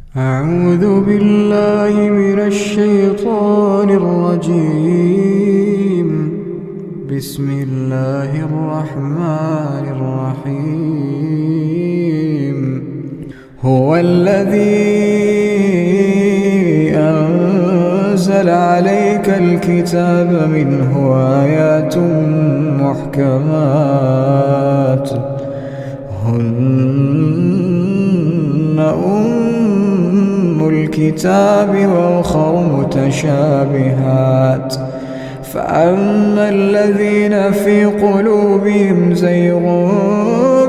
أعوذ بالله من الشيطان الرجيم. بسم الله الرحمن الرحيم. هو الذي أنزل عليك الكتاب منه آيات محكمات هن الكتاب وأخر متشابهات فأما الذين في قلوبهم زيغ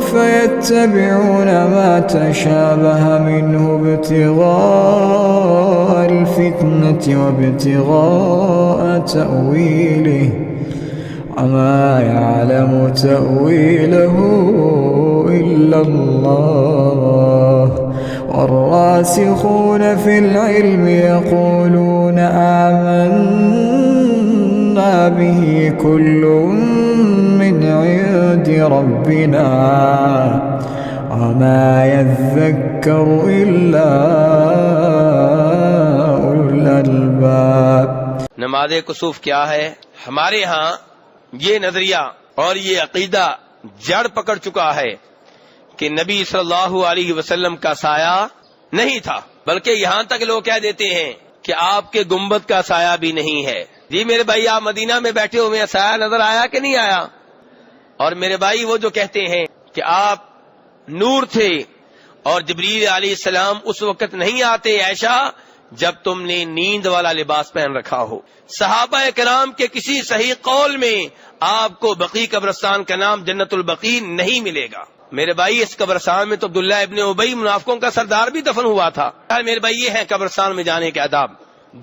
فيتبعون ما تشابه منه ابتغاء الفتنة وابتغاء تأويله وما يعلم تأويله إلا الله والراسخون في العلم يقولون آمنا به كل من عند ربنا وما يذكر إلا أولو الألباب. نماز کسوف کیا ہے؟ ہمارے ہاں یہ نظریہ اور یہ عقیدہ جڑ پکڑ چکا ہے کہ نبی صلی اللہ علیہ وسلم کا سایہ نہیں تھا، بلکہ یہاں تک لوگ کہہ دیتے ہیں کہ آپ کے گنبد کا سایہ بھی نہیں ہے. جی میرے بھائی، آپ مدینہ میں بیٹھے ہوئے سایہ نظر آیا کہ نہیں آیا؟ اور میرے بھائی وہ جو کہتے ہیں کہ آپ نور تھے اور جبریل علیہ السلام اس وقت نہیں آتے عائشہ جب تم نے نیند والا لباس پہن رکھا ہو. صحابہ کرام کے کسی صحیح قول میں آپ کو بقیع قبرستان کا نام جنت البقیع نہیں ملے گا. میرے بھائی، اس قبرستان میں تو عبداللہ ابن ابی منافقوں کا سردار بھی دفن ہوا تھا. میرے بھائی، یہ ہے قبرستان میں جانے کے آداب.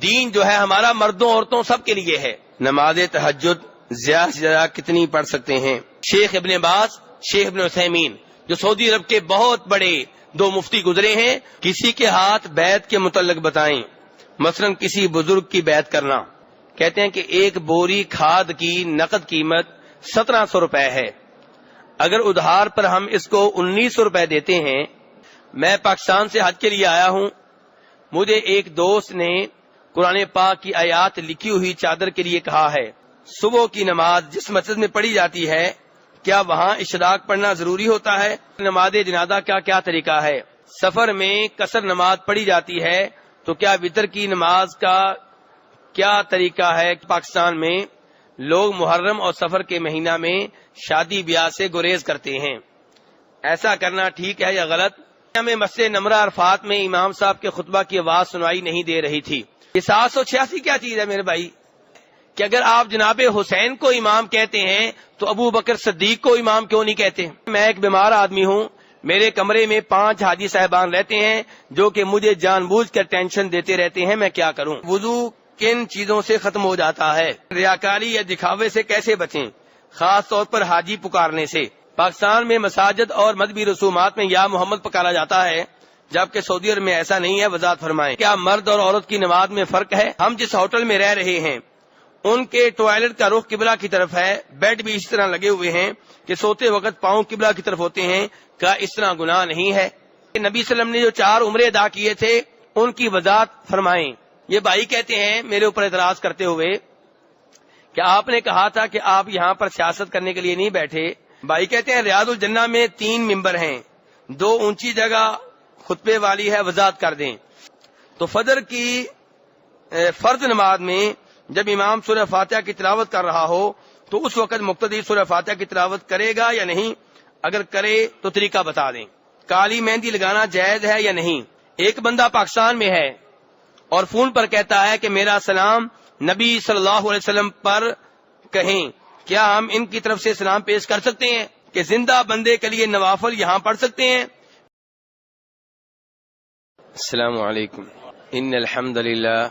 دین جو ہے ہمارا مردوں عورتوں سب کے لیے ہے. نماز تہجد زیادہ سے زیادہ کتنی پڑھ سکتے ہیں؟ شیخ ابن باز، شیخ ابن عثیمین جو سعودی عرب کے بہت بڑے دو مفتی گزرے ہیں، کسی کے ہاتھ بیعت کے متعلق بتائیں. مثلا کسی بزرگ کی بیعت کرنا، کہتے ہیں کہ ایک بوری کھاد کی نقد قیمت 1700 روپے ہے. اگر ادھار پر ہم اس کو 1900 روپے دیتے ہیں. میں پاکستان سے حج کے لیے آیا ہوں. مجھے ایک دوست نے قرآن پاک کی آیات لکھی ہوئی چادر کے لیے کہا ہے. صبح کی نماز جس مسجد میں پڑھی جاتی ہے، کیا وہاں اشراق پڑھنا ضروری ہوتا ہے؟ نماز جنازہ کا کیا طریقہ ہے؟ سفر میں قصر نماز پڑھی جاتی ہے تو کیا وتر کی نماز کا کیا طریقہ ہے؟ پاکستان میں لوگ محرم اور سفر کے مہینہ میں شادی بیاہ سے گریز کرتے ہیں، ایسا کرنا ٹھیک ہے یا غلط؟ ہمیں مسجد نمرہ عرفات میں امام صاحب کے خطبہ کی آواز سنائی نہیں دے رہی تھی. یہ 786 کیا چیز ہے میرے بھائی کہ اگر آپ جناب حسین کو امام کہتے ہیں تو ابو بکر صدیق کو امام کیوں نہیں کہتے؟ میں ایک بیمار آدمی ہوں، میرے کمرے میں 5 حاجی صاحبان رہتے ہیں جو کہ مجھے جان بوجھ کر ٹینشن دیتے رہتے ہیں. میں کیا کروں؟ وضو کن چیزوں سے ختم ہو جاتا ہے؟ ریاکاری یا دکھاوے سے کیسے بچیں، خاص طور پر حاجی پکارنے سے؟ پاکستان میں مساجد اور مذہبی رسومات میں یا محمد پکارا جاتا ہے جبکہ سعودی عرب میں ایسا نہیں ہے. وضاحت فرمائیں. کیا مرد اور عورت کی نماز میں فرق ہے؟ ہم جس ہوٹل میں رہ رہے ہیں ان کے ٹوائلٹ کا رخ قبلہ کی طرف ہے، بیڈ بھی اس طرح لگے ہوئے ہیں کہ سوتے وقت پاؤں قبلہ کی طرف ہوتے ہیں. کیا اس طرح گناہ نہیں ہے؟ نبی صلی اللہ علیہ وسلم نے جو 4 عمرے ادا کیے تھے ان کی وضاحت فرمائیں. یہ بھائی کہتے ہیں میرے اوپر اعتراض کرتے ہوئے کہ آپ نے کہا تھا کہ آپ یہاں پر سیاست کرنے کے لیے نہیں بیٹھے. بھائی کہتے ہیں ریاض الجنہ میں 3 ممبر ہیں، 2 اونچی جگہ خطبے والی ہے، وضاحت کر دیں. تو فجر کی فرض نماز میں جب امام سورہ فاتحہ کی تلاوت کر رہا ہو تو اس وقت مقتدی سورہ فاتحہ کی تلاوت کرے گا یا نہیں؟ اگر کرے تو طریقہ بتا دیں. کالی مہندی لگانا جائز ہے یا نہیں؟ ایک بندہ پاکستان میں ہے اور فون پر کہتا ہے کہ میرا سلام نبی صلی اللہ علیہ وسلم پر کہیں، کیا ہم ان کی طرف سے سلام پیش کر سکتے ہیں کہ زندہ بندے کے لیے نوافل یہاں پڑھ سکتے ہیں؟ السلام علیکم. ان الحمد للہ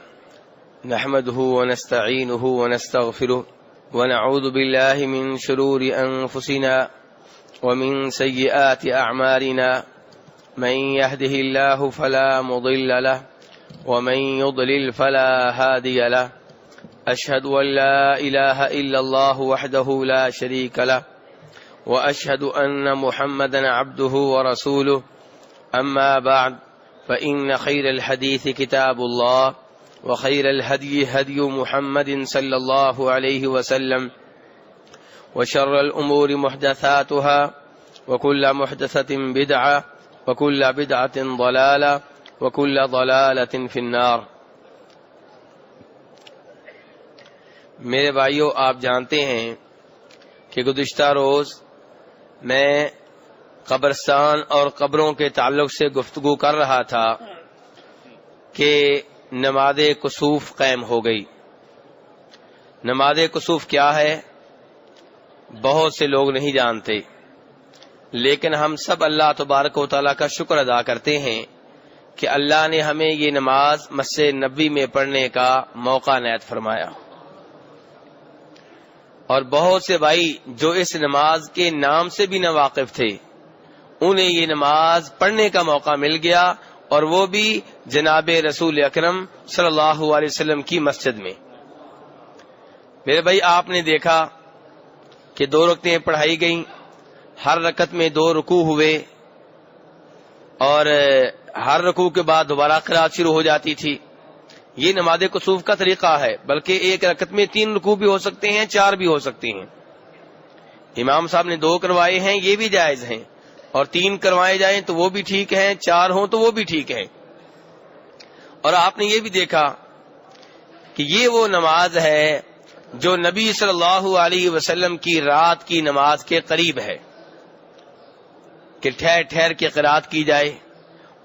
نحمده ونستعینه ونستغفره ونعوذ باللہ من شرور انفسنا ومن سیئات اعمالنا من يهده الله فلا مضل له ومن يضلل فلا هادي له أشهد أن لا إله إلا الله وحده لا شريك له وأشهد أن محمدا عبده ورسوله أما بعد فإن خير الحديث كتاب الله وخير الهدي هدي محمد صلى الله عليه وسلم وشر الأمور محدثاتها وكل محدثة بدعة وكل بدعة ضلالة وكل ضلالة في النار۔ میرے بھائیو، آپ جانتے ہیں کہ گزشتہ روز میں قبرستان اور قبروں کے تعلق سے گفتگو کر رہا تھا کہ نماز کسوف قائم ہو گئی۔ نماز کسوف کیا ہے بہت سے لوگ نہیں جانتے، لیکن ہم سب اللہ تبارک و تعالیٰ کا شکر ادا کرتے ہیں کہ اللہ نے ہمیں یہ نماز مسجد نبوی میں پڑھنے کا موقع عنایت فرمایا، اور بہت سے بھائی جو اس نماز کے نام سے بھی نہ واقف تھے انہیں یہ نماز پڑھنے کا موقع مل گیا، اور وہ بھی جناب رسول اکرم صلی اللہ علیہ وسلم کی مسجد میں۔ میرے بھائی، آپ نے دیکھا کہ 2 رکعتیں پڑھائی گئیں، ہر رکعت میں 2 رکوع ہوئے، اور ہر رکوع کے بعد دوبارہ قرات شروع ہو جاتی تھی۔ یہ نماز کسوف کا طریقہ ہے، بلکہ ایک رکعت میں 3 رکوع بھی ہو سکتے ہیں، 4 بھی ہو سکتے ہیں۔ امام صاحب نے 2 کروائے ہیں، یہ بھی جائز ہیں، اور 3 کروائے جائیں تو وہ بھی ٹھیک ہیں، 4 ہوں تو وہ بھی ٹھیک ہیں۔ اور آپ نے یہ بھی دیکھا کہ یہ وہ نماز ہے جو نبی صلی اللہ علیہ وسلم کی رات کی نماز کے قریب ہے، کہ ٹھہر ٹھہر کے قرات کی جائے،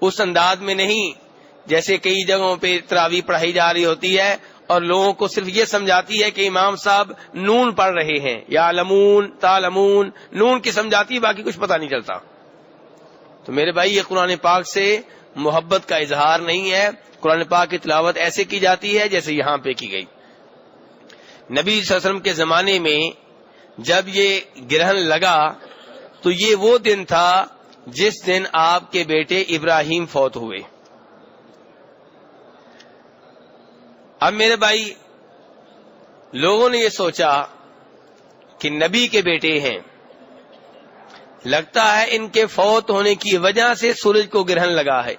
اس انداز میں نہیں جیسے کئی جگہوں پہ تراویح پڑھائی جا رہی ہوتی ہے اور لوگوں کو صرف یہ سمجھاتی ہے کہ امام صاحب نون پڑھ رہے ہیں، یا لمون تالمون، نون کی سمجھاتی ہے، باقی کچھ پتہ نہیں چلتا۔ تو میرے بھائی، یہ قرآن پاک سے محبت کا اظہار نہیں ہے۔ قرآن پاک کی تلاوت ایسے کی جاتی ہے جیسے یہاں پہ کی گئی۔ نبی صلی اللہ علیہ وسلم کے زمانے میں جب یہ گرہن لگا تو یہ وہ دن تھا جس دن آپ کے بیٹے ابراہیم فوت ہوئے۔ اب میرے بھائی، لوگوں نے یہ سوچا کہ نبی کے بیٹے ہیں، لگتا ہے ان کے فوت ہونے کی وجہ سے سورج کو گرہن لگا ہے۔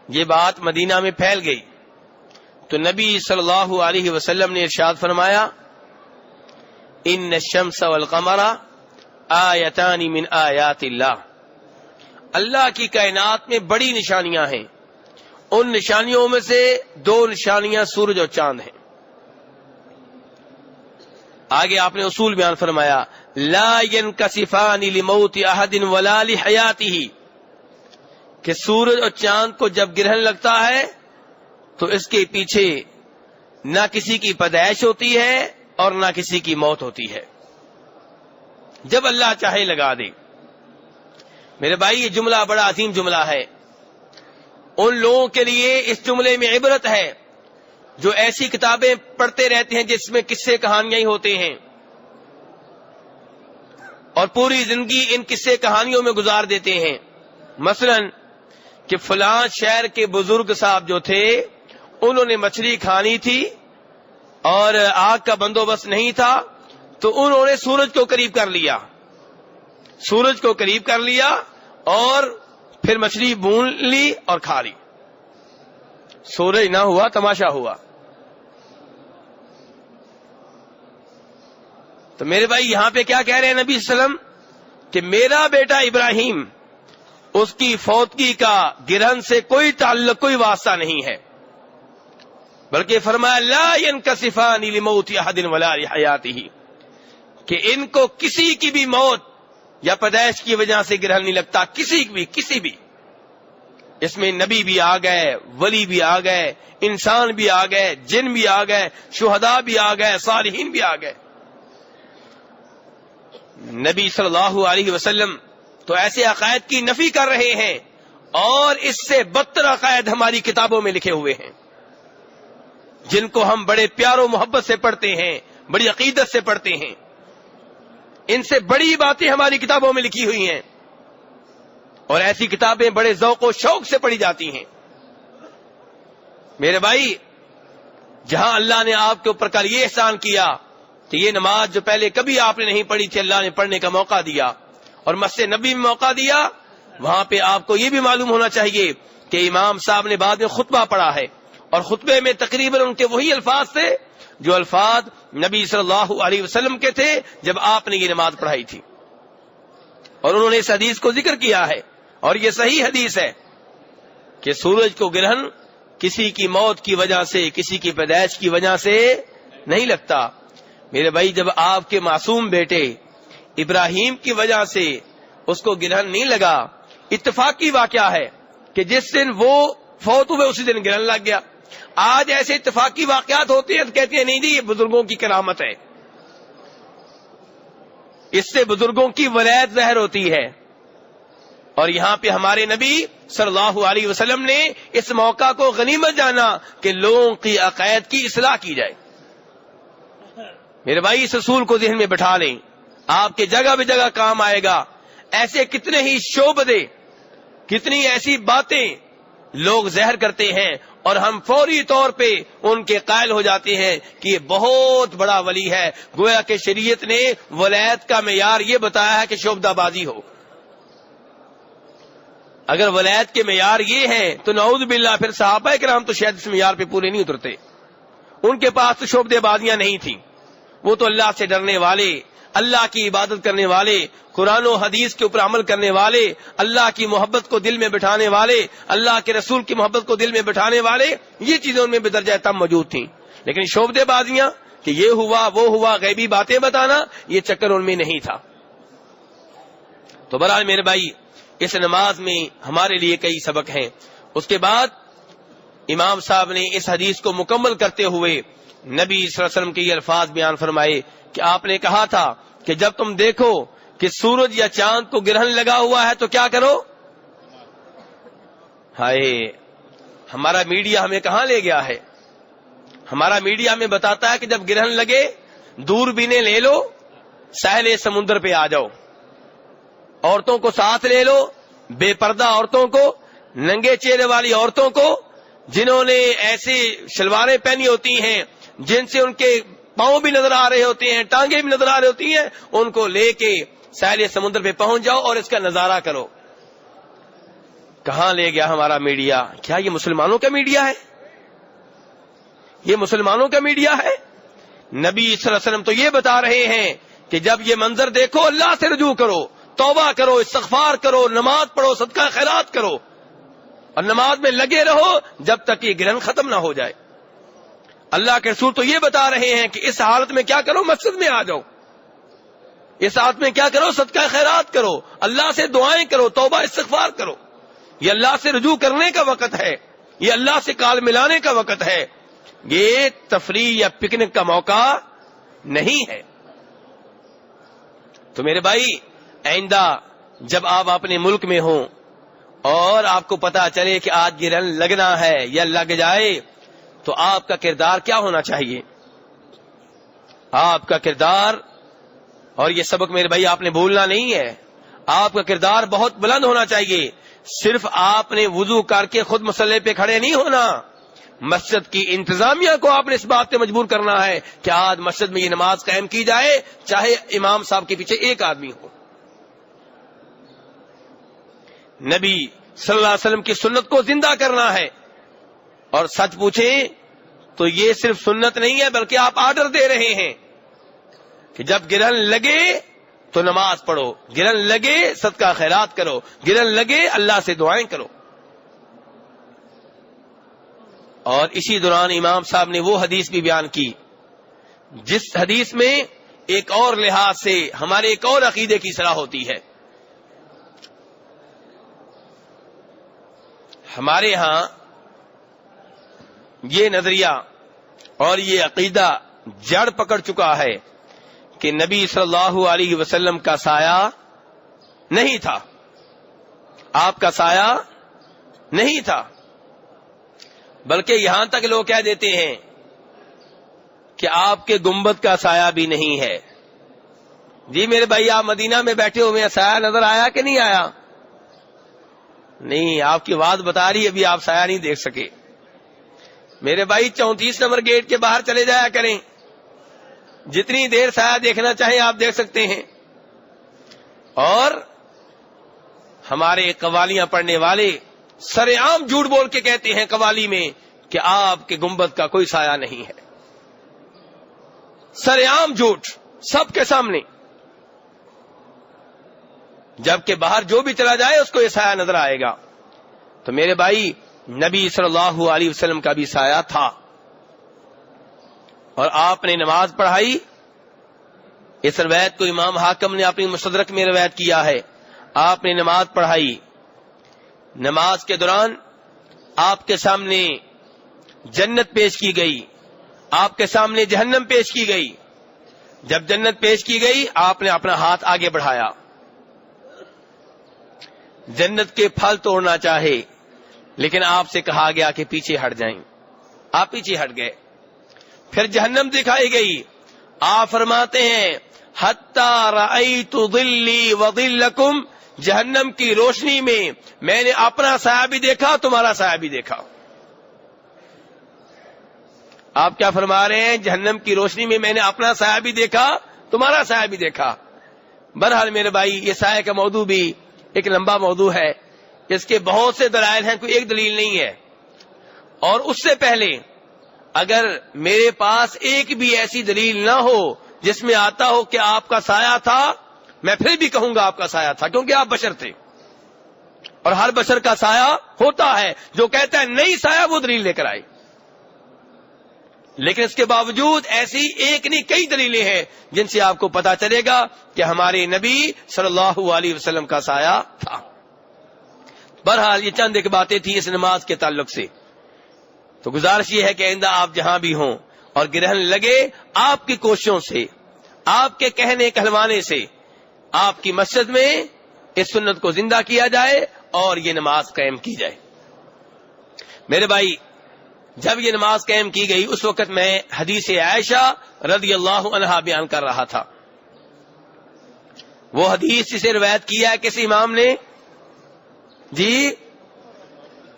یہ بات مدینہ میں پھیل گئی تو نبی صلی اللہ علیہ وسلم نے ارشاد فرمایا، ان الشمس والقمر آیتان من آیات اللہ، اللہ کی کائنات میں بڑی نشانیاں ہیں، ان نشانیوں میں سے 2 نشانیاں سورج اور چاند ہیں۔ آگے آپ نے اصول بیان فرمایا، لا ينکسفان لموت احد ولا لحیاتہ، کہ سورج اور چاند کو جب گرہن لگتا ہے تو اس کے پیچھے نہ کسی کی پیدائش ہوتی ہے اور نہ کسی کی موت ہوتی ہے، جب اللہ چاہے لگا دے۔ میرے بھائی، یہ جملہ بڑا عظیم جملہ ہے۔ ان لوگوں کے لیے اس جملے میں عبرت ہے جو ایسی کتابیں پڑھتے رہتے ہیں جس میں قصے کہانیاں ہی ہوتے ہیں، اور پوری زندگی ان قصے کہانیوں میں گزار دیتے ہیں۔ مثلا کہ فلاں شہر کے بزرگ صاحب جو تھے انہوں نے مچھلی کھانی تھی اور آگ کا بندوبست نہیں تھا، تو انہوں نے سورج کو قریب کر لیا، سورج کو قریب کر لیا اور پھر مچھلی بھون لی اور کھا لی۔ سورج نہ ہوا، تماشا ہوا۔ تو میرے بھائی، یہاں پہ کیا کہہ رہے ہیں نبی صلی اللہ علیہ وسلم کہ میرا بیٹا ابراہیم، اس کی فوتگی کا گرہن سے کوئی تعلق، کوئی واسطہ نہیں ہے، بلکہ فرمایا لا ينکسفان لموت احد ولا لحیاتہ، کہ ان کو کسی کی بھی موت یا پیدائش کی وجہ سے گرہن نہیں لگتا، کسی بھی۔ اس میں نبی بھی آ گئے، ولی بھی آ گئے، انسان بھی آ گئے، جن بھی آ گئے، شہداء بھی آ گئے، صالحین بھی آ گئے۔ نبی صلی اللہ علیہ وسلم تو ایسے عقائد کی نفی کر رہے ہیں، اور اس سے بدتر عقائد ہماری کتابوں میں لکھے ہوئے ہیں، جن کو ہم بڑے پیار و محبت سے پڑھتے ہیں، بڑی عقیدت سے پڑھتے ہیں۔ ان سے بڑی باتیں ہماری کتابوں میں لکھی ہوئی ہیں، اور ایسی کتابیں بڑے ذوق و شوق سے پڑھی جاتی ہیں۔ میرے بھائی، جہاں اللہ نے آپ کے اوپر کل یہ احسان کیا کہ یہ نماز جو پہلے کبھی آپ نے نہیں پڑھی تھی، اللہ نے پڑھنے کا موقع دیا اور مسجد نبی میں موقع دیا، وہاں پہ آپ کو یہ بھی معلوم ہونا چاہیے کہ امام صاحب نے بعد میں خطبہ پڑھا ہے، اور خطبے میں تقریباً ان کے وہی الفاظ تھے جو الفاظ نبی صلی اللہ علیہ وسلم کے تھے جب آپ نے یہ نماز پڑھائی تھی، اور انہوں نے اس حدیث کو ذکر کیا ہے، اور یہ صحیح حدیث ہے کہ سورج کو گرہن کسی کی موت کی وجہ سے، کسی کی پیدائش کی وجہ سے نہیں لگتا۔ میرے بھائی، جب آپ کے معصوم بیٹے ابراہیم کی وجہ سے اس کو گرہن نہیں لگا، اتفاقی واقعہ ہے کہ جس دن وہ فوت ہوئے اسی دن گرہن لگ گیا۔ آج ایسے اتفاقی واقعات ہوتے ہیں تو کہتے ہیں نہیں جی یہ بزرگوں کی کرامت ہے، اس سے بزرگوں کی ولایت ظاہر ہوتی ہے، اور یہاں پہ ہمارے نبی صلی اللہ علیہ وسلم نے اس موقع کو غنیمت جانا کہ لوگوں کی عقائد کی اصلاح کی جائے۔ میرے بھائی، اس اصول کو ذہن میں بٹھا لیں، آپ کے جگہ بے جگہ کام آئے گا۔ ایسے کتنے ہی شعبدے، کتنی ایسی باتیں لوگ زہر کرتے ہیں اور ہم فوری طور پہ ان کے قائل ہو جاتے ہیں کہ یہ بہت بڑا ولی ہے، گویا کہ شریعت نے ولایت کا معیار یہ بتایا ہے کہ شعبدہ بازی ہو۔ اگر ولایت کے معیار یہ ہے تو نعوذ باللہ پھر صحابہ کرام تو شاید اس معیار پہ پورے نہیں اترتے۔ ان کے پاس تو شعبدے بازیاں نہیں تھیں، وہ تو اللہ سے ڈرنے والے، اللہ کی عبادت کرنے والے، قرآن و حدیث کے اوپر عمل کرنے والے، اللہ کی محبت کو دل میں بٹھانے والے، اللہ کے رسول کی محبت کو دل میں بٹھانے والے، یہ چیزیں ان میں بدرجہ تم موجود تھیں۔ لیکن شعبدے بازیاں کہ یہ ہوا وہ ہوا، غیبی باتیں بتانا، یہ چکر ان میں نہیں تھا۔ تو بہرحال میرے بھائی، اس نماز میں ہمارے لیے کئی سبق ہیں۔ اس کے بعد امام صاحب نے اس حدیث کو مکمل کرتے ہوئے نبی صلی اللہ علیہ وسلم کے یہ الفاظ بیان فرمائے کہ آپ نے کہا تھا کہ جب تم دیکھو کہ سورج یا چاند کو گرہن لگا ہوا ہے تو کیا کرو؟ ہائے، ہمارا میڈیا ہمیں کہاں لے گیا ہے؟ ہمارا میڈیا ہمیں بتاتا ہے کہ جب گرہن لگے دوربینیں لے لو، ساحل سمندر پہ آ جاؤ، عورتوں کو ساتھ لے لو، بے پردہ عورتوں کو، ننگے چہرے والی عورتوں کو، جنہوں نے ایسی شلواریں پہنی ہوتی ہیں جن سے ان کے پاؤں بھی نظر آ رہے ہوتے ہیں، ٹانگیں بھی نظر آ رہی ہوتی ہیں، ان کو لے کے ساحل سمندر پہ پہنچ جاؤ اور اس کا نظارہ کرو۔ کہاں لے گیا ہمارا میڈیا؟ کیا یہ مسلمانوں کا میڈیا ہے؟ یہ مسلمانوں کا میڈیا ہے؟ نبی صلی اللہ علیہ وسلم تو یہ بتا رہے ہیں کہ جب یہ منظر دیکھو اللہ سے رجوع کرو، توبہ کرو، استغفار کرو، نماز پڑھو، صدقہ خیرات کرو، اور نماز میں لگے رہو جب تک یہ گرہن ختم نہ ہو جائے۔ اللہ کے رسول تو یہ بتا رہے ہیں کہ اس حالت میں کیا کرو؟ مسجد میں آ جاؤ، اس حالت میں کیا کرو؟ صدقہ خیرات کرو، اللہ سے دعائیں کرو، توبہ استغفار کرو۔ یہ اللہ سے رجوع کرنے کا وقت ہے، یہ اللہ سے کال ملانے کا وقت ہے، یہ تفریح یا پکنک کا موقع نہیں ہے۔ تو میرے بھائی، آئندہ جب آپ اپنے ملک میں ہوں اور آپ کو پتا چلے کہ آج گرہن لگنا ہے یا لگ جائے تو آپ کا کردار کیا ہونا چاہیے؟ آپ کا کردار، اور یہ سبق میرے بھائی آپ نے بھولنا نہیں ہے، آپ کا کردار بہت بلند ہونا چاہیے۔ صرف آپ نے وضو کر کے خود مصلی پہ کھڑے نہیں ہونا، مسجد کی انتظامیہ کو آپ نے اس بات پہ مجبور کرنا ہے کہ آج مسجد میں یہ نماز قائم کی جائے، چاہے امام صاحب کے پیچھے ایک آدمی ہو۔ نبی صلی اللہ علیہ وسلم کی سنت کو زندہ کرنا ہے، اور سچ پوچھیں تو یہ صرف سنت نہیں ہے بلکہ آپ آرڈر دے رہے ہیں کہ جب گرہن لگے تو نماز پڑھو، گرہن لگے صدقہ خیرات کرو، گرہن لگے اللہ سے دعائیں کرو۔ اور اسی دوران امام صاحب نے وہ حدیث بھی بیان کی جس حدیث میں ایک اور لحاظ سے ہمارے ایک اور عقیدے کی اصلاح ہوتی ہے۔ ہمارے ہاں یہ نظریہ اور یہ عقیدہ جڑ پکڑ چکا ہے کہ نبی صلی اللہ علیہ وسلم کا سایہ نہیں تھا، آپ کا سایہ نہیں تھا، بلکہ یہاں تک لوگ کہہ دیتے ہیں کہ آپ کے گنبد کا سایہ بھی نہیں ہے۔ جی میرے بھائی، آپ مدینہ میں بیٹھے ہوئے ہیں، سایہ نظر آیا کہ نہیں آیا؟ نہیں، آپ کی بات بتا رہی ابھی آپ سایہ نہیں دیکھ سکے۔ میرے بھائی 34 نمبر گیٹ کے باہر چلے جایا کریں، جتنی دیر سایہ دیکھنا چاہیں آپ دیکھ سکتے ہیں۔ اور ہمارے قوالیاں پڑھنے والے سرے عام جھوٹ بول کے کہتے ہیں قوالی میں کہ آپ کے گنبد کا کوئی سایہ نہیں ہے. سرے عام جھوٹ سب کے سامنے، جبکہ باہر جو بھی چلا جائے اس کو یہ سایہ نظر آئے گا. تو میرے بھائی، نبی صلی اللہ علیہ وسلم کا بھی سایہ تھا، اور آپ نے نماز پڑھائی. اس روایت کو امام حاکم نے اپنی مستدرک میں روایت کیا ہے. آپ نے نماز پڑھائی، نماز کے دوران آپ کے سامنے جنت پیش کی گئی، آپ کے سامنے جہنم پیش کی گئی. جب جنت پیش کی گئی آپ نے اپنا ہاتھ آگے بڑھایا، جنت کے پھل توڑنا چاہے، لیکن آپ سے کہا گیا کہ پیچھے ہٹ جائیں. آپ پیچھے ہٹ گئے. پھر جہنم دکھائی گئی. آپ فرماتے ہیں حتی رأیت ظلی وظلکم، جہنم کی روشنی میں نے اپنا سایہ بھی دیکھا، تمہارا سایہ بھی دیکھا. آپ کیا فرما رہے ہیں؟ جہنم کی روشنی میں نے اپنا سایہ بھی دیکھا، تمہارا سایہ بھی دیکھا. بہرحال میرے بھائی، یہ سایہ کا موضوع بھی ایک لمبا موضوع ہے، اس کے بہت سے دلائل ہیں، کوئی ایک دلیل نہیں ہے. اور اس سے پہلے اگر میرے پاس ایک بھی ایسی دلیل نہ ہو جس میں آتا ہو کہ آپ کا سایہ تھا، میں پھر بھی کہوں گا آپ کا سایہ تھا، کیونکہ آپ بشر تھے اور ہر بشر کا سایہ ہوتا ہے. جو کہتا ہے نہیں سایہ، وہ دلیل لے کر آئے. لیکن اس کے باوجود ایسی ایک نہیں کئی دلیلیں ہیں جن سے آپ کو پتا چلے گا کہ ہمارے نبی صلی اللہ علیہ وسلم کا سایہ تھا. بہرحال یہ چند ایک باتیں تھیں اس نماز کے تعلق سے. تو گزارش یہ ہے کہ آئندہ آپ جہاں بھی ہوں اور گرہن لگے، آپ کی کوششوں سے، آپ کے کہنے کہلوانے سے آپ کی مسجد میں اس سنت کو زندہ کیا جائے اور یہ نماز قائم کی جائے. میرے بھائی، جب یہ نماز قائم کی گئی اس وقت میں حدیث عائشہ رضی اللہ عنہا بیان کر رہا تھا. وہ حدیث جسے روایت کیا ہے کس امام نے؟ جی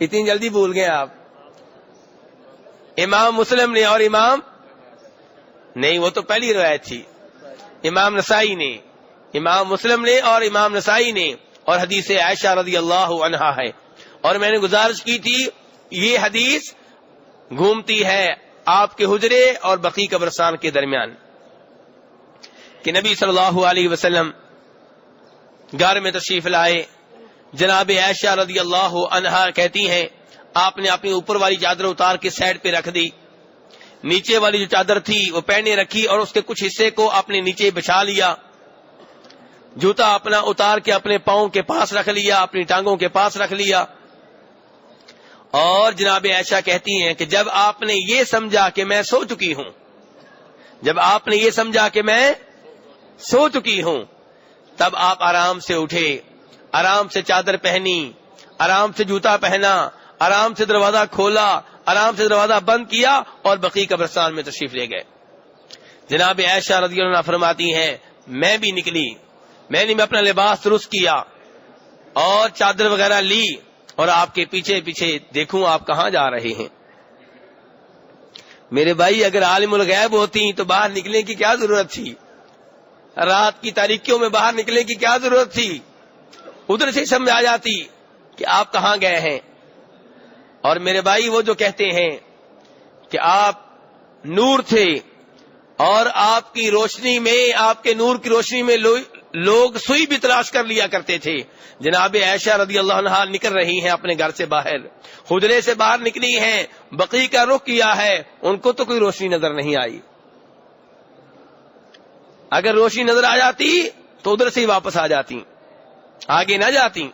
اتنی جلدی بھول گئے آپ؟ امام مسلم نے اور امام نہیں، وہ تو پہلی روایت تھی. امام نسائی نے، امام مسلم نے اور امام نسائی نے، اور حدیث عائشہ رضی اللہ عنہا ہے. اور میں نے گزارش کی تھی یہ حدیث گھومتی ہے آپ کے حجرے اور بقیع قبرستان کے درمیان کہ نبی صلی اللہ علیہ وسلم گھر میں تشریف لائے. جناب عائشہ رضی اللہ عنہا کہتی ہیں آپ نے اپنی اوپر والی چادر اتار کے سائڈ پہ رکھ دی، نیچے والی جو چادر تھی وہ پہنے رکھی اور اس کے کچھ حصے کو اپنے نیچے بچھا لیا، جوتا اپنا اتار کے اپنے پاؤں کے پاس رکھ لیا، اپنی ٹانگوں کے پاس رکھ لیا. اور جناب عائشہ کہتی ہیں کہ جب آپ نے یہ سمجھا کہ میں سو چکی ہوں، جب آپ نے یہ سمجھا کہ میں سو چکی ہوں، تب آپ آرام سے اٹھے، آرام سے چادر پہنی، آرام سے جوتا پہنا، آرام سے دروازہ کھولا، آرام سے دروازہ بند کیا اور بقیع قبرستان میں تشریف لے گئے. جناب عائشہ رضی اللہ عنہا فرماتی ہیں میں بھی نکلی، میں نے اپنا لباس درست کیا اور چادر وغیرہ لی اور آپ کے پیچھے پیچھے دیکھوں آپ کہاں جا رہے ہیں. میرے بھائی، اگر عالم الغیب ہوتی تو باہر نکلنے کی کیا ضرورت تھی؟ رات کی تاریکیوں میں باہر نکلنے کی کیا ضرورت تھی؟ ادھر سے سمجھ آ جاتی کہ آپ کہاں گئے ہیں. اور میرے بھائی، وہ جو کہتے ہیں کہ آپ نور تھے اور آپ کی روشنی میں، آپ کے نور کی روشنی میں لوگ سوئی بھی تلاش کر لیا کرتے تھے. جناب عائشہ رضی اللہ عنہا نکل رہی ہیں اپنے گھر سے باہر، حجرے سے باہر نکلی ہیں، بقیع کا رخ کیا ہے، ان کو تو کوئی روشنی نظر نہیں آئی. اگر روشنی نظر آ جاتی تو ادھر سے ہی واپس آ جاتی، آگے نہ جاتی.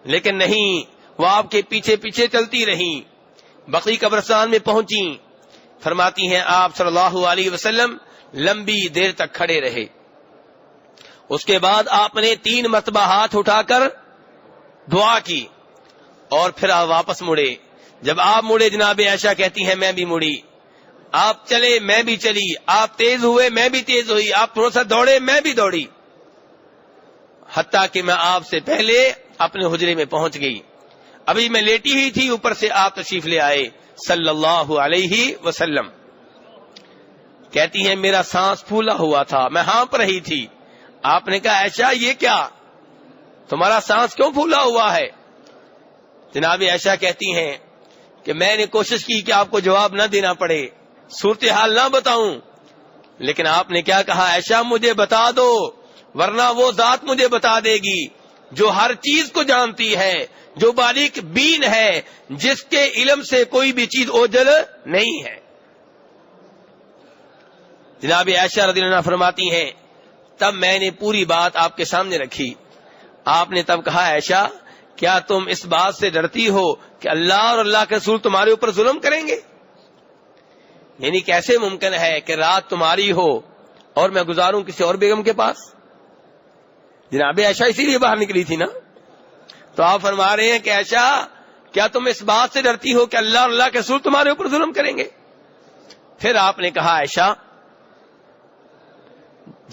لیکن نہیں، وہ آپ کے پیچھے پیچھے چلتی رہی، بقیع قبرستان میں پہنچی. فرماتی ہیں آپ صلی اللہ علیہ وسلم لمبی دیر تک کھڑے رہے. اس کے بعد آپ نے 3 مرتبہ ہاتھ اٹھا کر دعا کی اور پھر آپ واپس مڑے. جب آپ مڑے جناب عائشہ کہتی ہیں میں بھی مڑی. آپ چلے میں بھی چلی، آپ تیز ہوئے میں بھی تیز ہوئی، آپ تھوڑا سا دوڑے میں بھی دوڑی، حتیٰ کہ میں آپ سے پہلے اپنے حجرے میں پہنچ گئی. ابھی میں لیٹی ہی تھی، اوپر سے آپ تشریف لے آئے صلی اللہ علیہ وسلم. کہتی ہیں میرا سانس پھولا ہوا تھا، میں ہانپ رہی تھی. آپ نے کہا عائشہ یہ کیا؟ تمہارا سانس کیوں پھولا ہوا ہے؟ جناب عائشہ کہتی ہیں کہ میں نے کوشش کی کہ آپ کو جواب نہ دینا پڑے، صورتحال نہ بتاؤں، لیکن آپ نے کیا کہا؟ عائشہ مجھے بتا دو، ورنہ وہ ذات مجھے بتا دے گی جو ہر چیز کو جانتی ہے، جو باریک بین ہے، جس کے علم سے کوئی بھی چیز اوجھل نہیں ہے۔ جناب عائشہ رضی اللہ عنہا فرماتی ہیں تب میں نے پوری بات آپ کے سامنے رکھی۔ آپ نے تب کہا عائشہ کیا تم اس بات سے ڈرتی ہو کہ اللہ اور اللہ کے رسول تمہارے اوپر ظلم کریں گے؟ یعنی کیسے ممکن ہے کہ رات تمہاری ہو اور میں گزاروں کسی اور بیگم کے پاس؟ جناب عائشہ اسی لیے باہر نکلی تھی نا۔ تو آپ فرما رہے ہیں کہ عائشہ کیا تم اس بات سے ڈرتی ہو کہ اللہ اور اللہ کے رسول تمہارے اوپر ظلم کریں گے؟ پھر آپ نے کہا عائشہ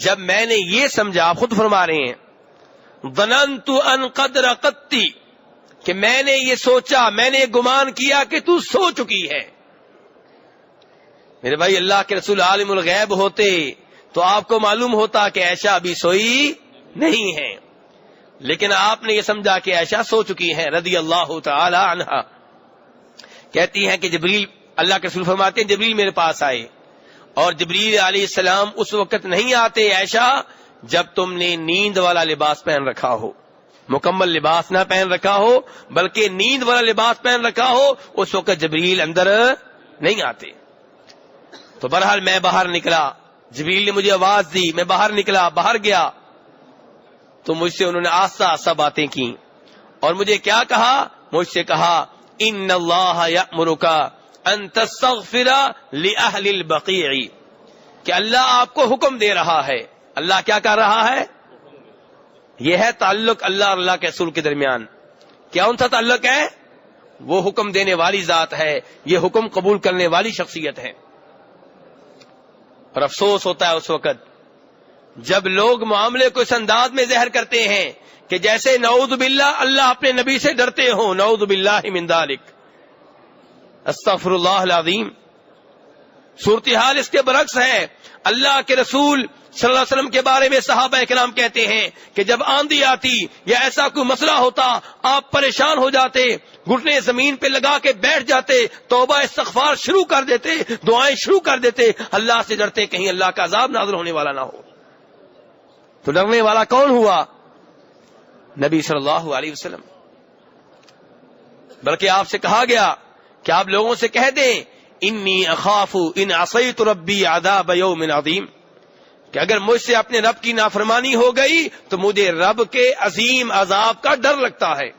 جب میں نے یہ سمجھا، آپ خود فرما رہے ہیں ظننت ان قد رقدتی، کہ میں نے یہ سوچا، میں نے گمان کیا کہ تو سو چکی ہے۔ میرے بھائی اللہ کے رسول عالم الغیب ہوتے تو آپ کو معلوم ہوتا کہ عائشہ ابھی سوئی نہیں ہے، لیکن آپ نے یہ سمجھا کہ عائشہ سو چکی ہے رضی اللہ تعالی عنہا۔ کہتی ہیں کہ جبریل، اللہ کے رسول فرماتے ہیں جبریل میرے پاس آئے، اور جبریل علیہ السلام اس وقت نہیں آتے عائشہ جب تم نے نیند والا لباس پہن رکھا ہو، مکمل لباس نہ پہن رکھا ہو بلکہ نیند والا لباس پہن رکھا ہو، اس وقت جبریل اندر نہیں آتے۔ تو بہرحال میں باہر نکلا، جبریل نے مجھے آواز دی، میں باہر نکلا، باہر گیا تو مجھ سے انہوں نے آہستہ آہستہ باتیں کی، اور مجھے کیا کہا؟ مجھ سے کہا ان اللہ یأمرک ان تستغفر لأہل البقیع، کہ اللہ آپ کو حکم دے رہا ہے۔ اللہ کیا کر رہا ہے؟ یہ ہے تعلق اللہ اور اللہ کے رسول کے درمیان۔ کیا ان کا تعلق ہے؟ وہ حکم دینے والی ذات ہے، یہ حکم قبول کرنے والی شخصیت ہے۔ اور افسوس ہوتا ہے اس وقت جب لوگ معاملے کو اس انداز میں ظاہر کرتے ہیں کہ جیسے نعوذ باللہ اللہ اپنے نبی سے ڈرتے ہوں، نعوذ باللہ من ذالک، استغفر اللہ العظیم۔ صورتحال اس کے برعکس ہے۔ اللہ کے رسول صلی اللہ علیہ وسلم کے بارے میں صحابہ کرام کہتے ہیں کہ جب آندھی آتی یا ایسا کوئی مسئلہ ہوتا آپ پریشان ہو جاتے، گھٹنے زمین پہ لگا کے بیٹھ جاتے، توبہ استغفار شروع کر دیتے، دعائیں شروع کر دیتے، اللہ سے ڈرتے کہیں اللہ کا عذاب نازل ہونے والا نہ ہو۔ تو ڈرنے والا کون ہوا؟ نبی صلی اللہ علیہ وسلم۔ بلکہ آپ سے کہا گیا کہ آپ لوگوں سے کہہ دیں انی اخاف ان عصیت ربی عذاب یوم عظیم، کہ اگر مجھ سے اپنے رب کی نافرمانی ہو گئی تو مجھے رب کے عظیم عذاب کا ڈر لگتا ہے۔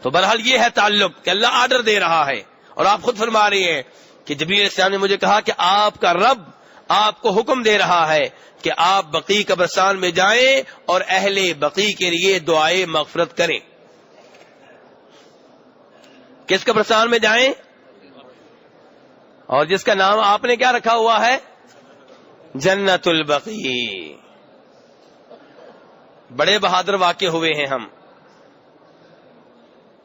تو بہرحال یہ ہے تعلق کہ اللہ آرڈر دے رہا ہے، اور آپ خود فرما رہے ہیں کہ جبریل علیہ السلام نے مجھے کہا کہ آپ کا رب آپ کو حکم دے رہا ہے کہ آپ بقیع قبرستان میں جائیں اور اہل بقیع کے لیے دعائے مغفرت کریں۔ کس قبرستان میں جائیں؟ اور جس کا نام آپ نے کیا رکھا ہوا ہے؟ جنت البقیع۔ بڑے بہادر واقع ہوئے ہیں ہم،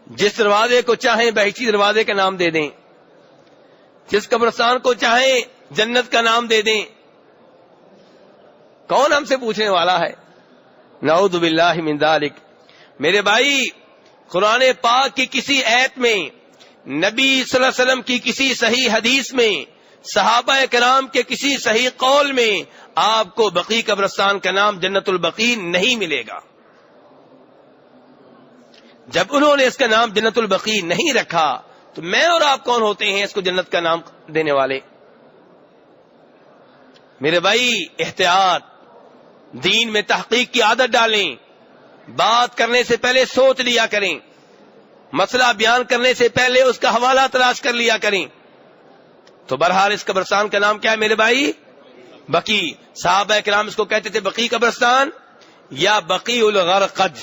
جس دروازے کو چاہیں بہشتی دروازے کا نام دے دیں، جس قبرستان کو چاہیں جنت کا نام دے دیں، کون ہم سے پوچھنے والا ہے؟ نعوذ باللہ من ذالک۔ میرے بھائی قرآن پاک کی کسی آیت میں، نبی صلی اللہ علیہ وسلم کی کسی صحیح حدیث میں، صحابہ کرام کے کسی صحیح قول میں آپ کو بقیع قبرستان کا نام جنت البقیع نہیں ملے گا۔ جب انہوں نے اس کا نام جنت البقیع نہیں رکھا تو میں اور آپ کون ہوتے ہیں اس کو جنت کا نام دینے والے؟ میرے بھائی احتیاط، دین میں تحقیق کی عادت ڈالیں، بات کرنے سے پہلے سوچ لیا کریں، مسئلہ بیان کرنے سے پہلے اس کا حوالہ تلاش کر لیا کریں۔ تو بہرحال اس قبرستان کا نام کیا ہے میرے بھائی؟ بقیع۔ صحابہ کرام اس کو کہتے تھے بقیع قبرستان یا بقیع الغرقد۔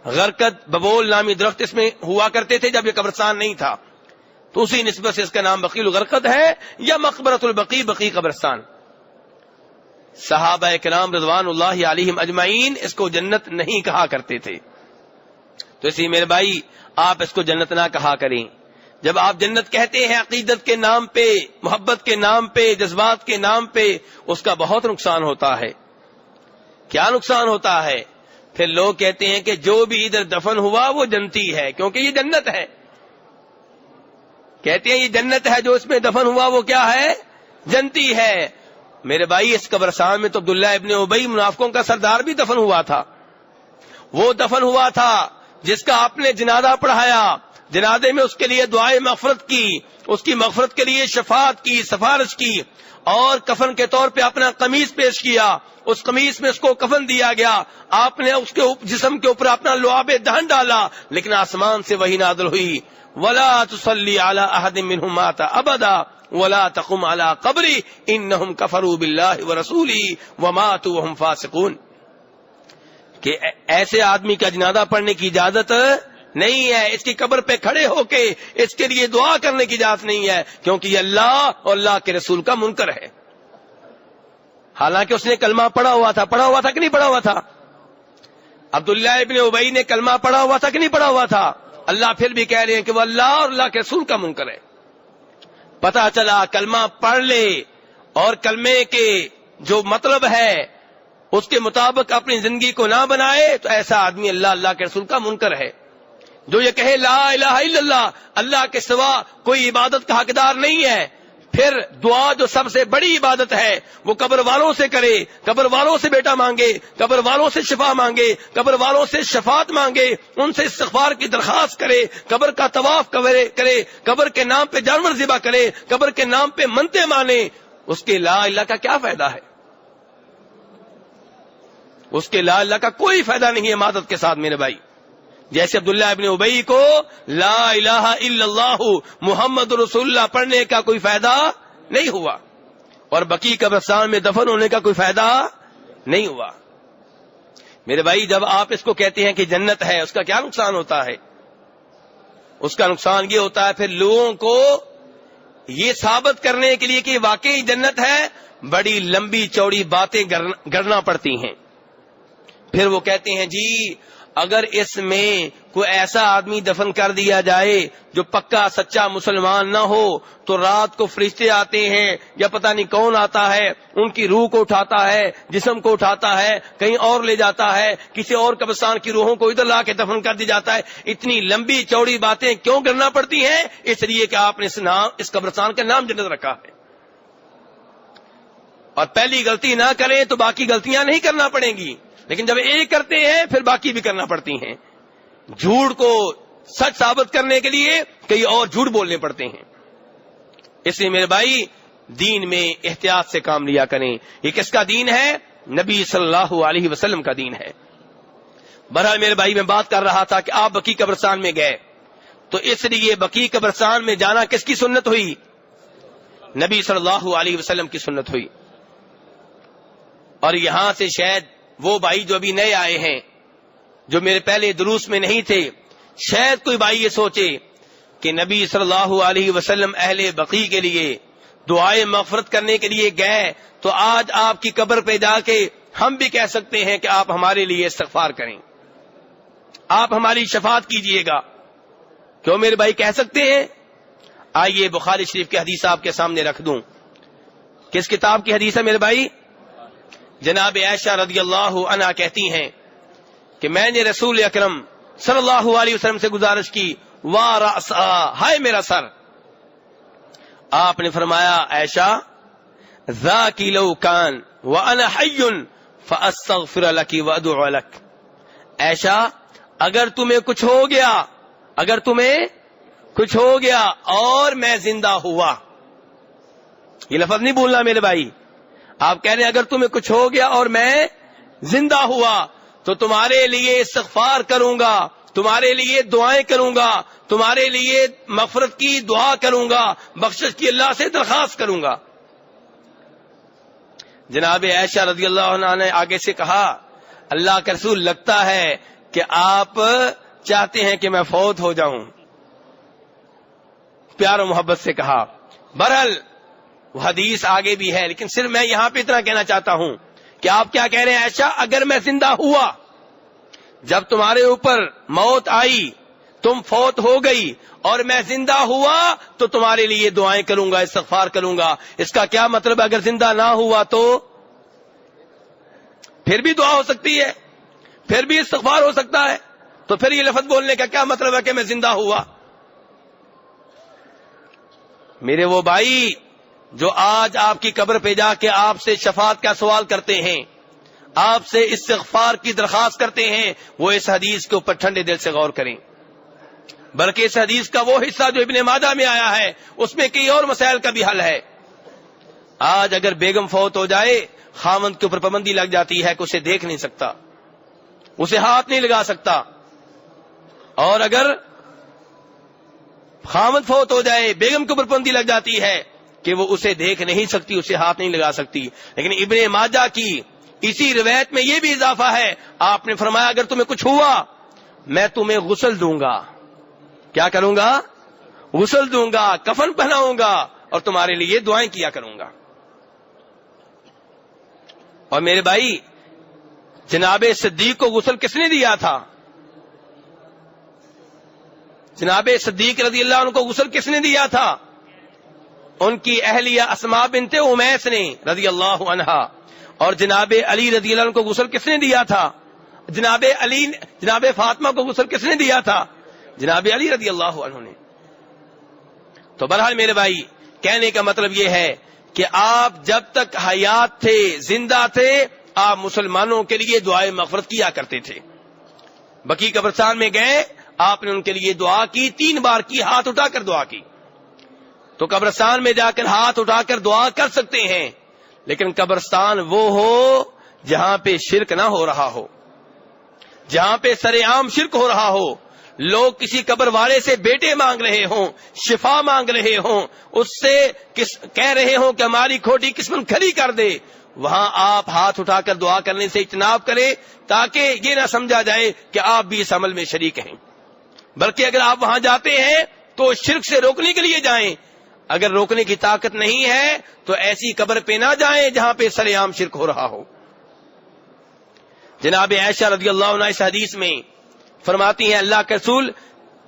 غرقد ببول نامی درخت اس میں ہوا کرتے تھے جب یہ قبرستان نہیں تھا، تو اسی نسبت سے اس کا نام بقیع الغرقد ہے یا مقبرۃ البقیع، بقیع قبرستان۔ صحابہ کرام رضوان اللہ علیہم اجمعین اس کو جنت نہیں کہا کرتے تھے۔ تو اسی میرے بھائی آپ اس کو جنت نہ کہا کریں۔ جب آپ جنت کہتے ہیں عقیدت کے نام پہ، محبت کے نام پہ، جذبات کے نام پہ، اس کا بہت نقصان ہوتا ہے۔ کیا نقصان ہوتا ہے؟ پھر لوگ کہتے ہیں کہ جو بھی ادھر دفن ہوا وہ جنتی ہے، کیونکہ یہ جنت ہے. کہتے ہیں یہ جنت ہے، جو اس میں دفن ہوا وہ کیا ہے؟ جنتی ہے. میرے بھائی اس قبرستان میں تو عبداللہ ابن ابی منافقوں کا سردار بھی دفن ہوا تھا. وہ دفن ہوا تھا جس کا آپ نے جنازہ پڑھایا، جنازے میں اس کے لیے دعائے مغفرت کی، اس کی مغفرت کے لیے شفاعت کی، سفارش کی، اور کفن کے طور پہ اپنا قمیص پیش کیا. اس قمیص میں اس کو کفن دیا گیا. آپ نے اس کے جسم کے اوپر اپنا لعاب دہن ڈالا، لیکن آسمان سے وہی نازل ہوئی، وَلَا تُصَلِّ عَلَىٰ أَحَدٍ مِّنْهُمْ مَاتَ أَبَدًا وَلَا تَقُمْ عَلَىٰ قَبْرِهِ إِنَّهُمْ كَفَرُوا بِاللَّهِ وَرَسُولِهِ وَمَاتُوا وَهُمْ فَاسِقُونَ. کہ ایسے آدمی کا جنازہ پڑھنے کی اجازت نہیں ہے، اس کی قبر پہ کھڑے ہو کے اس کے لیے دعا کرنے کی اجازت نہیں ہے، کیونکہ یہ اللہ اور اللہ کے رسول کا منکر ہے. حالانکہ اس نے کلمہ پڑھا ہوا تھا کہ نہیں پڑھا ہوا تھا؟ عبداللہ ابن ابی نے کلمہ پڑھا ہوا تھا کہ نہیں پڑھا ہوا تھا؟ اللہ پھر بھی کہہ رہے ہیں کہ وہ اللہ اور اللہ کے رسول کا منکر ہے. پتہ چلا کلمہ پڑھ لے اور کلمے کے جو مطلب ہے اس کے مطابق اپنی زندگی کو نہ بنائے تو ایسا آدمی اللہ کے رسول کا منکر ہے. جو یہ کہے لا الہ الا اللہ، اللہ کے سوا کوئی عبادت کا حقدار نہیں ہے، پھر دعا جو سب سے بڑی عبادت ہے وہ قبر والوں سے کرے، قبر والوں سے بیٹا مانگے، قبر والوں سے شفا مانگے، قبر والوں سے شفاعت مانگے، ان سے استغفار کی درخواست کرے، قبر کا طواف کرے، قبر کے نام پہ جانور ذبح کرے، قبر کے نام پہ منتے مانے. اس کے لا الہ کا کیا فائدہ ہے؟ اس کے لا الہ کا کوئی فائدہ نہیں ہے عبادت کے ساتھ میرے بھائی. جیسے عبداللہ ابن ابی کو لا الہ الا اللہ محمد رسول اللہ پڑھنے کا کوئی فائدہ نہیں ہوا، اور بقیع قبرستان میں دفن ہونے کا کوئی فائدہ نہیں ہوا. میرے بھائی جب آپ اس کو کہتے ہیں کہ جنت ہے، اس کا کیا نقصان ہوتا ہے؟ اس کا نقصان یہ ہوتا ہے پھر لوگوں کو یہ ثابت کرنے کے لیے کہ واقعی جنت ہے بڑی لمبی چوڑی باتیں گڑنا پڑتی ہیں. پھر وہ کہتے ہیں جی اگر اس میں کوئی ایسا آدمی دفن کر دیا جائے جو پکا سچا مسلمان نہ ہو تو رات کو فرشتے آتے ہیں یا پتہ نہیں کون آتا ہے، ان کی روح کو اٹھاتا ہے، جسم کو اٹھاتا ہے، کہیں اور لے جاتا ہے، کسی اور قبرستان کی روحوں کو ادھر لا کے دفن کر دی جاتا ہے. اتنی لمبی چوڑی باتیں کیوں کرنا پڑتی ہیں؟ اس لیے کہ آپ نے اس قبرستان کا نام جنت رکھا ہے. اور پہلی غلطی نہ کریں تو باقی غلطیاں نہیں کرنا پڑیں گی، لیکن جب ایک کرتے ہیں پھر باقی بھی کرنا پڑتی ہیں. جھوٹ کو سچ ثابت کرنے کے لیے کئی اور جھوٹ بولنے پڑتے ہیں. اس لیے میرے بھائی دین میں احتیاط سے کام لیا کریں. یہ کس کا دین ہے؟ نبی صلی اللہ علیہ وسلم کا دین ہے. بہرحال میرے بھائی میں بات کر رہا تھا کہ آپ بقیع قبرستان میں گئے تو اس لیے بقیع قبرستان میں جانا کس کی سنت ہوئی؟ نبی صلی اللہ علیہ وسلم کی سنت ہوئی. اور یہاں سے شاید وہ بھائی جو ابھی نئے آئے ہیں، جو میرے پہلے دروس میں نہیں تھے، شاید کوئی بھائی یہ سوچے کہ نبی صلی اللہ علیہ وسلم اہل بقیع کے لیے دعائے مغفرت کرنے کے لیے گئے تو آج آپ کی قبر پہ جا کے ہم بھی کہہ سکتے ہیں کہ آپ ہمارے لیے استغفار کریں، آپ ہماری شفاعت کیجئے گا. کیوں میرے بھائی کہہ سکتے ہیں؟ آئیے بخاری شریف کی حدیث آپ کے سامنے رکھ دوں. کس کتاب کی حدیث ہے میرے بھائی؟ جناب عائشہ رضی اللہ عنہا کہتی ہیں کہ میں نے رسول اکرم صلی اللہ علیہ وسلم سے گزارش کی، وا رأسا، ہائے میرا سر. آپ نے فرمایا عائشہ ذاکی لو کان وانا حی فاستغفر لک وادعو لک. عائشہ اگر تمہیں کچھ ہو گیا اور میں زندہ ہوا، یہ لفظ نہیں بولنا میرے بھائی. آپ کہہ رہے ہیں اگر تمہیں کچھ ہو گیا اور میں زندہ ہوا تو تمہارے لیے استغفار کروں گا، تمہارے لیے دعائیں کروں گا، تمہارے لیے مغفرت کی دعا کروں گا، بخشش کی اللہ سے درخواست کروں گا. جناب عائشہ رضی اللہ عنہ نے آگے سے کہا اللہ کا رسول لگتا ہے کہ آپ چاہتے ہیں کہ میں فوت ہو جاؤں. پیار و محبت سے کہا. بہرحال وہ حدیث آگے بھی ہے، لیکن صرف میں یہاں پہ اتنا کہنا چاہتا ہوں کہ آپ کیا کہہ رہے ہیں عائشہ اگر میں زندہ ہوا، جب تمہارے اوپر موت آئی، تم فوت ہو گئی اور میں زندہ ہوا تو تمہارے لیے دعائیں کروں گا، استغفار کروں گا. اس کا کیا مطلب؟ اگر زندہ نہ ہوا تو پھر بھی دعا ہو سکتی ہے، پھر بھی استغفار ہو سکتا ہے، تو پھر یہ لفظ بولنے کا کیا مطلب ہے کہ میں زندہ ہوا؟ میرے وہ بھائی جو آج آپ کی قبر پہ جا کے آپ سے شفاعت کا سوال کرتے ہیں، آپ سے استغفار کی درخواست کرتے ہیں، وہ اس حدیث کے اوپر ٹھنڈے دل سے غور کریں، بلکہ اس حدیث کا وہ حصہ جو ابن ماجہ میں آیا ہے اس میں کئی اور مسائل کا بھی حل ہے۔ آج اگر بیگم فوت ہو جائے، خاوند کے اوپر پابندی لگ جاتی ہے کہ اسے دیکھ نہیں سکتا، اسے ہاتھ نہیں لگا سکتا، اور اگر خاوند فوت ہو جائے، بیگم کے اوپر پابندی لگ جاتی ہے کہ وہ اسے دیکھ نہیں سکتی، اسے ہاتھ نہیں لگا سکتی۔ لیکن ابن ماجہ کی اسی روایت میں یہ بھی اضافہ ہے، آپ نے فرمایا اگر تمہیں کچھ ہوا میں تمہیں غسل دوں گا، کیا کروں گا؟ غسل دوں گا، کفن پہناؤں گا اور تمہارے لیے دعائیں کیا کروں گا۔ اور میرے بھائی، جناب صدیق کو غسل کس نے دیا تھا؟ جناب صدیق رضی اللہ عنہ کو غسل کس نے دیا تھا؟ ان کی اہلیہ اسماء بنت امیس نے رضی اللہ عنہا۔ اور جناب علی رضی اللہ عنہ کو غسل کس نے دیا تھا؟ جناب فاطمہ کو غسل کس نے دیا تھا؟ جناب علی رضی اللہ عنہ نے۔ تو بہرحال میرے بھائی، کہنے کا مطلب یہ ہے کہ آپ جب تک حیات تھے، زندہ تھے، آپ مسلمانوں کے لیے دعائے مغفرت کیا کرتے تھے۔ بقیع قبرستان میں گئے، آپ نے ان کے لیے دعا کی، 3 بار کی، ہاتھ اٹھا کر دعا کی۔ تو قبرستان میں جا کر ہاتھ اٹھا کر دعا کر سکتے ہیں، لیکن قبرستان وہ ہو جہاں پہ شرک نہ ہو رہا ہو، جہاں پہ سر عام شرک ہو رہا ہو، لوگ کسی قبر والے سے بیٹے مانگ رہے ہوں، شفا مانگ رہے ہوں، اس سے کہہ رہے ہوں کہ ہماری کھوٹی قسمت کھری کر دے، وہاں آپ ہاتھ اٹھا کر دعا کرنے سے اجتناب کریں، تاکہ یہ نہ سمجھا جائے کہ آپ بھی اس عمل میں شریک ہیں۔ بلکہ اگر آپ وہاں جاتے ہیں تو شرک سے روکنے کے لیے جائیں، اگر روکنے کی طاقت نہیں ہے تو ایسی قبر پہ نہ جائیں جہاں پہ سر عام شرک ہو رہا ہو۔ جناب عائشہ رضی اللہ عنہ اس حدیث میں فرماتی ہیں، اللہ کے رسول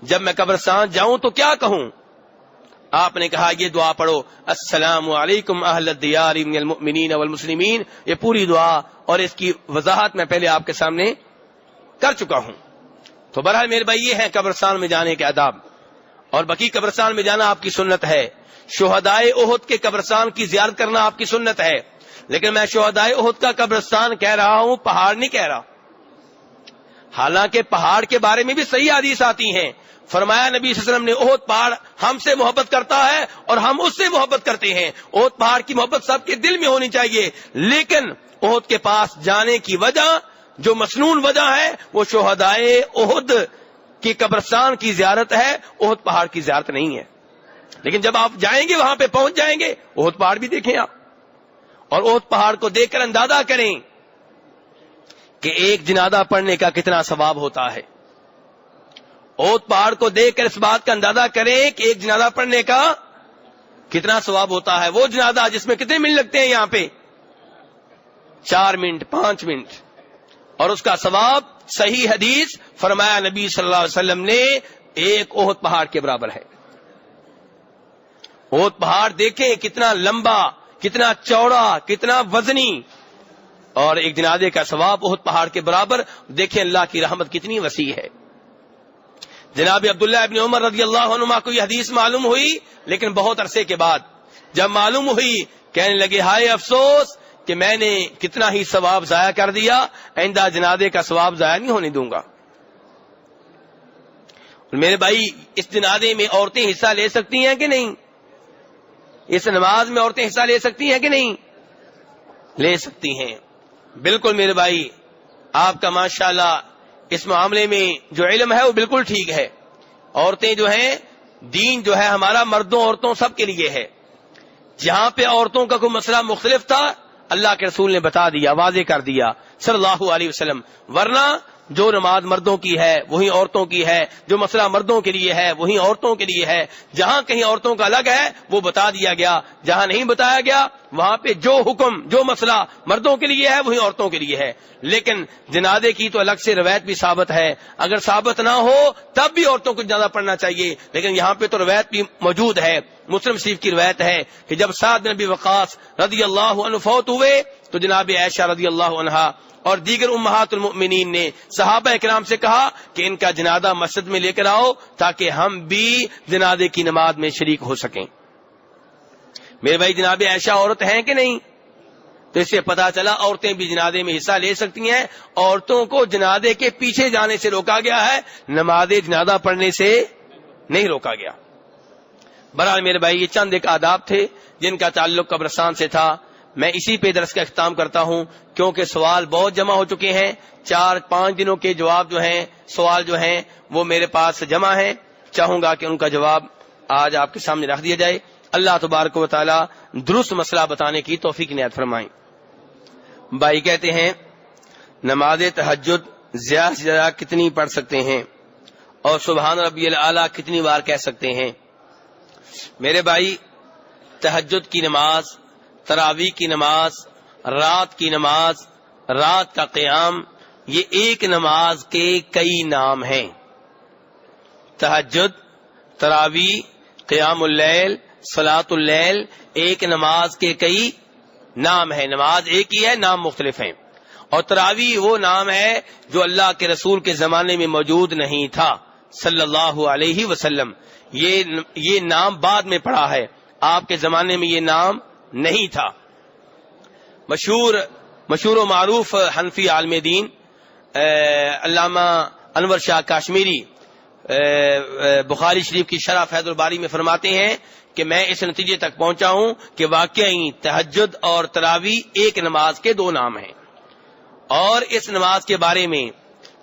جب میں قبرستان جاؤں تو کیا کہوں؟ آپ نے کہا یہ دعا پڑھو، السلام علیکم اہل الدیار من المؤمنین والمسلمین۔ یہ پوری دعا اور اس کی وضاحت میں پہلے آپ کے سامنے کر چکا ہوں۔ تو بہرحال میرے بھائی، یہ ہے قبرستان میں جانے کے آداب، اور بقیع قبرستان میں جانا آپ کی سنت ہے۔ شہدائے احد کے قبرستان کی زیارت کرنا آپ کی سنت ہے، لیکن میں شہدائے احد کا قبرستان کہہ رہا ہوں، پہاڑ نہیں کہہ رہا۔ حالانکہ پہاڑ کے بارے میں بھی صحیح حدیث آتی ہیں، فرمایا نبی صلی اللہ علیہ وسلم نے احد پہاڑ ہم سے محبت کرتا ہے اور ہم اس سے محبت کرتے ہیں۔ احد پہاڑ کی محبت سب کے دل میں ہونی چاہیے، لیکن احد کے پاس جانے کی وجہ، جو مسنون وجہ ہے، وہ شہدائے احد کی قبرستان کی زیارت ہے، احد پہاڑ کی زیارت نہیں ہے۔ لیکن جب آپ جائیں گے، وہاں پہ پہنچ جائیں گے، احد پہاڑ بھی دیکھیں آپ، اور احد پہاڑ کو دیکھ کر اندازہ کریں کہ ایک جنازہ پڑھنے کا کتنا ثواب ہوتا ہے۔ احد پہاڑ کو دیکھ کر اس بات کا اندازہ کریں کہ ایک جنازہ پڑھنے کا کتنا ثواب ہوتا ہے۔ وہ جنازہ جس میں کتنے منٹ لگتے ہیں یہاں پہ؟ 4 منٹ 5 منٹ، اور اس کا ثواب صحیح حدیث فرمایا نبی صلی اللہ علیہ وسلم نے ایک احد پہاڑ کے برابر ہے۔ احد پہاڑ دیکھیں کتنا لمبا، کتنا چوڑا، کتنا وزنی، اور ایک جنازے کا ثواب احد پہاڑ کے برابر۔ دیکھیں اللہ کی رحمت کتنی وسیع ہے۔ جناب عبداللہ ابن عمر رضی اللہ عنہما کو یہ حدیث معلوم ہوئی، لیکن بہت عرصے کے بعد جب معلوم ہوئی، کہنے لگے ہائے افسوس کہ میں نے کتنا ہی ثواب ضائع کر دیا، آئندہ جنازے کا ثواب ضائع نہیں ہونے دوں گا۔ میرے بھائی، اس جنازے میں عورتیں حصہ لے سکتی ہیں کہ نہیں؟ اس نماز میں عورتیں حصہ لے سکتی ہیں کہ نہیں؟ لے سکتی ہیں، بالکل میرے بھائی۔ آپ کا ماشاءاللہ اس معاملے میں جو علم ہے وہ بالکل ٹھیک ہے۔ عورتیں جو ہیں، دین جو ہے ہمارا مردوں عورتوں سب کے لیے ہے۔ جہاں پہ عورتوں کا کوئی مسئلہ مختلف تھا، اللہ کے رسول نے بتا دیا، واضح کر دیا صلی اللہ علیہ وسلم۔ ورنہ جو نماز مردوں کی ہے وہی عورتوں کی ہے، جو مسئلہ مردوں کے لیے ہے وہی عورتوں کے لیے ہے۔ جہاں کہیں عورتوں کا الگ ہے وہ بتا دیا گیا، جہاں نہیں بتایا گیا وہاں پہ جو حکم، جو مسئلہ مردوں کے لیے ہے وہی عورتوں کے لیے ہے۔ لیکن جنازے کی تو الگ سے روایت بھی ثابت ہے، اگر ثابت نہ ہو تب بھی عورتوں کو جنازہ پڑھنا چاہیے، لیکن یہاں پہ تو روایت بھی موجود ہے۔ مسلم شریف کی روایت ہے کہ جب سعد بن ابی وقاص رضی اللہ عنہ فوت ہوئے تو جناب عائشہ رضی اللہ عنہا اور دیگر امہات المؤمنین نے صحابہ اکرام سے کہا کہ ان کا جنازہ مسجد میں لے کر آؤ تاکہ ہم بھی جنازے کی نماز میں شریک ہو سکیں۔ میرے بھائی جناب عائشہ عورت ہیں کہ نہیں؟ تو اس سے پتا چلا عورتیں بھی جنازے میں حصہ لے سکتی ہیں۔ عورتوں کو جنازے کے پیچھے جانے سے روکا گیا ہے، نماز جنازہ پڑھنے سے نہیں روکا گیا۔ بہرحال میرے بھائی یہ چند ایک آداب تھے جن کا تعلق قبرستان سے تھا۔ میں اسی پہ درس کا اختتام کرتا ہوں کیونکہ سوال بہت جمع ہو چکے ہیں، 4-5 دنوں کے جواب جو ہیں، سوال جو ہیں وہ میرے پاس جمع ہیں۔ چاہوں گا کہ ان کا جواب آج آپ کے سامنے رکھ دیا جائے۔ اللہ تبارک و تعالی درست مسئلہ بتانے کی توفیق عنایت فرمائیں۔ بھائی کہتے ہیں نماز تہجد زیادہ سے زیادہ کتنی پڑھ سکتے ہیں اور سبحان ربی الاعلیٰ کتنی بار کہہ سکتے ہیں؟ میرے بھائی تہجد کی نماز، تراویح کی نماز، رات کی نماز، رات کا قیام، یہ ایک نماز کے کئی نام ہیں۔ تہجد، تراویح، قیام اللیل، صلاۃ اللیل ایک نماز کے کئی نام ہیں۔ نماز ایک ہی ہے، نام مختلف ہیں۔ اور تراویح وہ نام ہے جو اللہ کے رسول کے زمانے میں موجود نہیں تھا صلی اللہ علیہ وسلم۔ یہ نام بعد میں پڑا ہے، آپ کے زمانے میں یہ نام نہیں تھا۔ مشہور و معروف حنفی عالم دین علامہ انور شاہ کاشمیری بخاری شریف کی شرح فیض الباری میں فرماتے ہیں کہ میں اس نتیجے تک پہنچا ہوں کہ واقعی تہجد اور تراویح ایک نماز کے دو نام ہیں۔ اور اس نماز کے بارے میں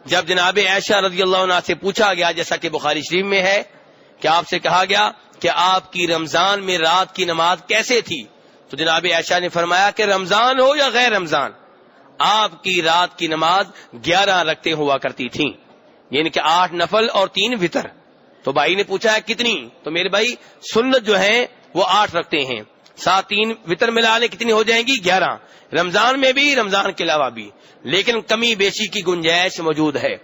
جب جناب عائشہ رضی اللہ عنہا سے پوچھا گیا، جیسا کہ بخاری شریف میں ہے کہ آپ سے کہا گیا کہ آپ کی رمضان میں رات کی نماز کیسے تھی، تو جناب عائشہ نے فرمایا کہ رمضان ہو یا غیر رمضان آپ کی رات کی نماز 11 رکعتیں ہوا کرتی تھیں، یعنی کہ 8 نفل اور 3 وتر۔ تو بھائی نے پوچھا ہے کتنی، تو میرے بھائی سنت جو ہیں وہ 8 رکھتے ہیں، 7 3 وتر ملا لیں کتنی ہو جائیں گی؟ 11۔ رمضان میں بھی، رمضان کے علاوہ بھی، لیکن کمی بیشی کی گنجائش موجود ہے۔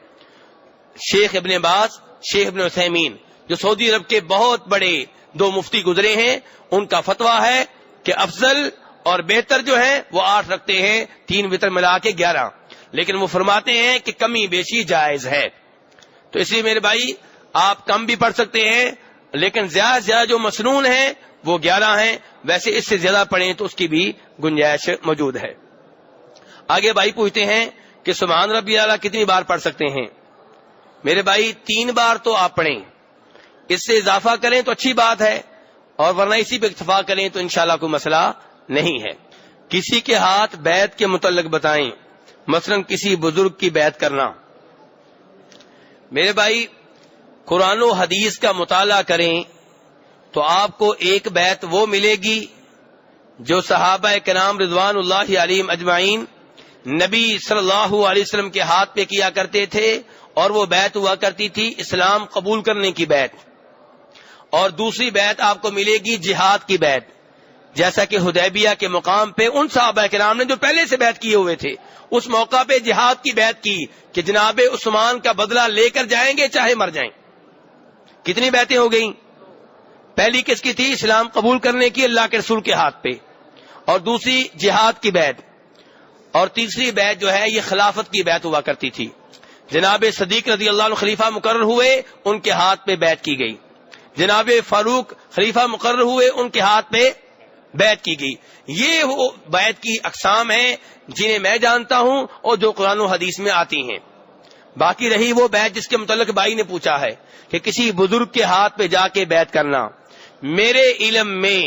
شیخ ابن باز، شیخ ابن عثیمین جو سعودی عرب کے بہت بڑے 2 مفتی گزرے ہیں، ان کا فتویٰ ہے کہ افضل اور بہتر جو ہے وہ 8 رکھتے ہیں، 3 وتر ملا کے 11، لیکن وہ فرماتے ہیں کہ کمی بیشی جائز ہے۔ تو اس لیے میرے بھائی آپ کم بھی پڑھ سکتے ہیں، لیکن زیادہ سے زیادہ جو مسنون ہیں وہ 11 ہیں، ویسے اس سے زیادہ پڑھیں تو اس کی بھی گنجائش موجود ہے۔ آگے بھائی پوچھتے ہیں کہ سبحان ربی اعلیٰ کتنی بار پڑھ سکتے ہیں؟ میرے بھائی 3 بار تو آپ پڑھیں، اس سے اضافہ کریں تو اچھی بات ہے، اور ورنہ اسی پہ اکتفا کریں تو انشاءاللہ کوئی مسئلہ نہیں ہے۔ کسی کے ہاتھ بیعت کے متعلق بتائیں، مثلا کسی بزرگ کی بیعت کرنا۔ میرے بھائی قرآن و حدیث کا مطالعہ کریں تو آپ کو ایک بیعت وہ ملے گی جو صحابہ کرام رضوان اللہ علیہم اجمعین نبی صلی اللہ علیہ وسلم کے ہاتھ پہ کیا کرتے تھے، اور وہ بیعت ہوا کرتی تھی اسلام قبول کرنے کی بیعت۔ اور دوسری بیعت آپ کو ملے گی جہاد کی بیعت، جیسا کہ حدیبیہ کے مقام پہ ان صحابہ کرام نے جو پہلے سے بیعت کیے ہوئے تھے، اس موقع پہ جہاد کی بیعت کی کہ جناب عثمان کا بدلہ لے کر جائیں گے چاہے مر جائیں۔ کتنی بیعتیں ہو گئیں؟ پہلی کس کی تھی؟ اسلام قبول کرنے کی اللہ کے رسول کے ہاتھ پہ، اور دوسری جہاد کی بیعت، اور تیسری بیعت جو ہے یہ خلافت کی بیعت ہوا کرتی تھی۔ جناب صدیق رضی اللہ عنہ خلیفہ مقرر ہوئے، ان کے ہاتھ پہ بیعت کی گئی۔ جناب فاروق خلیفہ مقرر ہوئے، ان کے ہاتھ پہ بیعت کی گئی۔ یہ وہ بیعت کی اقسام ہیں جنہیں میں جانتا ہوں اور جو قرآن و حدیث میں آتی ہیں۔ باقی رہی وہ بیعت جس کے متعلق بھائی نے پوچھا ہے کہ کسی بزرگ کے ہاتھ پہ جا کے بیعت کرنا، میرے علم میں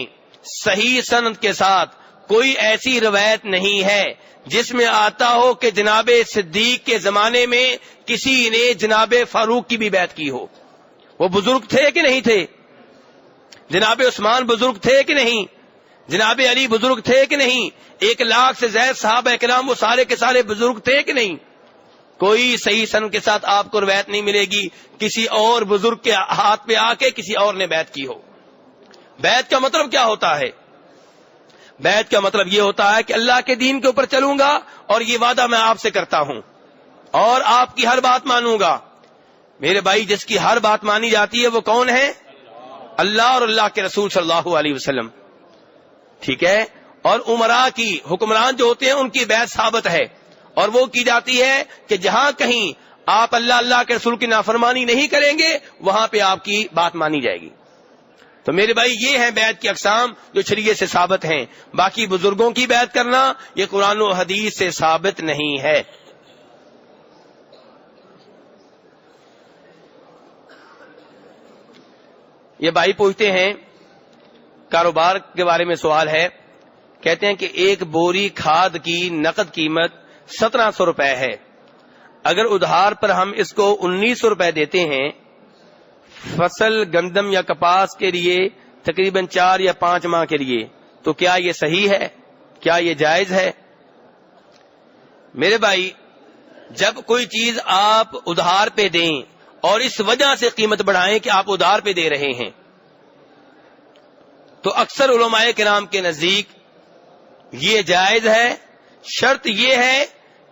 صحیح سند کے ساتھ کوئی ایسی روایت نہیں ہے جس میں آتا ہو کہ جناب صدیق کے زمانے میں کسی نے جناب فاروق کی بھی بیعت کی ہو۔ وہ بزرگ تھے کہ نہیں تھے؟ جناب عثمان بزرگ تھے کہ نہیں؟ جناب علی بزرگ تھے کہ نہیں؟ 1 لاکھ سے زائد صحابہ کرام وہ سارے کے سارے بزرگ تھے کہ نہیں؟ کوئی صحیح سند کے ساتھ آپ کو روایت نہیں ملے گی کسی اور بزرگ کے ہاتھ پہ آ کے کسی اور نے بیعت کی ہو۔ بیعت کا مطلب کیا ہوتا ہے؟ بیعت کا مطلب یہ ہوتا ہے کہ اللہ کے دین کے اوپر چلوں گا اور یہ وعدہ میں آپ سے کرتا ہوں اور آپ کی ہر بات مانوں گا۔ میرے بھائی جس کی ہر بات مانی جاتی ہے وہ کون ہے؟ اللہ اور اللہ کے رسول صلی اللہ علیہ وسلم، ٹھیک ہے؟ اور عمراء کی، حکمران جو ہوتے ہیں ان کی بیعت ثابت ہے، اور وہ کی جاتی ہے کہ جہاں کہیں آپ اللہ اللہ کے رسول کی نافرمانی نہیں کریں گے وہاں پہ آپ کی بات مانی جائے گی. تو میرے بھائی یہ ہیں بیعت کی اقسام جو شریعت سے ثابت ہیں. باقی بزرگوں کی بیعت کرنا یہ قرآن و حدیث سے ثابت نہیں ہے. یہ بھائی پوچھتے ہیں کاروبار کے بارے میں سوال ہے. کہتے ہیں کہ ایک بوری کھاد کی نقد قیمت 1700 روپے ہے. اگر ادھار پر ہم اس کو 1900 روپے دیتے ہیں فصل گندم یا کپاس کے لیے تقریباً 4 یا 5 ماہ کے لیے, تو کیا یہ صحیح ہے؟ کیا یہ جائز ہے؟ میرے بھائی جب کوئی چیز آپ ادھار پہ دیں اور اس وجہ سے قیمت بڑھائیں کہ آپ ادھار پہ دے رہے ہیں تو اکثر علماء کرام کے نزدیک یہ جائز ہے. شرط یہ ہے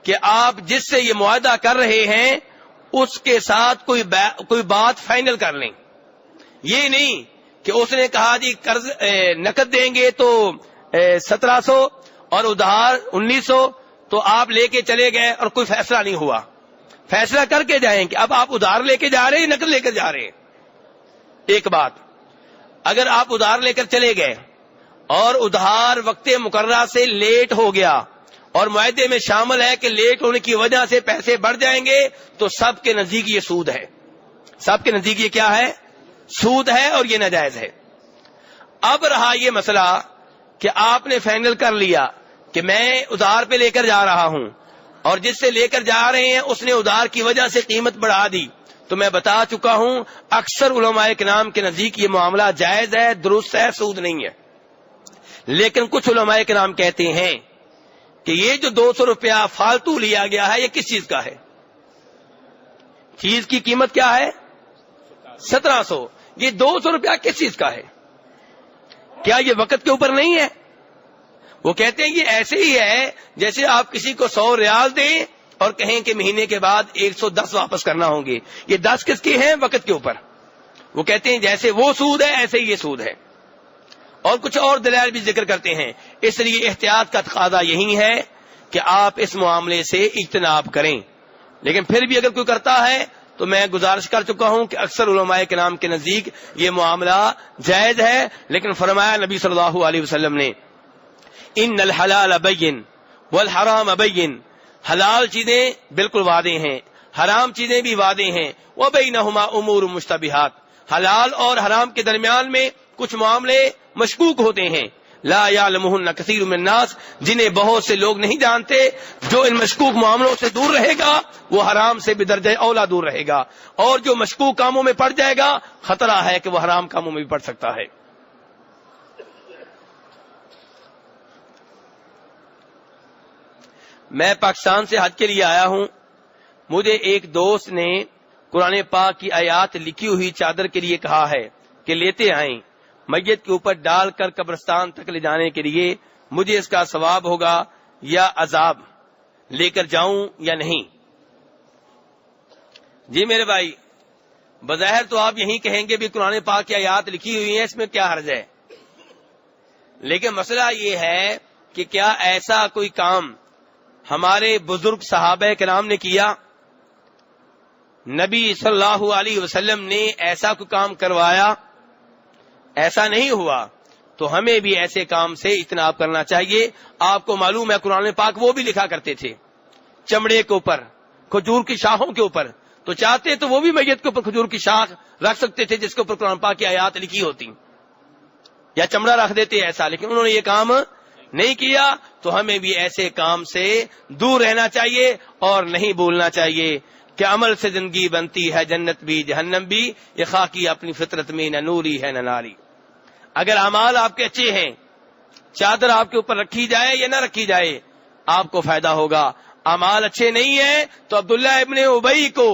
کہ آپ جس سے یہ معاہدہ کر رہے ہیں اس کے ساتھ کوئی بات فائنل کر لیں. یہ نہیں کہ اس نے کہا جی قرض نقد دیں گے تو 1700 اور ادھار 1900, تو آپ لے کے چلے گئے اور کوئی فیصلہ نہیں ہوا. فیصلہ کر کے جائیں کہ اب آپ ادھار لے کے جا رہے ہیں نقد لے کر جا رہے ہیں. ایک بات, اگر آپ ادھار لے کر چلے گئے اور ادھار وقت مقررہ سے لیٹ ہو گیا اور معاہدے میں شامل ہے کہ لیٹ ہونے کی وجہ سے پیسے بڑھ جائیں گے تو سب کے نزدیک یہ سود ہے. سب کے نزدیک یہ کیا ہے؟ سود ہے اور یہ ناجائز ہے. اب رہا یہ مسئلہ کہ آپ نے فائنل کر لیا کہ میں ادھار پہ لے کر جا رہا ہوں اور جس سے لے کر جا رہے ہیں اس نے ادھار کی وجہ سے قیمت بڑھا دی, تو میں بتا چکا ہوں اکثر علماء کرام کے نزدیک یہ معاملہ جائز ہے, درست ہے, سود نہیں ہے. لیکن کچھ علماء کرام کہتے ہیں کہ یہ جو 200 روپیہ فالتو لیا گیا ہے یہ کس چیز کا ہے؟ چیز کی قیمت کیا ہے؟ 1700. یہ 200 روپیہ کس چیز کا ہے؟ کیا یہ وقت کے اوپر نہیں ہے؟ وہ کہتے ہیں یہ ایسے ہی ہے جیسے آپ کسی کو 100 ریال دیں اور کہیں کہ مہینے کے بعد 110 واپس کرنا ہوں گے. یہ 10 کس کے ہیں؟ وقت کے اوپر. وہ کہتے ہیں جیسے وہ سود ہے ایسے ہی یہ سود ہے. اور کچھ اور دلائل بھی ذکر کرتے ہیں. اس لیے احتیاط کا تقاضا یہی ہے کہ آپ اس معاملے سے اجتناب کریں. لیکن پھر بھی اگر کوئی کرتا ہے تو میں گزارش کر چکا ہوں کہ اکثر علماء کرام کے نزدیک یہ معاملہ جائز ہے. لیکن فرمایا نبی صلی اللہ علیہ وسلم نے ان الحلال بین والحرام بین, حلال چیزیں بالکل واضح ہیں, حرام چیزیں بھی واضح ہیں. وبینہما امور مشتبہات, حلال اور حرام کے درمیان میں کچھ معاملے مشکوک ہوتے ہیں. لا یعلمہن کثیر من الناس, جنہیں بہت سے لوگ نہیں جانتے. جو ان مشکوک معاملوں سے دور رہے گا وہ حرام سے بھی درجہ اولا دور رہے گا, اور جو مشکوک کاموں میں پڑ جائے گا خطرہ ہے کہ وہ حرام کاموں میں بھی پڑ سکتا ہے. میں پاکستان سے حج کے لیے آیا ہوں. مجھے ایک دوست نے قرآن پاک کی آیات لکھی ہوئی چادر کے لیے کہا ہے کہ لیتے آئیں, میت کے اوپر ڈال کر قبرستان تک لے جانے کے لیے. مجھے اس کا ثواب ہوگا یا عذاب؟ لے کر جاؤں یا نہیں؟ جی میرے بھائی, بظاہر تو آپ یہی کہیں گے بھی قرآن پاک کی آیات لکھی ہوئی ہیں, اس میں کیا حرج ہے. لیکن مسئلہ یہ ہے کہ کیا ایسا کوئی کام ہمارے بزرگ صحابہ کرام نے کیا؟ نبی صلی اللہ علیہ وسلم نے ایسا کوئی کام کروایا؟ ایسا نہیں ہوا. تو ہمیں بھی ایسے کام سے اجتناب کرنا چاہیے. آپ کو معلوم ہے قرآن پاک وہ بھی لکھا کرتے تھے چمڑے کے اوپر, کھجور کی شاخوں کے اوپر. تو چاہتے تو وہ بھی میت کے اوپر کھجور کی شاخ رکھ سکتے تھے جس کے اوپر قرآن پاک کی آیات لکھی ہوتی, یا چمڑا رکھ دیتے ایسا. لیکن انہوں نے یہ کام نہیں کیا. تو ہمیں بھی ایسے کام سے دور رہنا چاہیے اور نہیں بھولنا چاہیے کہ عمل سے زندگی بنتی ہے, جنت بھی جہنم بھی, یہ خاکی اپنی فطرت میں نہ نوری ہے نہ ناری. اگر اعمال آپ کے اچھے ہیں, چادر آپ کے اوپر رکھی جائے یا نہ رکھی جائے آپ کو فائدہ ہوگا. اعمال اچھے نہیں ہیں تو عبداللہ ابن ابی کو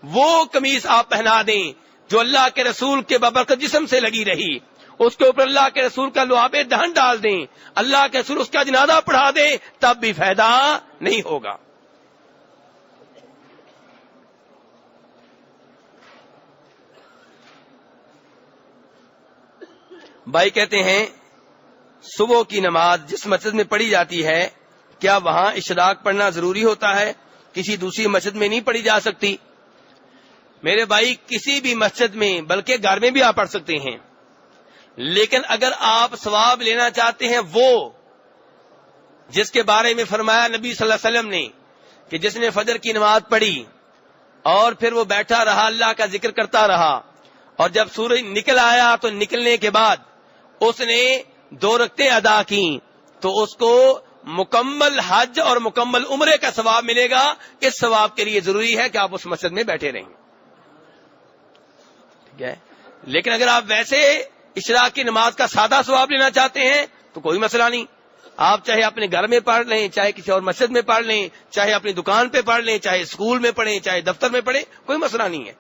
وہ قمیص آپ پہنا دیں جو اللہ کے رسول کے بابرکت جسم سے لگی رہی, اس کے اوپر اللہ کے رسول کا لعاب دہن ڈال دیں, اللہ کے رسول اس کا جنازہ پڑھا دیں, تب بھی فائدہ نہیں ہوگا. بھائی کہتے ہیں صبح کی نماز جس مسجد میں پڑھی جاتی ہے کیا وہاں اشراق پڑھنا ضروری ہوتا ہے؟ کسی دوسری مسجد میں نہیں پڑھی جا سکتی؟ میرے بھائی کسی بھی مسجد میں بلکہ گھر میں بھی آپ پڑھ سکتے ہیں، لیکن اگر آپ ثواب لینا چاہتے ہیں وہ جس کے بارے میں فرمایا نبی صلی اللہ علیہ وسلم نے کہ جس نے فجر کی نماز پڑھی اور پھر وہ بیٹھا رہا اللہ کا ذکر کرتا رہا اور جب سورج نکل آیا تو نکلنے کے بعد اس نے 2 رکعتیں ادا کی تو اس کو مکمل حج اور مکمل عمرے کا ثواب ملے گا۔ اس ثواب کے لیے ضروری ہے کہ آپ اس مسجد میں بیٹھے رہیں، ٹھیک ہے؟ لیکن اگر آپ ویسے اشراق کی نماز کا سادہ ثواب لینا چاہتے ہیں تو کوئی مسئلہ نہیں، آپ چاہے اپنے گھر میں پڑھ لیں، چاہے کسی اور مسجد میں پڑھ لیں، چاہے اپنی دکان پہ پڑھ لیں، چاہے اسکول میں پڑھیں، چاہے دفتر میں پڑھیں، کوئی مسئلہ نہیں ہے۔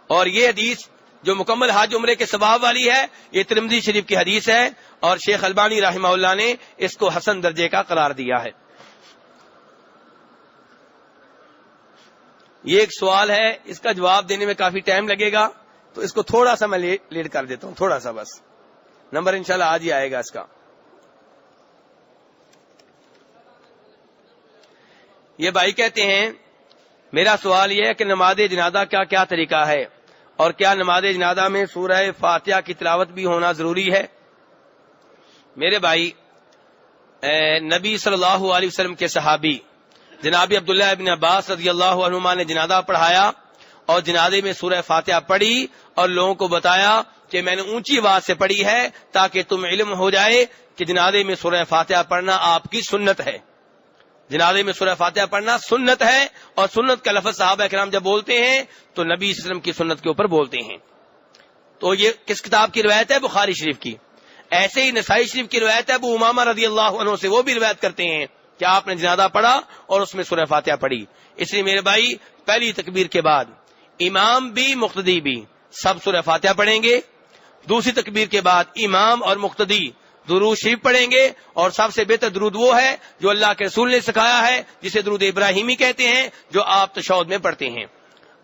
اور یہ حدیث جو مکمل حج عمرے کے ثواب والی ہے یہ ترمذی شریف کی حدیث ہے اور شیخ البانی رحمہ اللہ نے اس کو حسن درجے کا قرار دیا ہے۔ یہ ایک سوال ہے، اس کا جواب دینے میں کافی ٹائم لگے گا تو اس کو تھوڑا سا میں لیٹ کر دیتا ہوں، تھوڑا سا بس، نمبر انشاءاللہ آج ہی آئے گا اس کا۔ یہ بھائی کہتے ہیں میرا سوال یہ ہے کہ نماز جنازہ کا کیا طریقہ ہے اور کیا نماز جنازہ میں سورہ فاتحہ کی تلاوت بھی ہونا ضروری ہے؟ میرے بھائی نبی صلی اللہ علیہ وسلم کے صحابی جناب عبداللہ ابن عباس رضی اللہ عنہما نے جنازہ پڑھایا اور جنازے میں سورہ فاتحہ پڑھی اور لوگوں کو بتایا کہ میں نے اونچی آواز سے پڑھی ہے تاکہ تم علم ہو جائے کہ جنازے میں سورہ فاتحہ پڑھنا آپ کی سنت ہے۔ جنازے میں سورہ فاتحہ پڑھنا سنت ہے، اور سنت کا لفظ صحابہ کرام جب بولتے ہیں تو نبی صلی اللہ علیہ وسلم کی سنت کے اوپر بولتے ہیں۔ تو یہ کس کتاب کی روایت ہے؟ بخاری شریف کی۔ ایسے ہی نسائی شریف کی روایت ہے، ابو امامہ رضی اللہ عنہ سے، وہ بھی روایت کرتے ہیں کہ آپ نے جنازہ پڑھا اور اس میں سورہ فاتحہ پڑھی۔ اس لیے میرے بھائی پہلی تکبیر کے بعد امام بھی مقتدی بھی سب سورہ فاتحہ پڑھیں گے، دوسری تکبیر کے بعد امام اور مقتدی درود شریف پڑھیں گے، اور سب سے بہتر درود وہ ہے جو اللہ کے رسول نے سکھایا ہے جسے درود ابراہیمی کہتے ہیں، جو آپ تشہد میں پڑھتے ہیں۔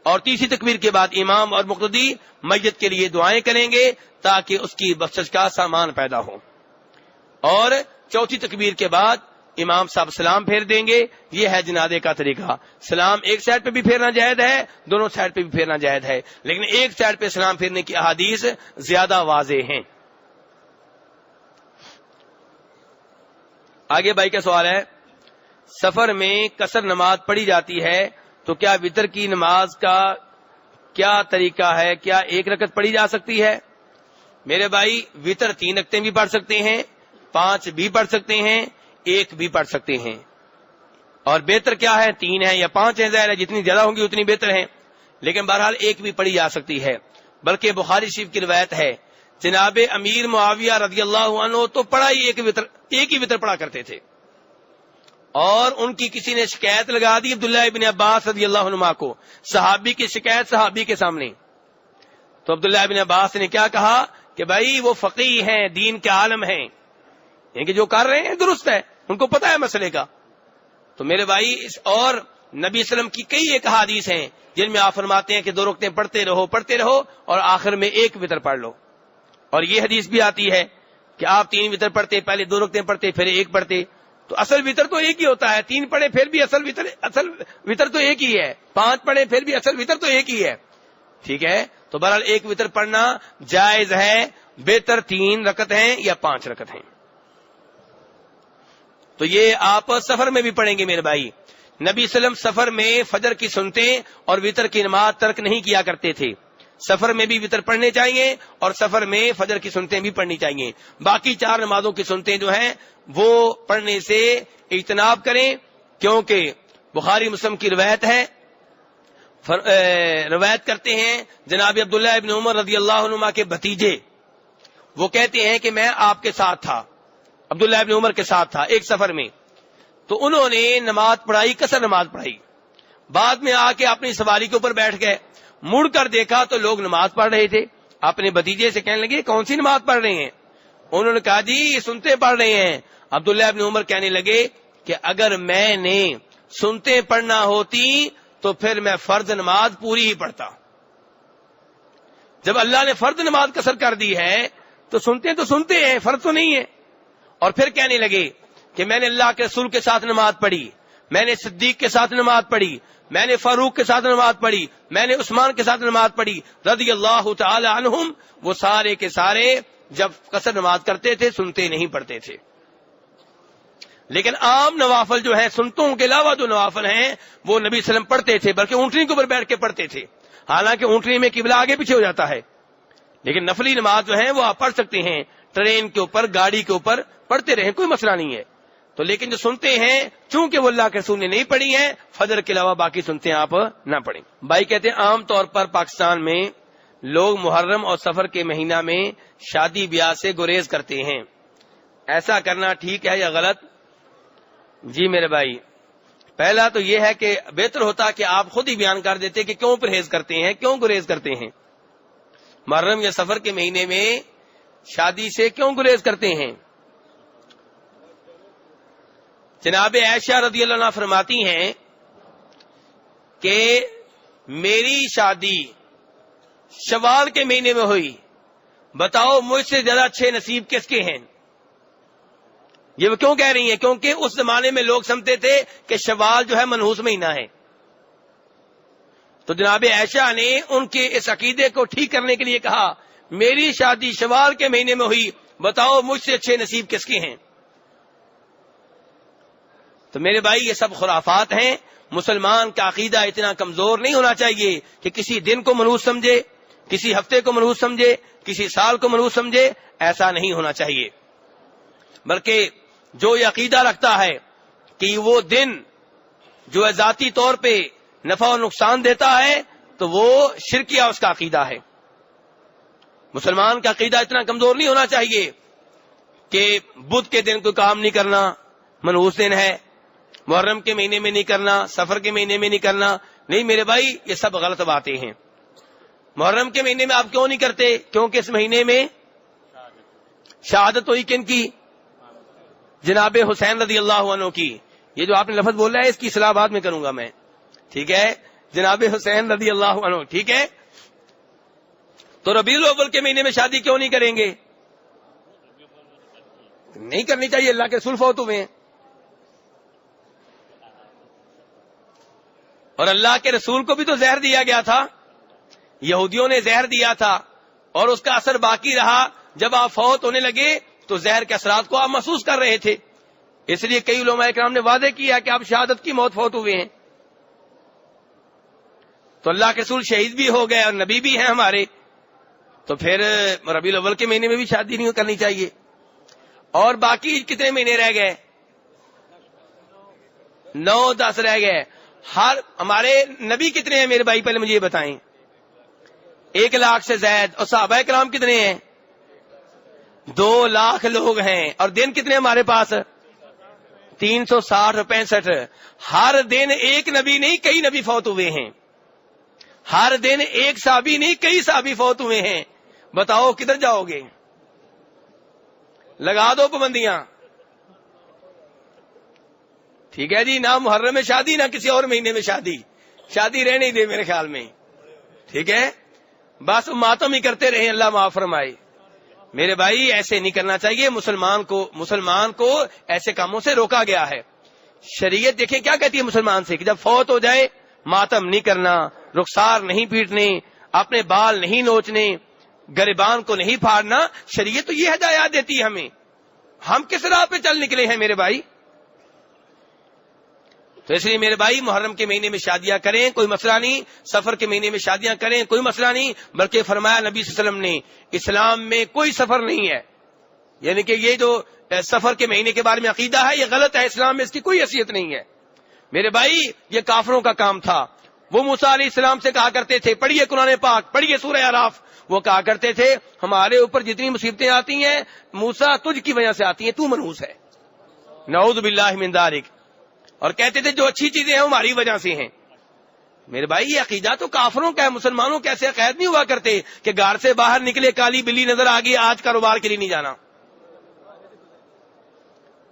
اور تیسری تکبیر کے بعد امام اور مقتدی میت کے لیے دعائیں کریں گے تاکہ اس کی بخشش کا سامان پیدا ہو، اور چوتھی تکبیر کے بعد امام صاحب سلام پھیر دیں گے۔ یہ ہے جنازے کا طریقہ۔ سلام ایک سائڈ پہ بھی پھیرنا جائز ہے، دونوں سائڈ پہ بھی پھیرنا جائز ہے، لیکن ایک سائڈ پہ سلام پھیرنے کی احادیث زیادہ واضح ہیں۔ آگے بھائی کا سوال ہے، سفر میں قصر نماز پڑھی جاتی ہے تو کیا وتر کی نماز کا کیا طریقہ ہے؟ کیا 1 رکعت پڑھی جا سکتی ہے؟ میرے بھائی وتر 3 رکعتیں بھی پڑھ سکتے ہیں، 5 بھی پڑھ سکتے ہیں، 1 بھی پڑھ سکتے ہیں، اور بہتر کیا ہے 3 ہے یا 5 ہے، ظاہر ہے جتنی زیادہ ہوں گی اتنی بہتر ہے، لیکن بہرحال 1 بھی پڑھی جا سکتی ہے۔ بلکہ بخاری شریف کی روایت ہے جناب امیر معاویہ رضی اللہ عنہ تو پڑھا ہی ایک ہی وتر پڑھا کرتے تھے، اور ان کی کسی نے شکایت لگا دی عبداللہ ابن عباس رضی اللہ عنہ کو، صحابی کی شکایت صحابی کے سامنے، تو عبداللہ ابن عباس نے کیا کہا کہ بھائی وہ فقیہ ہیں، دین کے عالم ہیں، یعنی کہ جو کر رہے ہیں درست ہے، ان کو پتہ ہے مسئلے کا۔ تو میرے بھائی اور نبی صلی اللہ علیہ وسلم کی کئی ایک احادیث ہیں جن میں آپ فرماتے ہیں کہ 2 رکعتیں پڑھتے رہو اور آخر میں 1 وتر پڑھ لو، اور یہ حدیث بھی آتی ہے کہ آپ 3 وتر پڑھتے، پہلے 2 رکعتیں پڑھتے پھر 1 پڑھتے، تو اصل وتر تو ایک ہی ہوتا ہے، 3 پڑھے پھر بھی اصل وتر تو ایک ہی ہے، 5 پڑھے پھر بھی اصل وتر تو ایک ہی ہے، ٹھیک ہے؟ تو بہرحال 1 وتر پڑھنا جائز ہے، بہتر 3 رکعت ہیں یا 5 رکعت ہیں۔ تو یہ آپ سفر میں بھی پڑھیں گے میرے بھائی۔ نبی صلی اللہ علیہ وسلم سفر میں فجر کی سنتیں اور وتر کی نماز ترک نہیں کیا کرتے تھے، سفر میں بھی وتر پڑھنے چاہیے اور سفر میں فجر کی سنتیں بھی پڑھنی چاہیے۔ باقی 4 نمازوں کی سنتیں جو ہیں وہ پڑھنے سے اجتناب کریں، کیونکہ بخاری مسلم کی روایت ہے، روایت کرتے ہیں جناب عبداللہ ابن عمر رضی اللہ عنہما کے بھتیجے، وہ کہتے ہیں کہ میں آپ کے ساتھ تھا، عبداللہ ابن عمر کے ساتھ تھا ایک سفر میں، تو انہوں نے نماز پڑھائی، قصر نماز پڑھائی، بعد میں آ کے اپنی سواری کے اوپر بیٹھ گئے، مڑ کر دیکھا تو لوگ نماز پڑھ رہے تھے، اپنے بھتیجے سے کہنے لگے کون سی نماز پڑھ رہے ہیں؟ انہوں نے کہا جی یہ سنتے پڑھ رہے ہیں۔ عبداللہ ابن عمر کہنے لگے کہ اگر میں نے سنتے پڑھنا ہوتی تو پھر میں فرض نماز پوری ہی پڑھتا، جب اللہ نے فرض نماز قصر کر دی ہے تو سنتے ہیں، فرض تو نہیں ہے، اور پھر کہنے لگے کہ میں نے اللہ کے رسول کے ساتھ نماز پڑھی، میں نے صدیق کے ساتھ نماز پڑھی، میں نے فاروق کے ساتھ نماز پڑھی، میں نے عثمان کے ساتھ نماز پڑھی رضی اللہ تعالی عنہم. وہ سارے کے سارے جب قصر نماز کرتے تھے سنتے نہیں پڑھتے تھے. لیکن عام نوافل جو ہیں، سنتوں کے علاوہ جو نوافل ہیں، وہ نبی صلی اللہ علیہ وسلم پڑھتے تھے، بلکہ اونٹنی کے اوپر بیٹھ کے پڑھتے تھے. حالانکہ اونٹنی میں قبلہ آگے پیچھے ہو جاتا ہے، لیکن نفلی نماز جو ہے وہ آپ پڑھ سکتے ہیں، ٹرین کے اوپر، گاڑی کے اوپر پڑھتے رہیں، کوئی مسئلہ نہیں ہے. تو لیکن جو سنتے ہیں، چونکہ وہ اللہ کے رسول نے نہیں پڑھی ہیں، فجر کے علاوہ باقی سنتے ہیں آپ نہ پڑھیں. بھائی کہتے ہیں عام طور پر پاکستان میں لوگ محرم اور سفر کے مہینہ میں شادی بیاہ سے گریز کرتے ہیں، ایسا کرنا ٹھیک ہے یا غلط؟ جی میرے بھائی، پہلا تو یہ ہے کہ بہتر ہوتا کہ آپ خود ہی بیان کر دیتے کہ کیوں پرہیز کرتے ہیں، کیوں گریز کرتے ہیں. محرم یا سفر کے مہینے میں شادی سے کیوں گریز کرتے ہیں؟ جناب عائشہ رضی اللہ عنہا فرماتی ہیں کہ میری شادی شوال کے مہینے میں ہوئی، بتاؤ مجھ سے زیادہ اچھے نصیب کس کے ہیں؟ یہ وہ کیوں کہہ رہی ہیں؟ کیونکہ اس زمانے میں لوگ سمجھتے تھے کہ شوال جو ہے منحوس مہینہ ہے. تو جناب عائشہ نے ان کے اس عقیدے کو ٹھیک کرنے کے لیے کہا میری شادی شوال کے مہینے میں ہوئی، بتاؤ مجھ سے اچھے نصیب کس کے ہیں؟ تو میرے بھائی یہ سب خرافات ہیں. مسلمان کا عقیدہ اتنا کمزور نہیں ہونا چاہیے کہ کسی دن کو منحوس سمجھے، کسی ہفتے کو منحوس سمجھے، کسی سال کو منحوس سمجھے. ایسا نہیں ہونا چاہیے، بلکہ جو یہ عقیدہ رکھتا ہے کہ وہ دن جو ہے ذاتی طور پہ نفع و نقصان دیتا ہے تو وہ شرکیہ اس کا عقیدہ ہے. مسلمان کا عقیدہ اتنا کمزور نہیں ہونا چاہیے کہ بدھ کے دن کوئی کام نہیں کرنا منحوس دن ہے، محرم کے مہینے میں نہیں کرنا، سفر کے مہینے میں نہیں کرنا. نہیں میرے بھائی، یہ سب غلط باتیں ہیں. محرم کے مہینے میں آپ کیوں نہیں کرتے؟ کیونکہ اس مہینے میں شہادت ہوئی کن کی؟ جناب حسین رضی اللہ عنہ کی. یہ جو آپ نے لفظ بولا ہے اس کی اصلاح بعد میں کروں گا میں، ٹھیک ہے؟ جناب حسین رضی اللہ عنہ، ٹھیک ہے؟ تو ربیع الاول کے مہینے میں شادی کیوں نہیں کریں گے؟ نہیں کرنی چاہیے، اللہ کے رسول فوت ہوئے ہیں، اور اللہ کے رسول کو بھی تو زہر دیا گیا تھا، یہودیوں نے زہر دیا تھا اور اس کا اثر باقی رہا. جب آپ فوت ہونے لگے تو زہر کے اثرات کو آپ محسوس کر رہے تھے، اس لیے کئی علماء کرام نے وعدے کیا کہ آپ شہادت کی موت فوت ہوئے ہیں. تو اللہ کے رسول شہید بھی ہو گئے اور نبی بھی ہیں ہمارے، تو پھر ربیع الاول کے مہینے میں بھی شادی نہیں کرنی چاہیے. اور باقی کتنے مہینے رہ گئے؟ 9-10 رہ گئے. ہمارے نبی کتنے ہیں میرے بھائی؟ پہلے مجھے یہ بتائیں. 1 لاکھ سے زائد. اور صحابہ کرام کتنے ہیں؟ 2 لاکھ لوگ ہیں. اور دن کتنے ہمارے پاس؟ 360 65. ہر دن ایک نبی نہیں کئی نبی فوت ہوئے ہیں، ہر دن ایک صحابی نہیں کئی صحابی فوت ہوئے ہیں. بتاؤ کدھر جاؤ گے؟ لگا دو پابندیاں، ٹھیک ہے جی؟ نہ محرم میں شادی، نہ کسی اور مہینے میں شادی. شادی رہنے ہی دے میرے خیال میں، ٹھیک ہے؟ بس ماتم ہی کرتے رہیں، اللہ معاف فرمائے. میرے بھائی ایسے نہیں کرنا چاہیے. مسلمان کو ایسے کاموں سے روکا گیا ہے. شریعت دیکھیں کیا کہتی ہے مسلمان سے کہ جب فوت ہو جائے ماتم نہیں کرنا، رخسار نہیں پیٹنے، اپنے بال نہیں نوچنے، گریبان کو نہیں پھاڑنا. شریعت تو یہ ہدایات دیتی ہے ہمیں. ہم کس راہ پہ چل نکلے ہیں میرے بھائی؟ تو اس لیے میرے بھائی محرم کے مہینے میں شادیاں کریں کوئی مسئلہ نہیں، سفر کے مہینے میں شادیاں کریں کوئی مسئلہ نہیں. بلکہ فرمایا نبی صلی اللہ علیہ وسلم نے اسلام میں کوئی سفر نہیں ہے، یعنی کہ یہ جو سفر کے مہینے کے بارے میں عقیدہ ہے یہ غلط ہے، اسلام میں اس کی کوئی حیثیت نہیں ہے. میرے بھائی یہ کافروں کا کام تھا. وہ موسیٰ علیہ السلام سے کہا کرتے تھے، پڑھیے قرآن پاک، پڑھیے سورہ اعراف، وہ کہا کرتے تھے ہمارے اوپر جتنی مصیبتیں آتی ہیں موسیٰ تجھ کی وجہ سے آتی ہیں، تو منحوس ہے، نعوذ باللہ من ذالک. اور کہتے تھے جو اچھی چیزیں ہیں ہماری وجہ سے ہیں. میرے بھائی یہ عقیدہ تو کافروں کا ہے، مسلمانوں کے ایسے عقائد نہیں ہوا کرتے کہ گھر سے باہر نکلے کالی بلی نظر آ گئی آج کاروبار کے لیے نہیں جانا،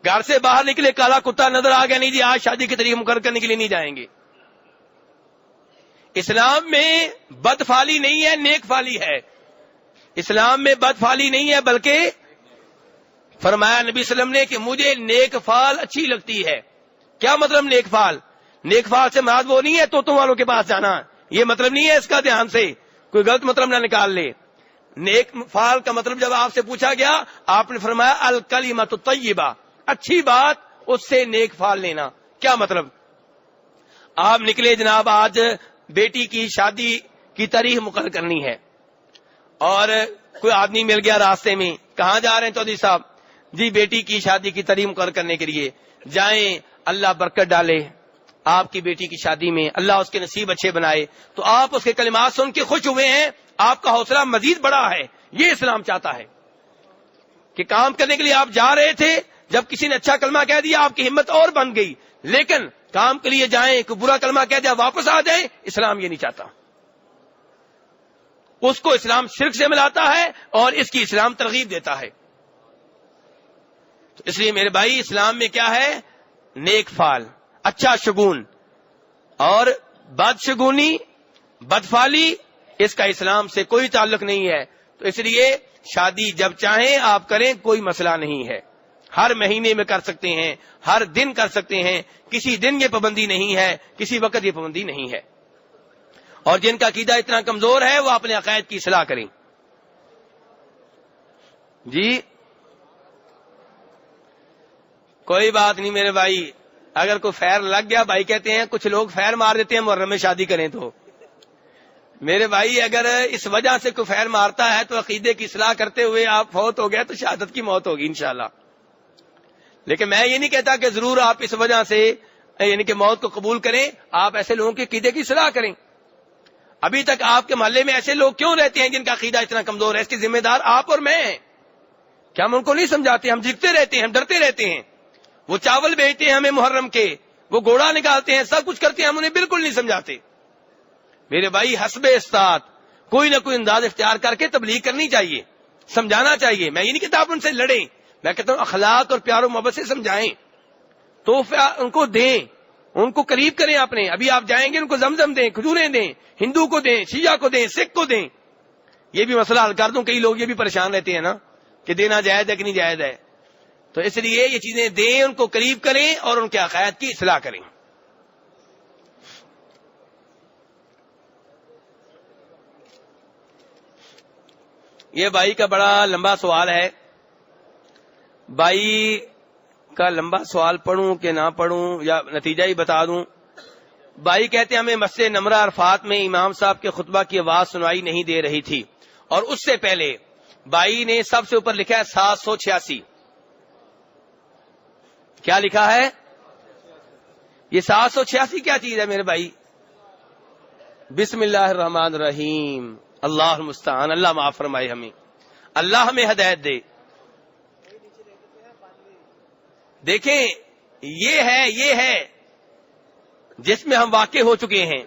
گھر سے باہر نکلے کالا کتا نظر آ گیا نہیں جی آج شادی کی تاریخ مقرر کرنے کے لیے نہیں جائیں گے. اسلام میں بدفعلی نہیں ہے، نیک فعلی ہے. اسلام میں بدفعلی نہیں ہے بلکہ فرمایا نبی صلی اللہ علیہ وسلم نے کہ مجھے نیک فال اچھی لگتی ہے. کیا مطلب نیک فال؟ نیک فال سے مراد وہ نہیں ہے طوطوں والوں کے پاس جانا، یہ مطلب نہیں ہے اس کا، دھیان سے کوئی غلط مطلب نہ نکال لے. نیک فال کا مطلب جب آپ سے پوچھا گیا آپ نے فرمایا الکلمۃ الطیبہ، اچھی بات اس سے نیک فال لینا. کیا مطلب؟ آپ نکلے جناب آج بیٹی کی شادی کی تاریخ مقرر کرنی ہے اور کوئی آدمی مل گیا راستے میں، کہاں جا رہے ہیں چودھری صاحب؟ جی بیٹی کی شادی کی تاریخ مقرر کرنے کے لیے. جائیں، اللہ برکت ڈالے آپ کی بیٹی کی شادی میں، اللہ اس کے نصیب اچھے بنائے. تو آپ اس کے کلمات سن کے خوش ہوئے ہیں، آپ کا حوصلہ مزید بڑا ہے. یہ اسلام چاہتا ہے کہ کام کرنے کے لیے آپ جا رہے تھے، جب کسی نے اچھا کلمہ کہہ دیا آپ کی ہمت اور بن گئی، لیکن کام کے لیے جائیں کوئی برا کلمہ کہہ دیا واپس آ جائیں. اسلام یہ نہیں چاہتا. اس کو اسلام شرک سے ملاتا ہے اور اس کی اسلام ترغیب دیتا ہے. تو اس لیے میرے بھائی اسلام میں کیا ہے؟ نیک فال، اچھا شگون، اور بد شگونی، بدفالی، اس کا اسلام سے کوئی تعلق نہیں ہے. تو اس لیے شادی جب چاہیں آپ کریں، کوئی مسئلہ نہیں ہے. ہر مہینے میں کر سکتے ہیں، ہر دن کر سکتے ہیں، کسی دن یہ پابندی نہیں ہے، کسی وقت یہ پابندی نہیں ہے. اور جن کا عقیدہ اتنا کمزور ہے وہ اپنے عقائد کی اصلاح کریں. جی کوئی بات نہیں میرے بھائی، اگر کوئی فیر لگ گیا، بھائی کہتے ہیں کچھ لوگ فیر مار دیتے ہیں محرم میں شادی کریں تو. میرے بھائی اگر اس وجہ سے کوئی فیر مارتا ہے تو عقیدے کی اصلاح کرتے ہوئے آپ فوت ہو گئے تو شہادت کی موت ہوگی انشاءاللہ. لیکن میں یہ نہیں کہتا کہ ضرور آپ اس وجہ سے یعنی کہ موت کو قبول کریں. آپ ایسے لوگوں کے عقیدے کی اصلاح کریں. ابھی تک آپ کے محلے میں ایسے لوگ کیوں رہتے ہیں جن کا عقیدہ اتنا کمزور ہے؟ اس کے ذمہ دار آپ اور میں ہیں. کیا ہم ان کو نہیں سمجھاتے؟ ہم جیتتے رہتے ہیں، ہم ڈرتے رہتے ہیں. وہ چاول بیچتے ہیں ہمیں محرم کے، وہ گھوڑا نکالتے ہیں، سب کچھ کرتے ہیں، ہم انہیں بالکل نہیں سمجھاتے. میرے بھائی حسب استطاعت کوئی نہ کوئی انداز اختیار کر کے تبلیغ کرنی چاہیے، سمجھانا چاہیے. میں یہ نہیں کہتا آپ ان سے لڑیں، میں کہتا ہوں اخلاق اور پیار و محبت سے سمجھائیں، تحفہ ان کو دیں، ان کو قریب کریں اپنے. ابھی آپ جائیں گے ان کو زمزم دیں، کھجوریں دیں، ہندو کو دیں، شیعہ کو دیں، سکھ کو دیں. یہ بھی مسئلہ حل کر دوں. کئی لوگ یہ بھی پریشان رہتے ہیں نا کہ دینا جائز ہے کہ نہیں جائز ہے. تو اس لیے یہ چیزیں دیں، ان کو قریب کریں اور ان کے عقائد کی اصلاح کریں. یہ بھائی کا بڑا لمبا سوال ہے. بھائی کا لمبا سوال پڑھوں کہ نہ پڑھوں یا نتیجہ ہی بتا دوں؟ بھائی کہتے ہیں ہمیں مسجد نمرہ عرفات میں امام صاحب کے خطبہ کی آواز سنائی نہیں دے رہی تھی، اور اس سے پہلے بھائی نے سب سے اوپر لکھا ہے 786. کیا لکھا ہے؟ یہ 786 کیا چیز ہے میرے بھائی؟ بسم اللہ الرحمن الرحیم، اللہ المستعان. اللہ معاف فرمائے ہمیں، اللہ ہمیں ہدایت دے. دیکھیں یہ ہے جس میں ہم واقع ہو چکے ہیں.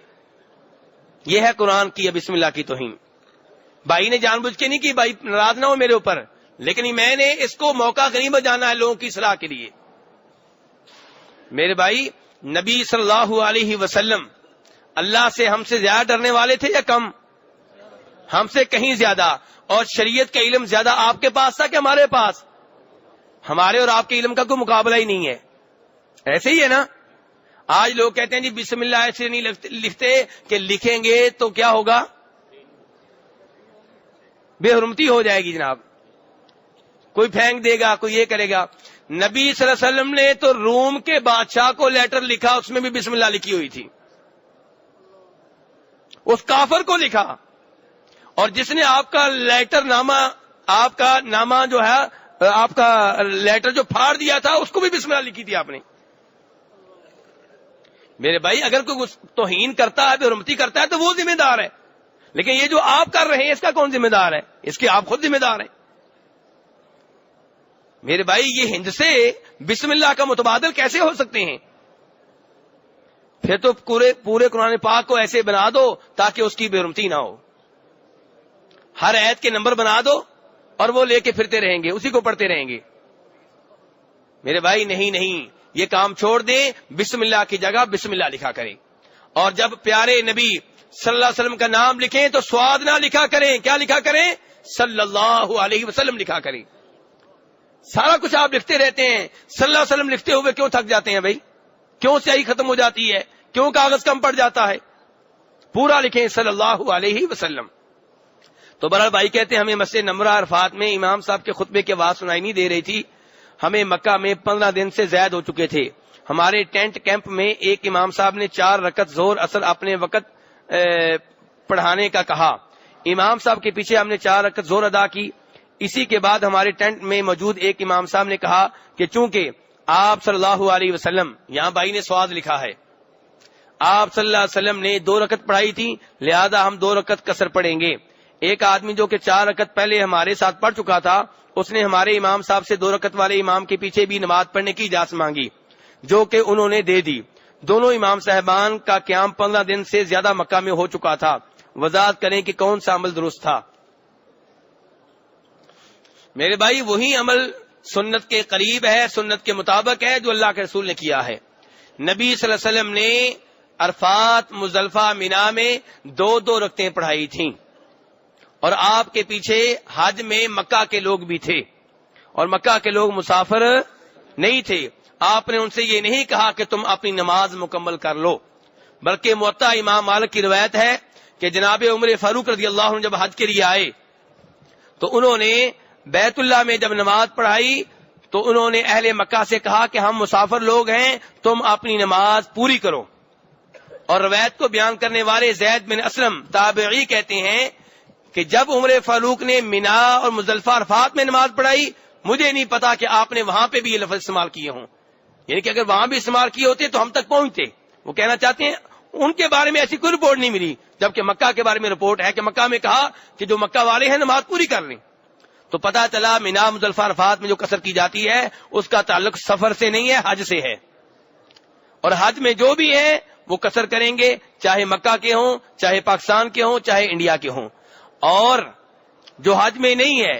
یہ ہے قرآن کی بسم اللہ کی توہین. بھائی نے جان بوجھ کے نہیں کی، بھائی ناراض نہ ہو میرے اوپر، لیکن میں نے اس کو موقع غنیمت جانا ہے لوگوں کی اصلاح کے لیے. میرے بھائی نبی صلی اللہ علیہ وسلم اللہ سے ہم سے زیادہ ڈرنے والے تھے یا کم؟ ہم سے کہیں زیادہ. اور شریعت کا علم زیادہ آپ کے پاس تھا کہ ہمارے پاس؟ ہمارے اور آپ کے علم کا کوئی مقابلہ ہی نہیں ہے. ایسے ہی ہے نا. آج لوگ کہتے ہیں جی بسم اللہ ایسے نہیں لکھتے کہ لکھیں گے تو کیا ہوگا؟ بے حرمتی ہو جائے گی جناب. کوئی پھینک دے گا، کوئی یہ کرے گا. نبی صلی اللہ علیہ وسلم نے تو روم کے بادشاہ کو لیٹر لکھا، اس میں بھی بسم اللہ لکھی ہوئی تھی. اس کافر کو لکھا، اور جس نے آپ کا لیٹر نامہ، آپ کا نامہ جو ہے، آپ کا لیٹر جو پھاڑ دیا تھا، اس کو بھی بسم اللہ لکھی تھی آپ نے. میرے بھائی اگر کوئی توہین کرتا ہے، بے حرمتی کرتا ہے تو وہ ذمہ دار ہے، لیکن یہ جو آپ کر رہے ہیں اس کا کون ذمہ دار ہے؟ اس کے آپ خود ذمہ دار ہیں. میرے بھائی یہ ہند سے بسم اللہ کا متبادل کیسے ہو سکتے ہیں؟ پھر تو پورے قرآن پاک کو ایسے بنا دو تاکہ اس کی بے حرمتی نہ ہو. ہر آیت کے نمبر بنا دو اور وہ لے کے پھرتے رہیں گے، اسی کو پڑھتے رہیں گے. میرے بھائی نہیں، یہ کام چھوڑ دیں. بسم اللہ کی جگہ بسم اللہ لکھا کریں. اور جب پیارے نبی صلی اللہ علیہ وسلم کا نام لکھیں تو سواد نہ لکھا کریں. کیا لکھا کریں؟ صلی اللہ علیہ وسلم لکھا کریں. سارا کچھ آپ لکھتے رہتے ہیں، صلی اللہ علیہ وسلم لکھتے ہوئے کیوں تھک جاتے ہیں بھائی؟ کیوں سیاہی ختم ہو جاتی ہے؟ کیوں کاغذ کم پڑ جاتا ہے؟ پورا لکھیں صلی اللہ علیہ وسلم۔ تو بہرحال بھائی کہتے ہیں ہمیں مسجد نمرہ عرفات میں امام صاحب کے خطبے کی آواز سنائی نہیں دے رہی تھی، ہمیں مکہ میں 15 دن سے زائد ہو چکے تھے۔ ہمارے ٹینٹ کیمپ میں ایک امام صاحب نے 4 رکعت ظہر اثر اپنے وقت پڑھانے کا کہا، امام صاحب کے پیچھے ہم نے 4 رکعت ظہر ادا کی۔ اسی کے بعد ہمارے ٹینٹ میں موجود ایک امام صاحب نے کہا کہ چونکہ آپ صلی اللہ علیہ وسلم، یہاں بھائی نے سواد لکھا ہے، آپ صلی اللہ علیہ وسلم نے 2 رکعت پڑھائی تھی، لہذا ہم 2 رکعت قصر پڑھیں گے۔ ایک آدمی جو کہ 4 رکعت پہلے ہمارے ساتھ پڑھ چکا تھا، اس نے ہمارے امام صاحب سے 2 رکعت والے امام کے پیچھے بھی نماز پڑھنے کی اجازت مانگی، جو کہ انہوں نے دے دی۔ دونوں امام صاحبان کا قیام 15 دن سے زیادہ مکہ میں ہو چکا تھا۔ وضاحت کریں کہ کون سا عمل درست تھا؟ میرے بھائی وہی عمل سنت کے قریب ہے، سنت کے مطابق ہے جو اللہ کے رسول نے کیا ہے۔ نبی صلی اللہ علیہ وسلم نے عرفات، مزدلفہ، مینا میں 2 رکعتیں پڑھائی تھیں، اور آپ کے پیچھے حج میں مکہ کے لوگ بھی تھے، اور مکہ کے لوگ مسافر نہیں تھے۔ آپ نے ان سے یہ نہیں کہا کہ تم اپنی نماز مکمل کر لو، بلکہ موطا امام مالک کی روایت ہے کہ جناب عمر فاروق رضی اللہ عنہ جب حج کے لیے آئے تو انہوں نے بیت اللہ میں جب نماز پڑھائی تو انہوں نے اہل مکہ سے کہا کہ ہم مسافر لوگ ہیں، تم اپنی نماز پوری کرو۔ اور روایت کو بیان کرنے والے زید بن اسلم تابعی کہتے ہیں کہ جب عمر فاروق نے مینا اور مزدلفہ عرفات میں نماز پڑھائی، مجھے نہیں پتا کہ آپ نے وہاں پہ بھی یہ لفظ استعمال کیے ہوں، یعنی کہ اگر وہاں بھی استعمال کیے ہوتے تو ہم تک پہنچتے۔ وہ کہنا چاہتے ہیں ان کے بارے میں ایسی کوئی رپورٹ نہیں ملی، جبکہ مکہ کے بارے میں رپورٹ ہے کہ مکہ میں کہا کہ جو مکہ والے ہیں نماز پوری کر لیں۔ تو پتہ چلا مینا مزدلفہ عرفات میں جو قصر کی جاتی ہے اس کا تعلق سفر سے نہیں ہے، حج سے ہے، اور حج میں جو بھی ہیں وہ قصر کریں گے، چاہے مکہ کے ہوں، چاہے پاکستان کے ہوں، چاہے انڈیا کے ہوں۔ اور جو حج میں نہیں ہے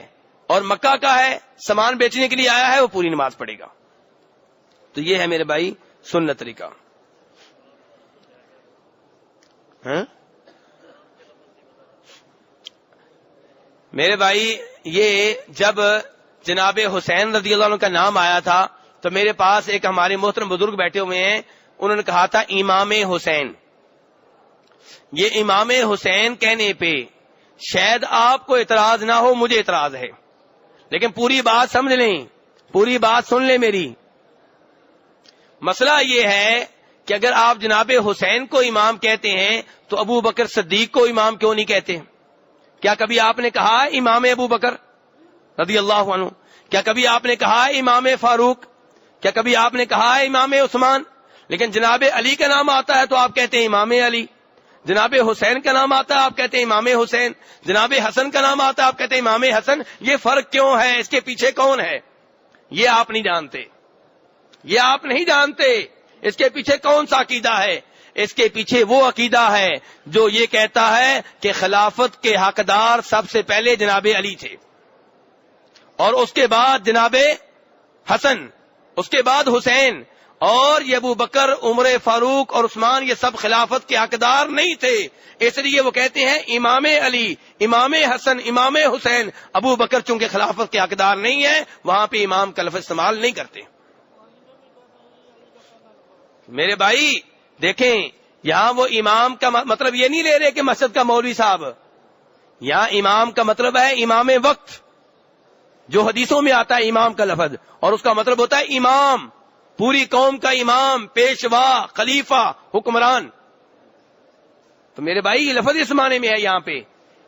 اور مکہ کا ہے، سامان بیچنے کے لیے آیا ہے، وہ پوری نماز پڑھے گا۔ تو یہ ہے میرے بھائی سنت طریقہ۔ میرے بھائی یہ جب جناب حسین رضی اللہ عنہ کا نام آیا تھا تو میرے پاس ایک ہمارے محترم بزرگ بیٹھے ہوئے ہیں، انہوں نے کہا تھا امام حسین۔ یہ امام حسین کہنے پہ شاید آپ کو اعتراض نہ ہو، مجھے اعتراض ہے، لیکن پوری بات سمجھ لیں، پوری بات سن لیں میری۔ مسئلہ یہ ہے کہ اگر آپ جناب حسین کو امام کہتے ہیں تو ابو بکر صدیق کو امام کیوں نہیں کہتے؟ کیا کبھی آپ نے کہا امام ابو بکر رضی اللہ عنہ؟ کیا کبھی آپ نے کہا امام فاروق؟ کیا کبھی آپ نے کہا امام عثمان؟ لیکن جناب علی کا نام آتا ہے تو آپ کہتے ہیں امام علی، جناب حسین کا نام آتا ہے آپ کہتے ہیں امام حسین، جناب حسن کا نام آتا ہے آپ کہتے ہیں امام حسن۔ یہ فرق کیوں ہے؟ اس کے پیچھے کون ہے؟ یہ آپ نہیں جانتے، یہ آپ نہیں جانتے اس کے پیچھے کون سا عقیدہ ہے۔ اس کے پیچھے وہ عقیدہ ہے جو یہ کہتا ہے کہ خلافت کے حقدار سب سے پہلے جناب علی تھے، اور اس کے بعد جناب حسن، اس کے بعد حسین، اور یہ ابو بکر، عمر فاروق اور عثمان یہ سب خلافت کے حقدار نہیں تھے، اس لیے وہ کہتے ہیں امام علی، امام حسن، امام حسین۔ ابو بکر چونکہ خلافت کے حقدار نہیں ہے، وہاں پہ امام کا لفظ استعمال نہیں کرتے۔ میرے بھائی دیکھیں، یہاں وہ امام کا مطلب یہ نہیں لے رہے کہ مسجد کا مولوی صاحب، یہاں امام کا مطلب ہے امام وقت، جو حدیثوں میں آتا ہے امام کا لفظ، اور اس کا مطلب ہوتا ہے امام، پوری قوم کا امام، پیشوا، خلیفہ، حکمران۔ تو میرے بھائی یہ لفظ اس معنی میں ہے یہاں پہ،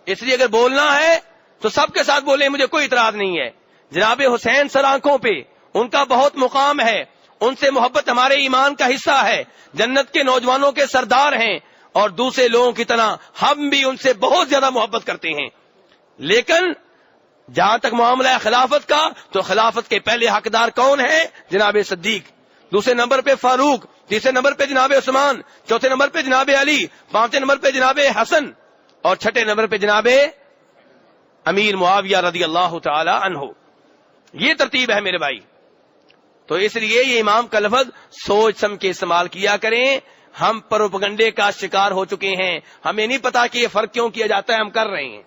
اس لیے اگر بولنا ہے تو سب کے ساتھ بولیں، مجھے کوئی اعتراض نہیں ہے۔ جناب حسین سر آنکھوں پہ، ان کا بہت مقام ہے، ان سے محبت ہمارے ایمان کا حصہ ہے، جنت کے نوجوانوں کے سردار ہیں، اور دوسرے لوگوں کی طرح ہم بھی ان سے بہت زیادہ محبت کرتے ہیں۔ لیکن جہاں تک معاملہ ہے خلافت کا، تو خلافت کے پہلے حقدار کون ہے؟ جناب صدیق، دوسرے نمبر پہ فاروق، تیسرے نمبر پہ جناب عثمان، چوتھے نمبر پہ جناب علی، پانچویں نمبر پہ جناب حسن، اور چھٹے نمبر پہ جناب امیر معاویہ رضی اللہ تعالی عنہ۔ یہ ترتیب ہے میرے بھائی۔ تو اس لیے یہ امام کا لفظ سوچ سمجھ کے استعمال کیا کریں۔ ہم پروپگنڈے کا شکار ہو چکے ہیں، ہمیں نہیں پتا کہ یہ فرق کیوں کیا جاتا ہے، ہم کر رہے ہیں۔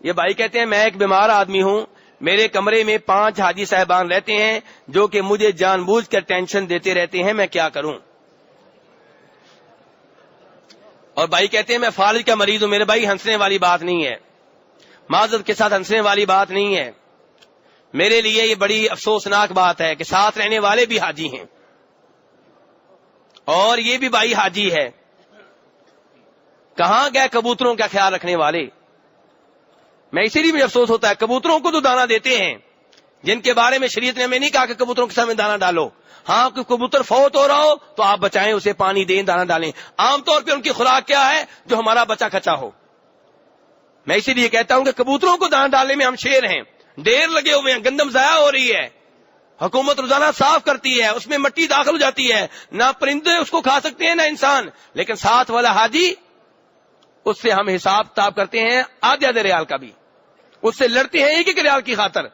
یہ بھائی کہتے ہیں میں ایک بیمار آدمی ہوں، میرے کمرے میں 5 حاجی صاحبان رہتے ہیں جو کہ مجھے جان بوجھ کر ٹینشن دیتے رہتے ہیں، میں کیا کروں؟ اور بھائی کہتے ہیں میں فالج کا مریض ہوں۔ میرے بھائی ہنسنے والی بات نہیں ہے، معذرت کے ساتھ ہنسنے والی بات نہیں ہے۔ میرے لیے یہ بڑی افسوسناک بات ہے کہ ساتھ رہنے والے بھی حاجی ہیں اور یہ بھی بھائی حاجی ہے۔ کہاں گئے کبوتروں کا خیال رکھنے والے؟ میں اسی لیے مجھے افسوس ہوتا ہے، کبوتروں کو تو دانا دیتے ہیں جن کے بارے میں شریعت نے ہمیں نہیں کہا کہ کبوتروں کے سامنے دانا ڈالو۔ ہاں کوئی کبوتر فوت ہو رہا ہو تو آپ بچائیں، اسے پانی دیں، دانا ڈالیں۔ عام طور پہ ان کی خوراک کیا ہے؟ جو ہمارا بچہ کچا ہو۔ میں اسی لیے کہتا ہوں کہ کبوتروں کو دانا ڈالنے میں ہم شیر ہیں، ڈیر لگے ہوئے ہیں، گندم ضائع ہو رہی ہے، حکومت روزانہ صاف کرتی ہے، اس میں مٹی داخل ہو جاتی ہے، نہ پرندے اس کو کھا سکتے ہیں نہ انسان، لیکن ساتھ والا حاجی اس سے ہم حساب کتاب کرتے ہیں آدھے ریال کا بھی، اس سے لڑتے ہیں 1 ریال کی خاطر۔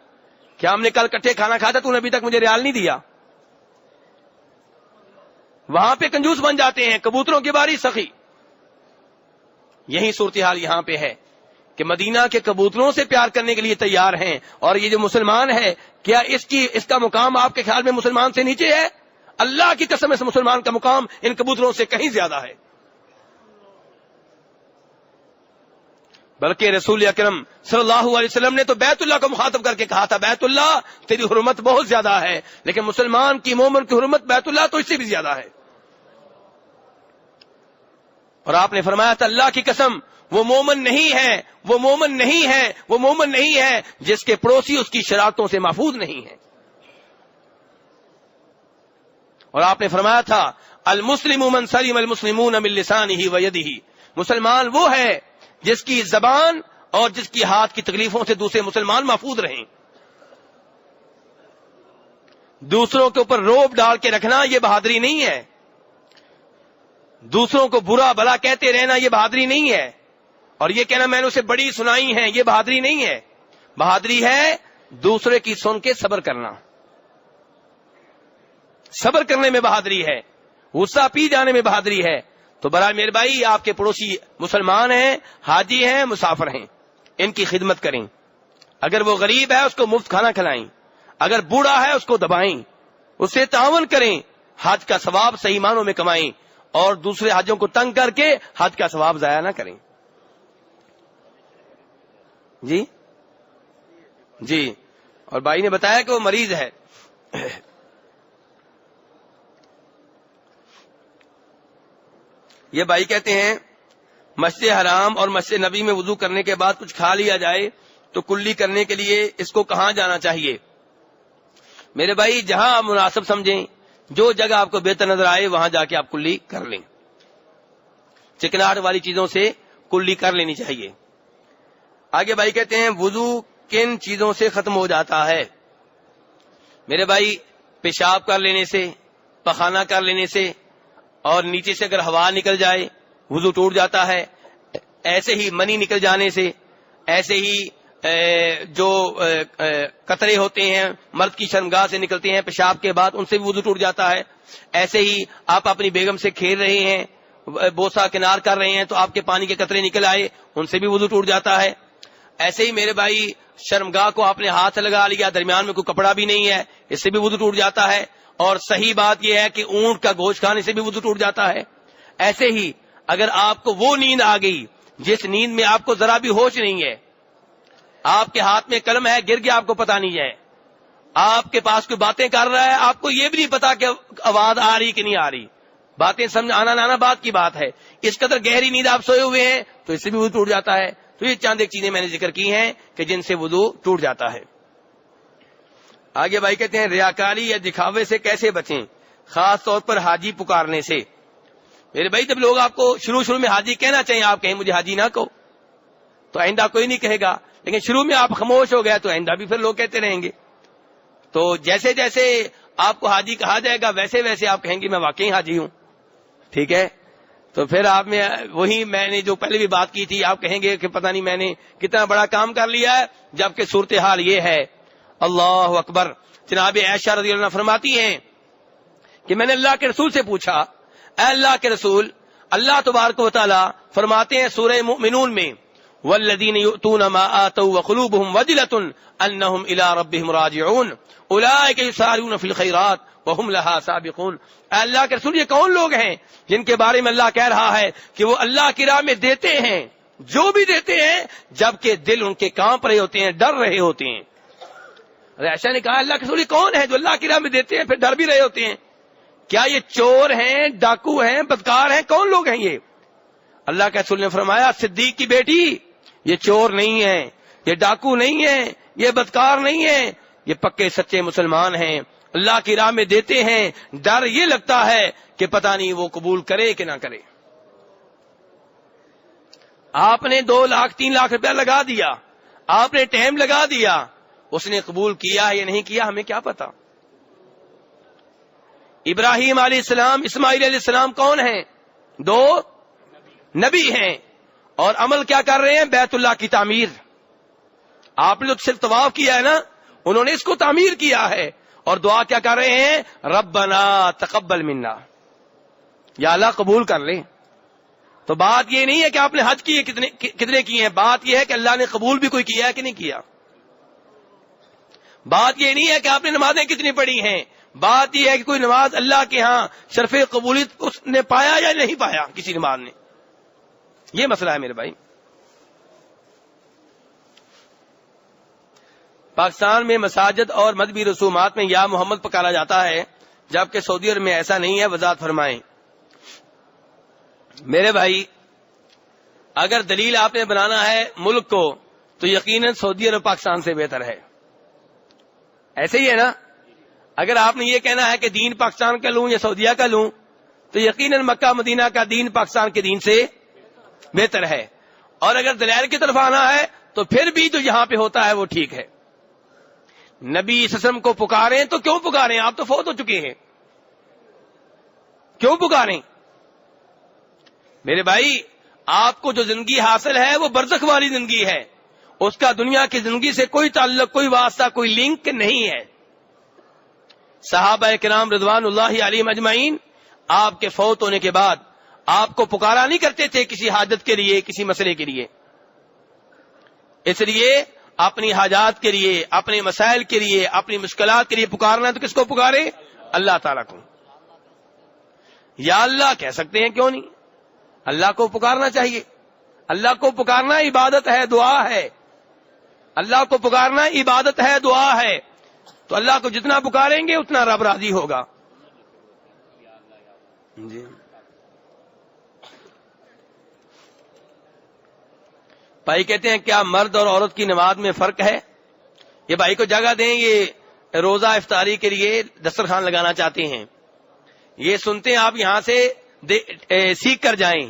کیا ہم نے کل کٹھے کھانا کھایا تھا، تو نے ابھی تک مجھے ریال نہیں دیا؟ وہاں پہ کنجوس بن جاتے ہیں، کبوتروں کی باری سخی۔ یہی صورتحال یہاں پہ ہے کہ مدینہ کے کبوتروں سے پیار کرنے کے لیے تیار ہیں، اور یہ جو مسلمان ہے کیا اس کا مقام آپ کے خیال میں مسلمان سے نیچے ہے؟ اللہ کی قسم اس مسلمان کا مقام ان کبوتروں سے کہیں زیادہ ہے۔ بلکہ رسول اکرم صلی اللہ علیہ وسلم نے تو بیت اللہ کو مخاطب کر کے کہا تھا، بیت اللہ تیری حرمت بہت زیادہ ہے، لیکن مسلمان کی مومن کی حرمت بیت اللہ تو اس سے بھی زیادہ ہے۔ اور آپ نے فرمایا تھا اللہ کی قسم وہ مومن نہیں ہے، وہ مومن نہیں ہے، وہ مومن نہیں ہے جس کے پڑوسی اس کی شرارتوں سے محفوظ نہیں ہے۔ اور آپ نے فرمایا تھا المسلم من سلم المسلمون من لسانه ويده، مسلمان وہ ہے جس کی زبان اور جس کی ہاتھ کی تکلیفوں سے دوسرے مسلمان محفوظ رہیں۔ دوسروں کے اوپر روب ڈال کے رکھنا یہ بہادری نہیں ہے، دوسروں کو برا بھلا کہتے رہنا یہ بہادری نہیں ہے، اور یہ کہنا میں نے اسے بڑی سنائی ہے یہ بہادری نہیں ہے۔ بہادری ہے دوسرے کی سن کے صبر کرنا، صبر کرنے میں بہادری ہے، غصہ پی جانے میں بہادری ہے۔ تو برائے میرے بھائی آپ کے پڑوسی مسلمان ہیں، حاجی ہیں، مسافر ہیں، ان کی خدمت کریں۔ اگر وہ غریب ہے اس کو مفت کھانا کھلائیں، اگر بوڑھا ہے اس کو دبائیں، اس سے تعاون کریں، حج کا ثواب صحیح معنوں میں کمائیں، اور دوسرے حاجوں کو تنگ کر کے حج کا ثواب ضائع نہ کریں۔ جی جی، اور بھائی نے بتایا کہ وہ مریض ہے۔ یہ بھائی کہتے ہیں مسجد حرام اور مسجد نبی میں وضو کرنے کے بعد کچھ کھا لیا جائے تو کلی کرنے کے لیے اس کو کہاں جانا چاہیے؟ میرے بھائی جہاں آپ مناسب سمجھیں، جو جگہ آپ کو بہتر نظر آئے وہاں جا کے آپ کلی کر لیں۔ چکناہٹ والی چیزوں سے کلی کر لینی چاہیے۔ آگے بھائی کہتے ہیں وضو کن چیزوں سے ختم ہو جاتا ہے؟ میرے بھائی پیشاب کر لینے سے، پخانہ کر لینے سے، اور نیچے سے اگر ہوا نکل جائے وضو ٹوٹ جاتا ہے، ایسے ہی منی نکل جانے سے، ایسے ہی جو قطرے ہوتے ہیں مرد کی شرمگاہ سے نکلتے ہیں پیشاب کے بعد، ان سے بھی وضو ٹوٹ جاتا ہے۔ ایسے ہی آپ اپنی بیگم سے کھیل رہے ہیں، بوسہ کنار کر رہے ہیں تو آپ کے پانی کے قطرے نکل آئے، ان سے بھی وضو ٹوٹ جاتا ہے۔ ایسے ہی میرے بھائی شرمگاہ کو آپ نے ہاتھ لگا لیا، درمیان میں کوئی کپڑا بھی نہیں ہے، اس سے بھی وضو ٹوٹ جاتا ہے۔ اور صحیح بات یہ ہے کہ اونٹ کا گوشت کھانے سے بھی وضو ٹوٹ جاتا ہے۔ ایسے ہی اگر آپ کو وہ نیند آ گئی جس نیند میں آپ کو ذرا بھی ہوش نہیں ہے، آپ کے ہاتھ میں قلم ہے گر گیا آپ کو پتہ نہیں ہے، آپ کے پاس کوئی باتیں کر رہا ہے آپ کو یہ بھی نہیں پتا کہ آواز آ رہی کہ نہیں آ رہی، باتیں سمجھ آنا نہ آنا بات کی بات ہے، اس قدر گہری نیند آپ سوئے ہوئے ہیں تو اس سے بھی وضو ٹوٹ جاتا ہے۔ تو یہ چند ایک چیزیں میں نے ذکر کی ہیں کہ جن سے وضو ٹوٹ جاتا ہے۔ آگے بھائی کہتے ہیں ریاکاری یا دکھاوے سے کیسے بچیں، خاص طور پر حاجی پکارنے سے؟ میرے بھائی جب لوگ آپ کو شروع میں حاجی کہنا چاہیں، آپ کہیں مجھے حاجی نہ کہو تو آئندہ کوئی نہیں کہے گا، لیکن شروع میں آپ خاموش ہو گئے تو آئندہ بھی پھر لوگ کہتے رہیں گے۔ تو جیسے جیسے آپ کو حاجی کہا جائے گا ویسے ویسے آپ کہیں گے میں واقعی حاجی ہوں، ٹھیک ہے؟ تو پھر آپ میں وہی میں نے جو پہلے بھی بات کی تھی، آپ کہیں گے کہ پتہ نہیں میں نے کتنا بڑا کام کر لیا ہے، جبکہ صورتحال یہ ہے۔ اللہ اکبر۔ جناب عائشہ رضی اللہ عنہ فرماتی ہیں کہ میں نے اللہ کے رسول سے پوچھا، اے اللہ کے رسول، اللہ تبارک و تعالی فرماتے ہیں سورہ مومنون میں والذین یؤتون ما آتوا وقلوبهم وجلة انہم الی ربہم راجعون اولئک یسارعون فی الخیرات وہم لہا سابقون۔ اے اللہ کے رسول، یہ کون لوگ ہیں جن کے بارے میں اللہ کہہ رہا ہے کہ وہ اللہ کی راہ میں دیتے ہیں جو بھی دیتے ہیں جبکہ دل ان کے کانپ رہے ہوتے ہیں، ڈر رہے ہوتے ہیں۔ عائشہ نے کہا اللہ کے رسول یہ کون ہے جو اللہ کی راہ میں دیتے ہیں پھر ڈر بھی رہے ہوتے ہیں؟ کیا یہ چور ہیں، ڈاکو ہیں، بدکار ہیں؟ کون لوگ ہیں یہ؟ اللہ کے رسول نے فرمایا صدیق کی بیٹی، یہ چور نہیں ہے، یہ ڈاکو نہیں ہے، یہ بدکار نہیں ہے، یہ پکے سچے مسلمان ہیں، اللہ کی راہ میں دیتے ہیں، ڈر یہ لگتا ہے کہ پتہ نہیں وہ قبول کرے کہ نہ کرے۔ آپ نے 2 لاکھ 3 لاکھ روپیہ لگا دیا، آپ نے ٹائم لگا دیا، اس نے قبول کیا یا نہیں کیا ہمیں کیا پتا۔ ابراہیم علیہ السلام، اسماعیل علیہ السلام کون ہیں؟ 2 نبی ہیں، اور عمل کیا کر رہے ہیں؟ بیت اللہ کی تعمیر۔ آپ نے تو صرف طواف کیا ہے نا، انہوں نے اس کو تعمیر کیا ہے، اور دعا کیا کر رہے ہیں؟ ربنا تقبل منا، یا اللہ قبول کر لیں۔ تو بات یہ نہیں ہے کہ آپ نے حج کیے کتنے کیے ہیں، بات یہ ہے کہ اللہ نے قبول بھی کوئی کیا ہے کہ نہیں کیا۔ بات یہ نہیں ہے کہ آپ نے نمازیں کتنی پڑھی ہیں، بات یہ ہے کہ کوئی نماز اللہ کے ہاں شرف قبولیت اس نے پایا یا نہیں پایا کسی نماز نے۔ یہ مسئلہ ہے میرے بھائی۔ پاکستان میں مساجد اور مذہبی رسومات میں یا محمد پکارا جاتا ہے، جبکہ سعودی عرب میں ایسا نہیں ہے، وضاحت فرمائیں۔ میرے بھائی اگر دلیل آپ نے بنانا ہے ملک کو تو یقیناً سعودی عرب پاکستان سے بہتر ہے، ایسے ہی ہے نا۔ اگر آپ نے یہ کہنا ہے کہ دین پاکستان کا لوں یا سعودیہ کا لوں تو یقیناً مکہ مدینہ کا دین پاکستان کے دین سے بہتر ہے، اور اگر دلائل کی طرف آنا ہے تو پھر بھی جو یہاں پہ ہوتا ہے وہ ٹھیک ہے۔ نبی صلی اللہ علیہ وسلم کو پکاریں تو کیوں پکاریں؟ آپ تو فوت ہو چکے ہیں، کیوں پکاریں؟ میرے بھائی آپ کو جو زندگی حاصل ہے وہ برزخ والی زندگی ہے، اس کا دنیا کی زندگی سے کوئی تعلق، کوئی واسطہ، کوئی لنک نہیں ہے۔ صحابہ کرام رضوان اللہ علیہم اجمعین آپ کے فوت ہونے کے بعد آپ کو پکارا نہیں کرتے تھے کسی حاجت کے لیے، کسی مسئلے کے لیے۔ اس لیے اپنی حاجات کے لیے، اپنے مسائل کے لیے، اپنی مشکلات کے لیے پکارنا ہے تو کس کو پکارے؟ اللہ تعالیٰ کو۔ یا اللہ کہہ سکتے ہیں، کیوں نہیں؟ اللہ کو پکارنا چاہیے۔ اللہ کو پکارنا عبادت ہے، دعا ہے۔ اللہ کو پکارنا عبادت ہے، دعا ہے۔ تو اللہ کو جتنا پکاریں گے اتنا رب راضی ہوگا۔ جی بھائی کہتے ہیں کیا مرد اور عورت کی نماز میں فرق ہے؟ یہ بھائی کو جگہ دیں، یہ روزہ افطاری کے لیے دسترخوان لگانا چاہتے ہیں، یہ سنتے ہیں آپ یہاں سے سیکھ کر جائیں۔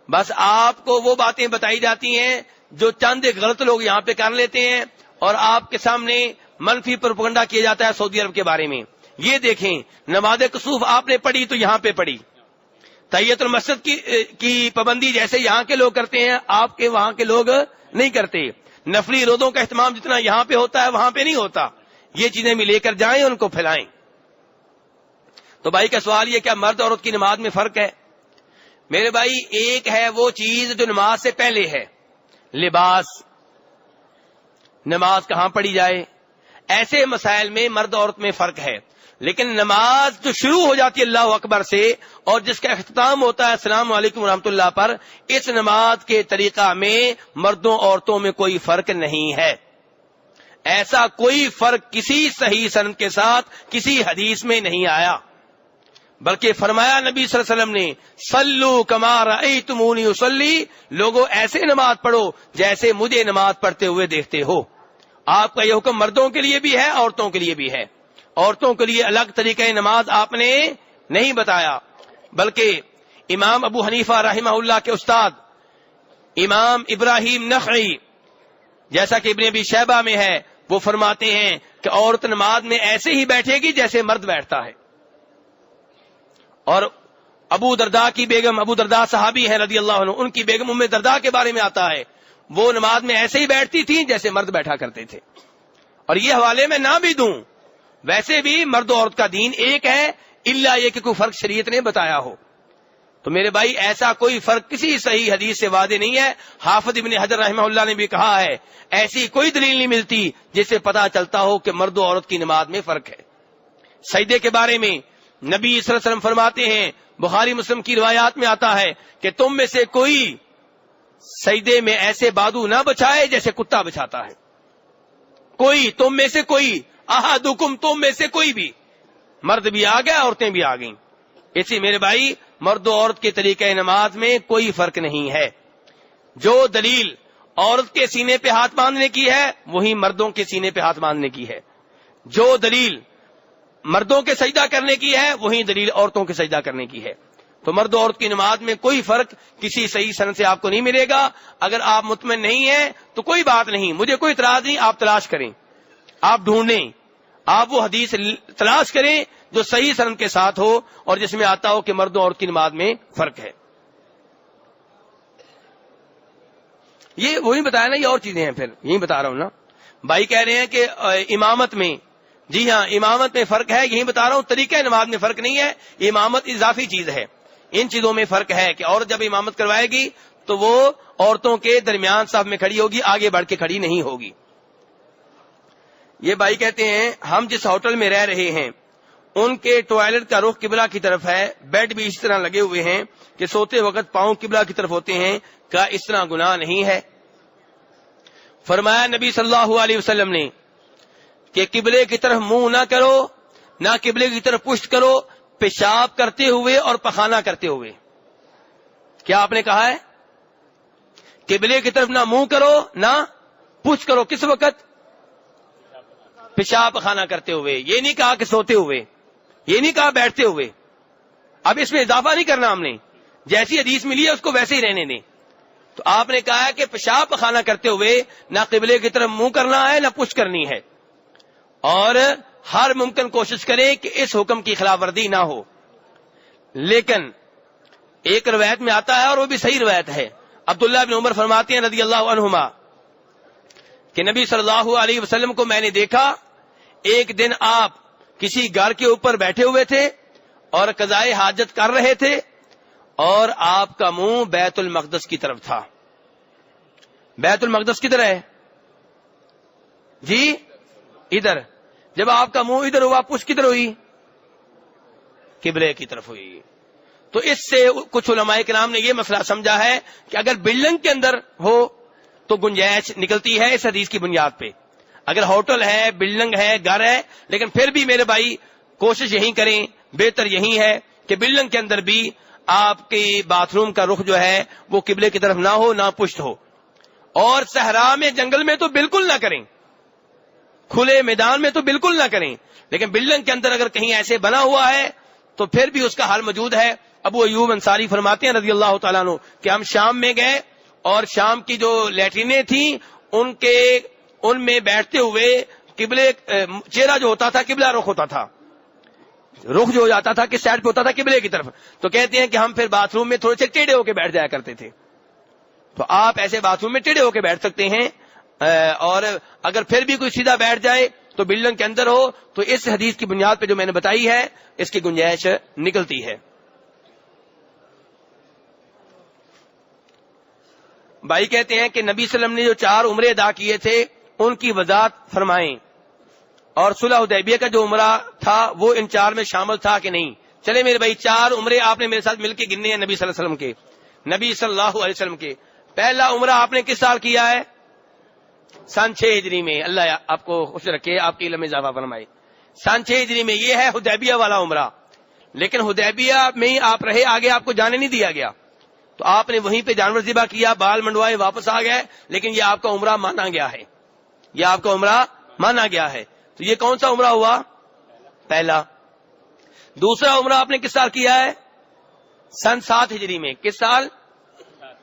بس آپ کو وہ باتیں بتائی جاتی ہیں جو چند ایک غلط لوگ یہاں پہ کر لیتے ہیں، اور آپ کے سامنے منفی پروپیگنڈا کیا جاتا ہے سعودی عرب کے بارے میں۔ یہ دیکھیں نماز کسوف آپ نے پڑھی تو یہاں پہ پڑھی، تحیت المسجد کی پابندی جیسے یہاں کے لوگ کرتے ہیں آپ کے وہاں کے لوگ نہیں کرتے، نفلی روزوں کا اہتمام جتنا یہاں پہ ہوتا ہے وہاں پہ نہیں ہوتا۔ یہ چیزیں بھی لے کر جائیں، ان کو پھیلائیں۔ تو بھائی کا سوال یہ کیا مرد عورت کی نماز میں فرق ہے؟ میرے بھائی ایک ہے وہ چیز جو نماز سے پہلے ہے، لباس، نماز کہاں پڑھی جائے، ایسے مسائل میں مرد عورت میں فرق ہے۔ لیکن نماز جو شروع ہو جاتی ہے اللہ اکبر سے اور جس کا اختتام ہوتا ہے السلام علیکم ورحمۃ اللہ پر، اس نماز کے طریقہ میں مردوں عورتوں میں کوئی فرق نہیں ہے۔ ایسا کوئی فرق کسی صحیح سند کے ساتھ کسی حدیث میں نہیں آیا، بلکہ فرمایا نبی صلی اللہ علیہ وسلم نے صلو کما رأیتمونی اصلی، لوگوں ایسے نماز پڑھو جیسے مجھے نماز پڑھتے ہوئے دیکھتے ہو۔ آپ کا یہ حکم مردوں کے لیے بھی ہے، عورتوں کے لیے بھی ہے۔ عورتوں کے لیے الگ طریقہ نماز آپ نے نہیں بتایا، بلکہ امام ابو حنیفہ رحمہ اللہ کے استاد امام ابراہیم نخعی، جیسا کہ ابن ابی شیبہ میں ہے، وہ فرماتے ہیں کہ عورت نماز میں ایسے ہی بیٹھے گی جیسے مرد بیٹھتا ہے۔ اور ابو درداء کی بیگم، ابو درداء صحابی ہیں رضی اللہ عنہ، ان کی بیگم ام درداء کے بارے میں آتا ہے وہ نماز میں ایسے ہی بیٹھتی تھیں جیسے مرد بیٹھا کرتے تھے۔ اور یہ حوالے میں نہ بھی دوں، ویسے بھی مرد و عورت کا دین ایک ہے، الا یہ کہ کوئی فرق شریعت نے بتایا ہو۔ تو میرے بھائی ایسا کوئی فرق کسی صحیح حدیث سے واضح نہیں ہے. حافظ ابن حجر رحمہ اللہ نے بھی کہا ہے ایسی کوئی دلیل نہیں ملتی جس سے پتا چلتا ہو کہ مرد و عورت کی نماز میں فرق ہے. سجدے کے بارے میں نبی صلی اللہ علیہ وسلم فرماتے ہیں, بخاری مسلم کی روایات میں آتا ہے کہ تم میں سے کوئی سجدے میں ایسے بادو نہ بچھائے جیسے کتا بچھاتا ہے. کوئی تم میں سے کوئی, احدکم تم میں سے کوئی بھی, مرد بھی آ گیا عورتیں بھی آ گئیں. اسی میرے بھائی مرد و عورت کے طریقہ نماز میں کوئی فرق نہیں ہے. جو دلیل عورت کے سینے پہ ہاتھ باندھنے کی ہے وہی مردوں کے سینے پہ ہاتھ باندھنے کی ہے. جو دلیل مردوں کے سجدہ کرنے کی ہے وہی دلیل عورتوں کے سجدہ کرنے کی ہے. تو مرد و عورت کی نماز میں کوئی فرق کسی صحیح سند سے آپ کو نہیں ملے گا. اگر آپ مطمئن نہیں ہیں تو کوئی بات نہیں, مجھے کوئی اعتراض نہیں, آپ تلاش کریں, آپ ڈھونڈیں, آپ وہ حدیث تلاش کریں جو صحیح سند کے ساتھ ہو اور جس میں آتا ہو کہ مرد و عورت کی نماز میں فرق ہے. یہ وہی بتایا نا, یہ اور چیزیں ہیں, پھر یہی بتا رہا ہوں نا. بھائی کہہ رہے ہیں کہ امامت میں, جی ہاں امامت میں فرق ہے, یہی بتا رہا ہوں. طریقہ نماز میں فرق نہیں ہے, امامت اضافی چیز ہے. ان چیزوں میں فرق ہے کہ عورت جب امامت کروائے گی تو وہ عورتوں کے درمیان صف میں کھڑی ہوگی, آگے بڑھ کے کھڑی نہیں ہوگی. یہ بھائی کہتے ہیں ہم جس ہوٹل میں رہ رہے ہیں ان کے ٹوائلٹ کا رخ قبلہ کی طرف ہے, بیڈ بھی اس طرح لگے ہوئے ہیں کہ سوتے وقت پاؤں قبلہ کی طرف ہوتے ہیں, کیا اس طرح گناہ نہیں ہے؟ فرمایا نبی صلی اللہ علیہ وسلم نے کہ قبلے کی طرف منہ نہ کرو, نہ قبلے کی طرف پشت کرو, پیشاب کرتے ہوئے اور پخانہ کرتے ہوئے. کیا آپ نے کہا ہے؟ قبلے کی طرف نہ منہ کرو نہ پشت کرو. کس وقت؟ پیشاب پخانہ کرتے ہوئے. یہ نہیں کہا کہ سوتے ہوئے, یہ نہیں کہا بیٹھتے ہوئے. اب اس میں اضافہ نہیں کرنا, ہم نے جیسی حدیث ملی ہے اس کو ویسے ہی رہنے دیں. تو آپ نے کہا ہے کہ پیشاب پخانہ کرتے ہوئے نہ قبلے کی طرف منہ کرنا ہے نہ پشت کرنی ہے, اور ہر ممکن کوشش کریں کہ اس حکم کی خلاف ورزی نہ ہو. لیکن ایک روایت میں آتا ہے اور وہ بھی صحیح روایت ہے, عبداللہ بن عمر فرماتے ہیں رضی اللہ عنہما کہ نبی صلی اللہ علیہ وسلم کو میں نے دیکھا, ایک دن آپ کسی گھر کے اوپر بیٹھے ہوئے تھے اور قضائے حاجت کر رہے تھے اور آپ کا منہ بیت المقدس کی طرف تھا. بیت المقدس کدھر ہے جی؟ ادھر. جب آپ کا منہ ادھر ہوا پشت کدھر ہوئی؟ قبلے کی طرف ہوئی. تو اس سے کچھ علماء کرام نے یہ مسئلہ سمجھا ہے کہ اگر بلڈنگ کے اندر ہو تو گنجائش نکلتی ہے اس حدیث کی بنیاد پہ. اگر ہوٹل ہے, بلڈنگ ہے, گھر ہے, لیکن پھر بھی میرے بھائی کوشش یہی کریں, بہتر یہی ہے کہ بلڈنگ کے اندر بھی آپ کی باتھ روم کا رخ جو ہے وہ قبلے کی طرف نہ ہو نہ پشت ہو. اور صحرا میں, جنگل میں تو بالکل نہ کریں, کھلے میدان میں تو بالکل نہ کریں, لیکن بلڈنگ کے اندر اگر کہیں ایسے بنا ہوا ہے تو پھر بھی اس کا حل موجود ہے. ابو ایوب انصاری فرماتے ہیں رضی اللہ تعالیٰ عنہ کہ ہم شام میں گئے اور شام کی جو لیٹرینیں تھیں ان میں بیٹھتے ہوئے قبلے, چہرہ جو ہوتا تھا قبلہ رخ ہوتا تھا, رخ جو ہو جاتا تھا کس سائڈ پہ ہوتا تھا؟ قبلے کی طرف. تو کہتے ہیں کہ ہم پھر باتھ روم میں تھوڑے سے ٹیڑھے ہو کے بیٹھ جایا کرتے تھے. تو آپ ایسے باتھ روم میں ٹیڑھے ہو کے بیٹھ سکتے ہیں, اور اگر پھر بھی کوئی سیدھا بیٹھ جائے تو بلڈنگ کے اندر ہو تو اس حدیث کی بنیاد پہ جو میں نے بتائی ہے اس کی گنجائش نکلتی ہے. بھائی کہتے ہیں کہ نبی صلی اللہ علیہ وسلم نے جو 4 عمرے ادا کیے تھے ان کی وضاحت فرمائیں, اور صلح حدیبیہ کا جو عمرہ تھا وہ ان 4 میں شامل تھا کہ نہیں. چلے میرے بھائی 4 عمرے آپ نے میرے ساتھ مل کے گننے ہیں نبی صلی اللہ علیہ وسلم کے. نبی صلی اللہ علیہ وسلم کے پہلا عمرہ آپ نے کس سال کیا ہے؟ سن 6 ہجری میں. اللہ آپ کو خوش رکھے, آپ کے علم میں اضافہ فرمائے. سن 6 ہجری میں یہ ہے حدیبیہ والا عمرہ. لیکن حدیبیہ میں آپ رہے, آگے آپ کو جانے نہیں دیا گیا, تو آپ نے وہیں پہ جانور ذبح کیا, بال منڈوائے, واپس آ گئے, لیکن یہ آپ کا عمرہ مانا گیا ہے, یہ آپ کا عمرہ مانا گیا ہے. تو یہ کون سا عمرہ ہوا؟ پہلا. دوسرا عمرہ آپ نے کس سال کیا ہے؟ سن 7 ہجری میں. کس سال؟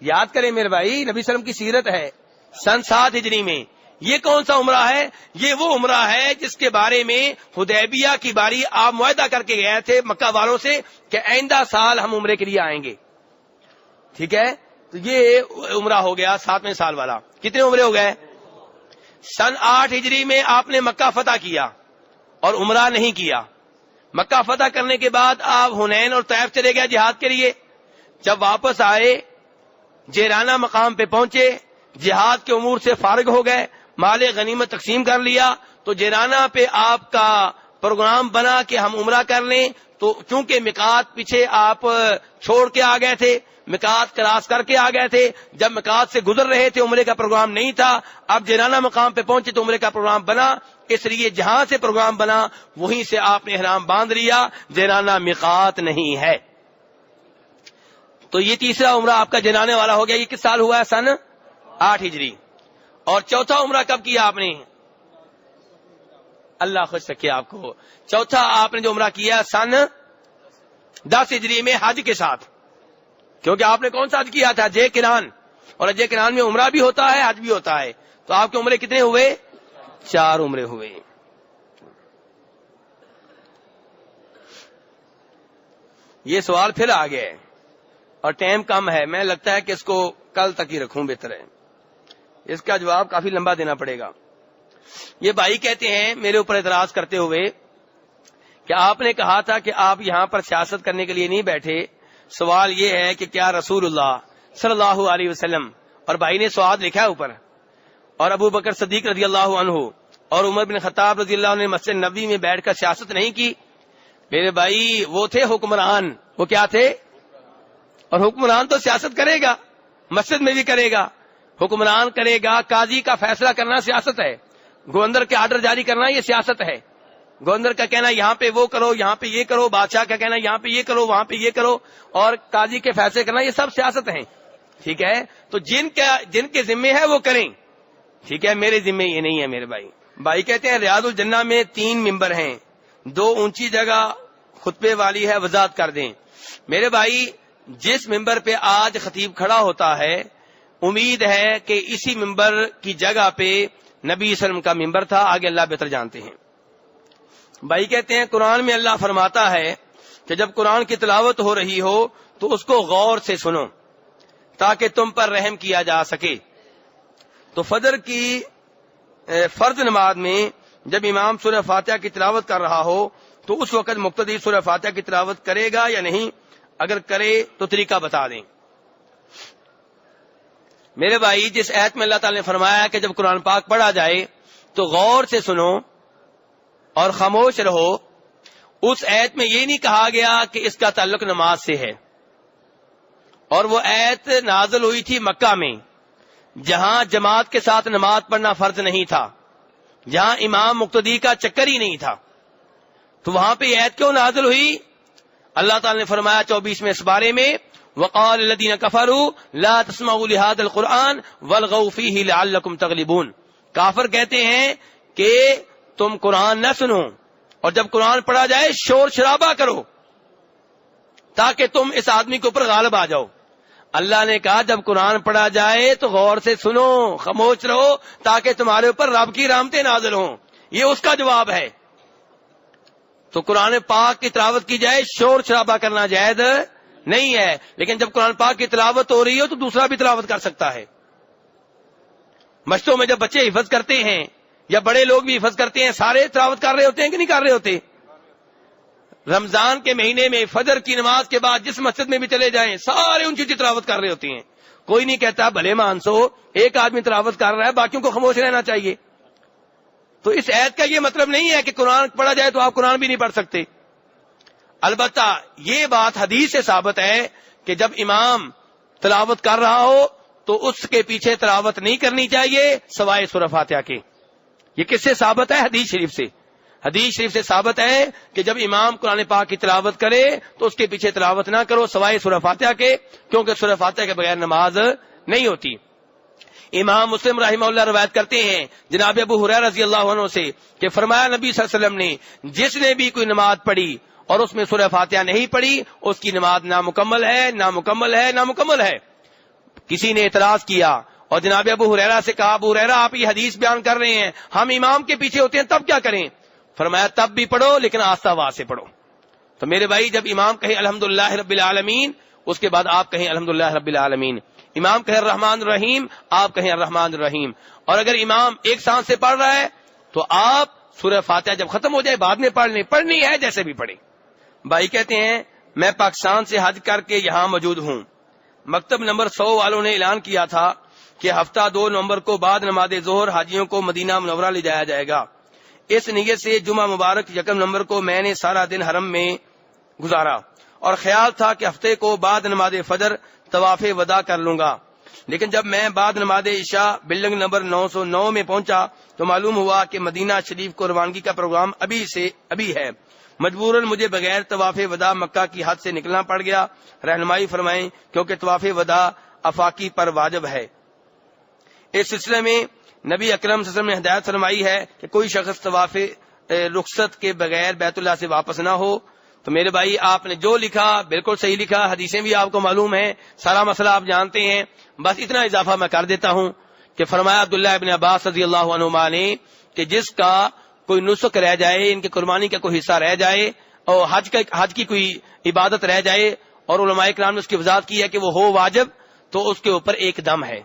یاد کریں میرے بھائی, نبی صلی اللہ علیہ وسلم کی سیرت ہے. سن 7 ہجری میں. یہ کون سا عمرہ ہے؟ یہ وہ عمرہ ہے جس کے بارے میں حدیبیہ کی باری آپ معاہدہ کر کے گئے تھے مکہ والوں سے کہ آئندہ سال ہم عمرے کے لیے آئیں گے. ٹھیک ہے, تو یہ عمرہ ہو گیا 7ویں سال والا. کتنے عمرے ہو گئے؟ سن 8 ہجری میں آپ نے مکہ فتح کیا اور عمرہ نہیں کیا. مکہ فتح کرنے کے بعد آپ حنین اور طائف چلے گئے جہاد کے لیے. جب واپس آئے جیرانہ مقام پہ پہنچے، جہاد کے امور سے فارغ ہو گئے، مال غنیمت تقسیم کر لیا، تو جیرانہ پہ آپ کا پروگرام بنا کہ ہم عمرہ کر لیں. تو چونکہ میقات پیچھے آپ چھوڑ کے آ گئے تھے، میقات کراس کر کے آ گئے تھے، جب میقات سے گزر رہے تھے عمرے کا پروگرام نہیں تھا. اب جیرانہ مقام پہ پہنچے تو عمرے کا پروگرام بنا، اس لیے جہاں سے پروگرام بنا وہیں سے آپ نے احرام باندھ لیا. جیرانہ میقات نہیں ہے. تو یہ تیسرا عمرہ آپ کا جنانے والا ہو گیا. یہ کس سال ہوا ہے؟ سن 8 ہجری. اور چوتھا عمرہ کب کیا آپ نے؟ اللہ خوش رکھے آپ کو. چوتھا آپ نے جو عمرہ کیا سن 10 ہجری میں حج کے ساتھ، کیونکہ آپ نے کون سا حج کیا تھا؟ حج قران. اور حج قران میں عمرہ بھی ہوتا ہے، حج بھی ہوتا ہے. تو آپ کے عمرے کتنے ہوئے؟ 4 عمرے ہوئے. یہ سوال پھر آ گئے اور ٹائم کم ہے، میں لگتا ہے کہ اس کو کل تک ہی رکھوں بہتر ہے، اس کا جواب کافی لمبا دینا پڑے گا. یہ بھائی کہتے ہیں میرے اوپر اعتراض کرتے ہوئے کہ آپ نے کہا تھا کہ آپ یہاں پر سیاست کرنے کے لیے نہیں بیٹھے. سوال یہ ہے کہ کیا رسول اللہ صلی اللہ علیہ وسلم، اور بھائی نے سواد لکھا ہے اوپر، اور ابو بکر صدیق رضی اللہ عنہ اور عمر بن خطاب رضی اللہ عنہ نے مسجد نبوی میں بیٹھ کر سیاست نہیں کی؟ میرے بھائی وہ تھے حکمران. وہ کیا تھے؟ اور حکمران تو سیاست کرے گا، مسجد میں بھی کرے گا، حکمران کرے گا. قاضی کا فیصلہ کرنا سیاست ہے، گورنر کے آرڈر جاری کرنا یہ سیاست ہے. گورنر کا کہنا یہاں پہ وہ کرو، یہاں پہ یہ کرو، بادشاہ کا کہنا یہاں پہ یہ کرو، وہاں پہ یہ کرو، اور قاضی کے فیصلے کرنا یہ سب سیاست ہیں. ٹھیک ہے، تو جن کے ذمے ہے وہ کریں. ٹھیک ہے، میرے ذمے یہ نہیں ہے. میرے بھائی کہتے ہیں ریاض الجنہ میں 3 ممبر ہیں، 2 اونچی جگہ خطبے والی ہے، وضاحت کر دیں. میرے بھائی جس ممبر پہ آج خطیب کھڑا ہوتا ہے، امید ہے کہ اسی ممبر کی جگہ پہ نبی صلی اللہ علیہ وسلم کا ممبر تھا. آگے اللہ بہتر جانتے ہیں. بھائی کہتے ہیں قرآن میں اللہ فرماتا ہے کہ جب قرآن کی تلاوت ہو رہی ہو تو اس کو غور سے سنو تاکہ تم پر رحم کیا جا سکے. تو فجر کی فرض نماز میں جب امام سورہ فاتحہ کی تلاوت کر رہا ہو تو اس وقت مقتدی سورہ فاتحہ کی تلاوت کرے گا یا نہیں؟ اگر کرے تو طریقہ بتا دیں. میرے بھائی جس آیت میں اللہ تعالی نے فرمایا کہ جب قرآن پاک پڑھا جائے تو غور سے سنو اور خاموش رہو، اس آیت میں یہ نہیں کہا گیا کہ اس کا تعلق نماز سے ہے. اور وہ آیت نازل ہوئی تھی مکہ میں، جہاں جماعت کے ساتھ نماز پڑھنا فرض نہیں تھا، جہاں امام مقتدی کا چکر ہی نہیں تھا. تو وہاں پہ یہ آیت کیوں نازل ہوئی؟ اللہ تعالی نے فرمایا 24ویں اس بارے میں وقال الذين كفروا لا تسمعوا لهذا القرآن والغوا فيه لعلكم تغلبون. کافر کہتے ہیں کہ تم قرآن نہ سنو اور جب قرآن پڑھا جائے شور شرابہ کرو تاکہ تم اس آدمی کے اوپر غالب آ جاؤ. اللہ نے کہا جب قرآن پڑھا جائے تو غور سے سنو، خاموش رہو تاکہ تمہارے اوپر رب کی رحمتیں نازل ہوں. یہ اس کا جواب ہے. تو قرآن پاک کی تلاوت کی جائے، شور شرابہ کرنا جائز نہیں ہے. لیکن جب قرآن پاک کی تلاوت ہو رہی ہو تو دوسرا بھی تلاوت کر سکتا ہے. مسجدوں میں جب بچے حفظ کرتے ہیں یا بڑے لوگ بھی حفظ کرتے ہیں، سارے تلاوت کر رہے ہوتے ہیں کہ نہیں کر رہے ہوتے؟ رمضان کے مہینے میں فجر کی نماز کے بعد جس مسجد میں بھی چلے جائیں سارے اونچی اونچی تلاوت کر رہے ہوتے ہیں. کوئی نہیں کہتا بھلے مانسو ایک آدمی تلاوت کر رہا ہے، باقیوں کو خاموش رہنا چاہیے. تو اس آیت کا یہ مطلب نہیں ہے کہ قرآن پڑھا جائے تو آپ قرآن بھی نہیں پڑھ سکتے. البتہ یہ بات حدیث سے ثابت ہے کہ جب امام تلاوت کر رہا ہو تو اس کے پیچھے تلاوت نہیں کرنی چاہیے سوائے سورہ فاتحہ کے. یہ کس سے ثابت ہے؟ حدیث شریف سے. حدیث شریف سے ثابت ہے کہ جب امام قرآن پاک کی تلاوت کرے تو اس کے پیچھے تلاوت نہ کرو سوائے سورہ فاتحہ کے، کیونکہ سورہ فاتحہ کے بغیر نماز نہیں ہوتی. امام مسلم رحمہ اللہ روایت کرتے ہیں جناب ابو ہریرہ رضی اللہ عنہ سے کہ فرمایا نبی صلی اللہ علیہ وسلم نے جس نے بھی کوئی نماز پڑھی اور اس میں سورہ فاتحہ نہیں پڑھی اس کی نماز نامکمل ہے، نامکمل ہے، نامکمل ہے. کسی نے اعتراض کیا اور جناب ابو ہریرہ سے کہا ابو ہریرہ آپ یہ حدیث بیان کر رہے ہیں، ہم امام کے پیچھے ہوتے ہیں تب کیا کریں؟ فرمایا تب بھی پڑھو لیکن آستہ آواز سے پڑھو. تو میرے بھائی جب امام کہے الحمدللہ رب العالمین اس کے بعد آپ کہیں الحمدللہ رب العالمین. امام کہے الرحمن الرحیم آپ کہیں الرحمن الرحیم. اور اگر امام ایک سانس سے پڑھ رہا ہے تو آپ سورہ فاتحہ جب ختم ہو جائے بعد میں پڑھنی ہے جیسے بھی پڑھیں. بھائی کہتے ہیں میں پاکستان سے حج کر کے یہاں موجود ہوں. مکتب نمبر 100 والوں نے اعلان کیا تھا کہ ہفتہ 2 نومبر کو بعد نماز ظہر حاجیوں کو مدینہ منورہ لے جایا جائے گا. اس نیت سے جمعہ مبارک 1 نومبر کو میں نے سارا دن حرم میں گزارا اور خیال تھا کہ ہفتے کو بعد نماز فجر طواف وداع کر لوں گا. لیکن جب میں بعد نماز عشاء بلڈنگ نمبر 909 میں پہنچا تو معلوم ہوا کہ مدینہ شریف کو روانگی کا پروگرام ابھی ہے. مجبوراً مجھے بغیر طواف وداع مکہ کی حد سے نکلنا پڑ گیا. رہنمائی فرمائیں کیونکہ طواف وداع افاقی پر واجب ہے. اس سلسلے میں نبی اکرم صلی اللہ علیہ وسلم نے ہدایت فرمائی ہے کہ کوئی شخص طواف رخصت کے بغیر بیت اللہ سے واپس نہ ہو. تو میرے بھائی آپ نے جو لکھا بالکل صحیح لکھا، حدیثیں بھی آپ کو معلوم ہیں، سارا مسئلہ آپ جانتے ہیں. بس اتنا اضافہ میں کر دیتا ہوں کہ فرمایا عبداللہ ابن عباس رضی اللہ عنہما نے کہ جس کا کوئی نسک رہ جائے، ان کی قربانی کا کوئی حصہ رہ جائے اور حج کی کوئی عبادت رہ جائے اور علماء کرام نے اس کی وضاحت کی ہے کہ وہ ہو واجب تو اس کے اوپر ایک دم ہے.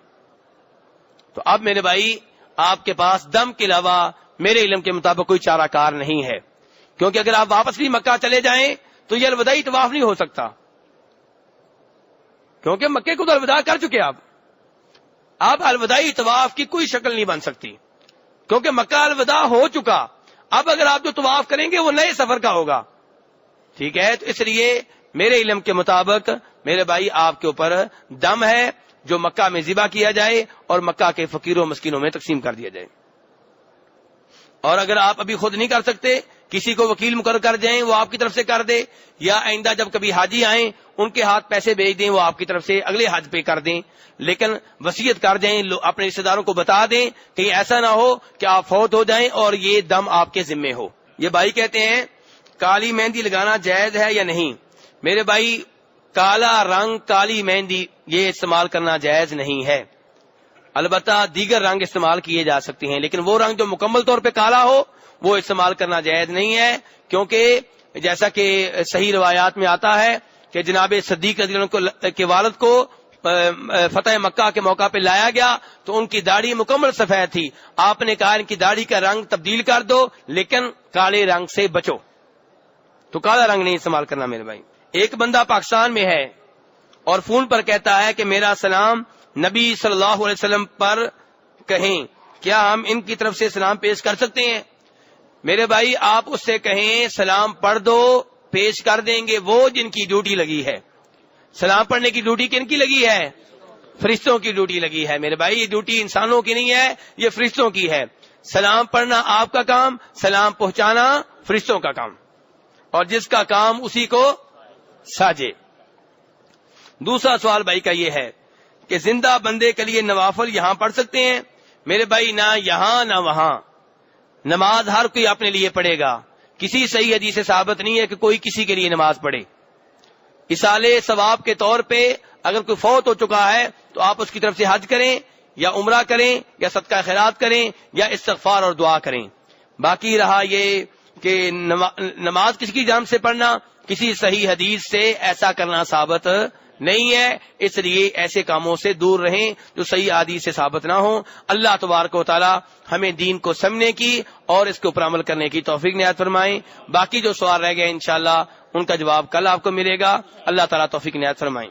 تو اب میرے بھائی آپ کے پاس دم کے علاوہ میرے علم کے مطابق کوئی چارہ کار نہیں ہے، کیونکہ اگر آپ واپس بھی مکہ چلے جائیں تو یہ الوداعی طواف نہیں ہو سکتا، کیونکہ مکے کو تو الوداع کر چکے آپ الوداعی طواف کی کوئی شکل نہیں بن سکتی، کیونکہ مکہ الوداع ہو چکا. اب اگر آپ جو طواف کریں گے وہ نئے سفر کا ہوگا. ٹھیک ہے، تو اس لیے میرے علم کے مطابق میرے بھائی آپ کے اوپر دم ہے جو مکہ میں ذبح کیا جائے اور مکہ کے فقیروں مسکینوں میں تقسیم کر دیا جائے. اور اگر آپ ابھی خود نہیں کر سکتے، کسی کو وکیل مقرر کر جائیں وہ آپ کی طرف سے کر دے، یا آئندہ جب کبھی حاجی آئیں ان کے ہاتھ پیسے بھیج دیں، وہ آپ کی طرف سے اگلے حج پہ کر دیں. لیکن وصیت کر دیں، اپنے رشتے داروں کو بتا دیں کہ ایسا نہ ہو کہ آپ فوت ہو جائیں اور یہ دم آپ کے ذمے ہو. یہ بھائی کہتے ہیں کالی مہندی لگانا جائز ہے یا نہیں. میرے بھائی کالا رنگ، کالی مہندی یہ استعمال کرنا جائز نہیں ہے. البتہ دیگر رنگ استعمال کیے جا سکتے ہیں، لیکن وہ رنگ جو مکمل طور پہ کالا ہو وہ استعمال کرنا جائز نہیں ہے، کیونکہ جیسا کہ صحیح روایات میں آتا ہے کہ جناب صدیق رضی اللہ عنہ کے والد کو فتح مکہ کے موقع پہ لایا گیا تو ان کی داڑھی مکمل سفید تھی. آپ نے کہا ان کی داڑھی کا رنگ تبدیل کر دو لیکن کالے رنگ سے بچو، تو کالا رنگ نہیں استعمال کرنا. میرے بھائی ایک بندہ پاکستان میں ہے اور فون پر کہتا ہے کہ میرا سلام نبی صلی اللہ علیہ وسلم پر کہیں، کیا ہم ان کی طرف سے سلام پیش کر سکتے ہیں؟ میرے بھائی آپ اس سے کہیں سلام پڑھ دو، پیش کر دیں گے وہ جن کی ڈیوٹی لگی ہے. سلام پڑھنے کی ڈیوٹی کن کی لگی ہے؟ فرشتوں کی ڈیوٹی لگی ہے. میرے بھائی یہ ڈیوٹی انسانوں کی نہیں ہے، یہ فرشتوں کی ہے. سلام پڑھنا آپ کا کام، سلام پہنچانا فرشتوں کا کام، اور جس کا کام اسی کو ساجے. دوسرا سوال بھائی کا یہ ہے کہ زندہ بندے کے لیے نوافل یہاں پڑھ سکتے ہیں؟ میرے بھائی نہ یہاں نہ وہاں، نماز ہر کوئی اپنے لیے پڑھے گا. کسی صحیح حدیث سے ثابت نہیں ہے کہ کوئی کسی کے لیے نماز پڑھے. اصالے ثواب کے طور پہ اگر کوئی فوت ہو چکا ہے تو آپ اس کی طرف سے حج کریں یا عمرہ کریں یا صدقہ خیرات کریں یا استغفار اور دعا کریں. باقی رہا یہ کہ نماز کسی کی جانب سے پڑھنا، کسی صحیح حدیث سے ایسا کرنا ثابت نہیں ہے، اس لیے ایسے کاموں سے دور رہیں جو صحیح حدیث سے ثابت نہ ہوں. اللہ تبارک و تعالی ہمیں دین کو سمجھنے کی اور اس کے اوپر عمل کرنے کی توفیق عنایت فرمائیں. باقی جو سوال رہ گئے انشاءاللہ ان کا جواب کل آپ کو ملے گا. اللہ تعالی توفیق عنایت فرمائیں.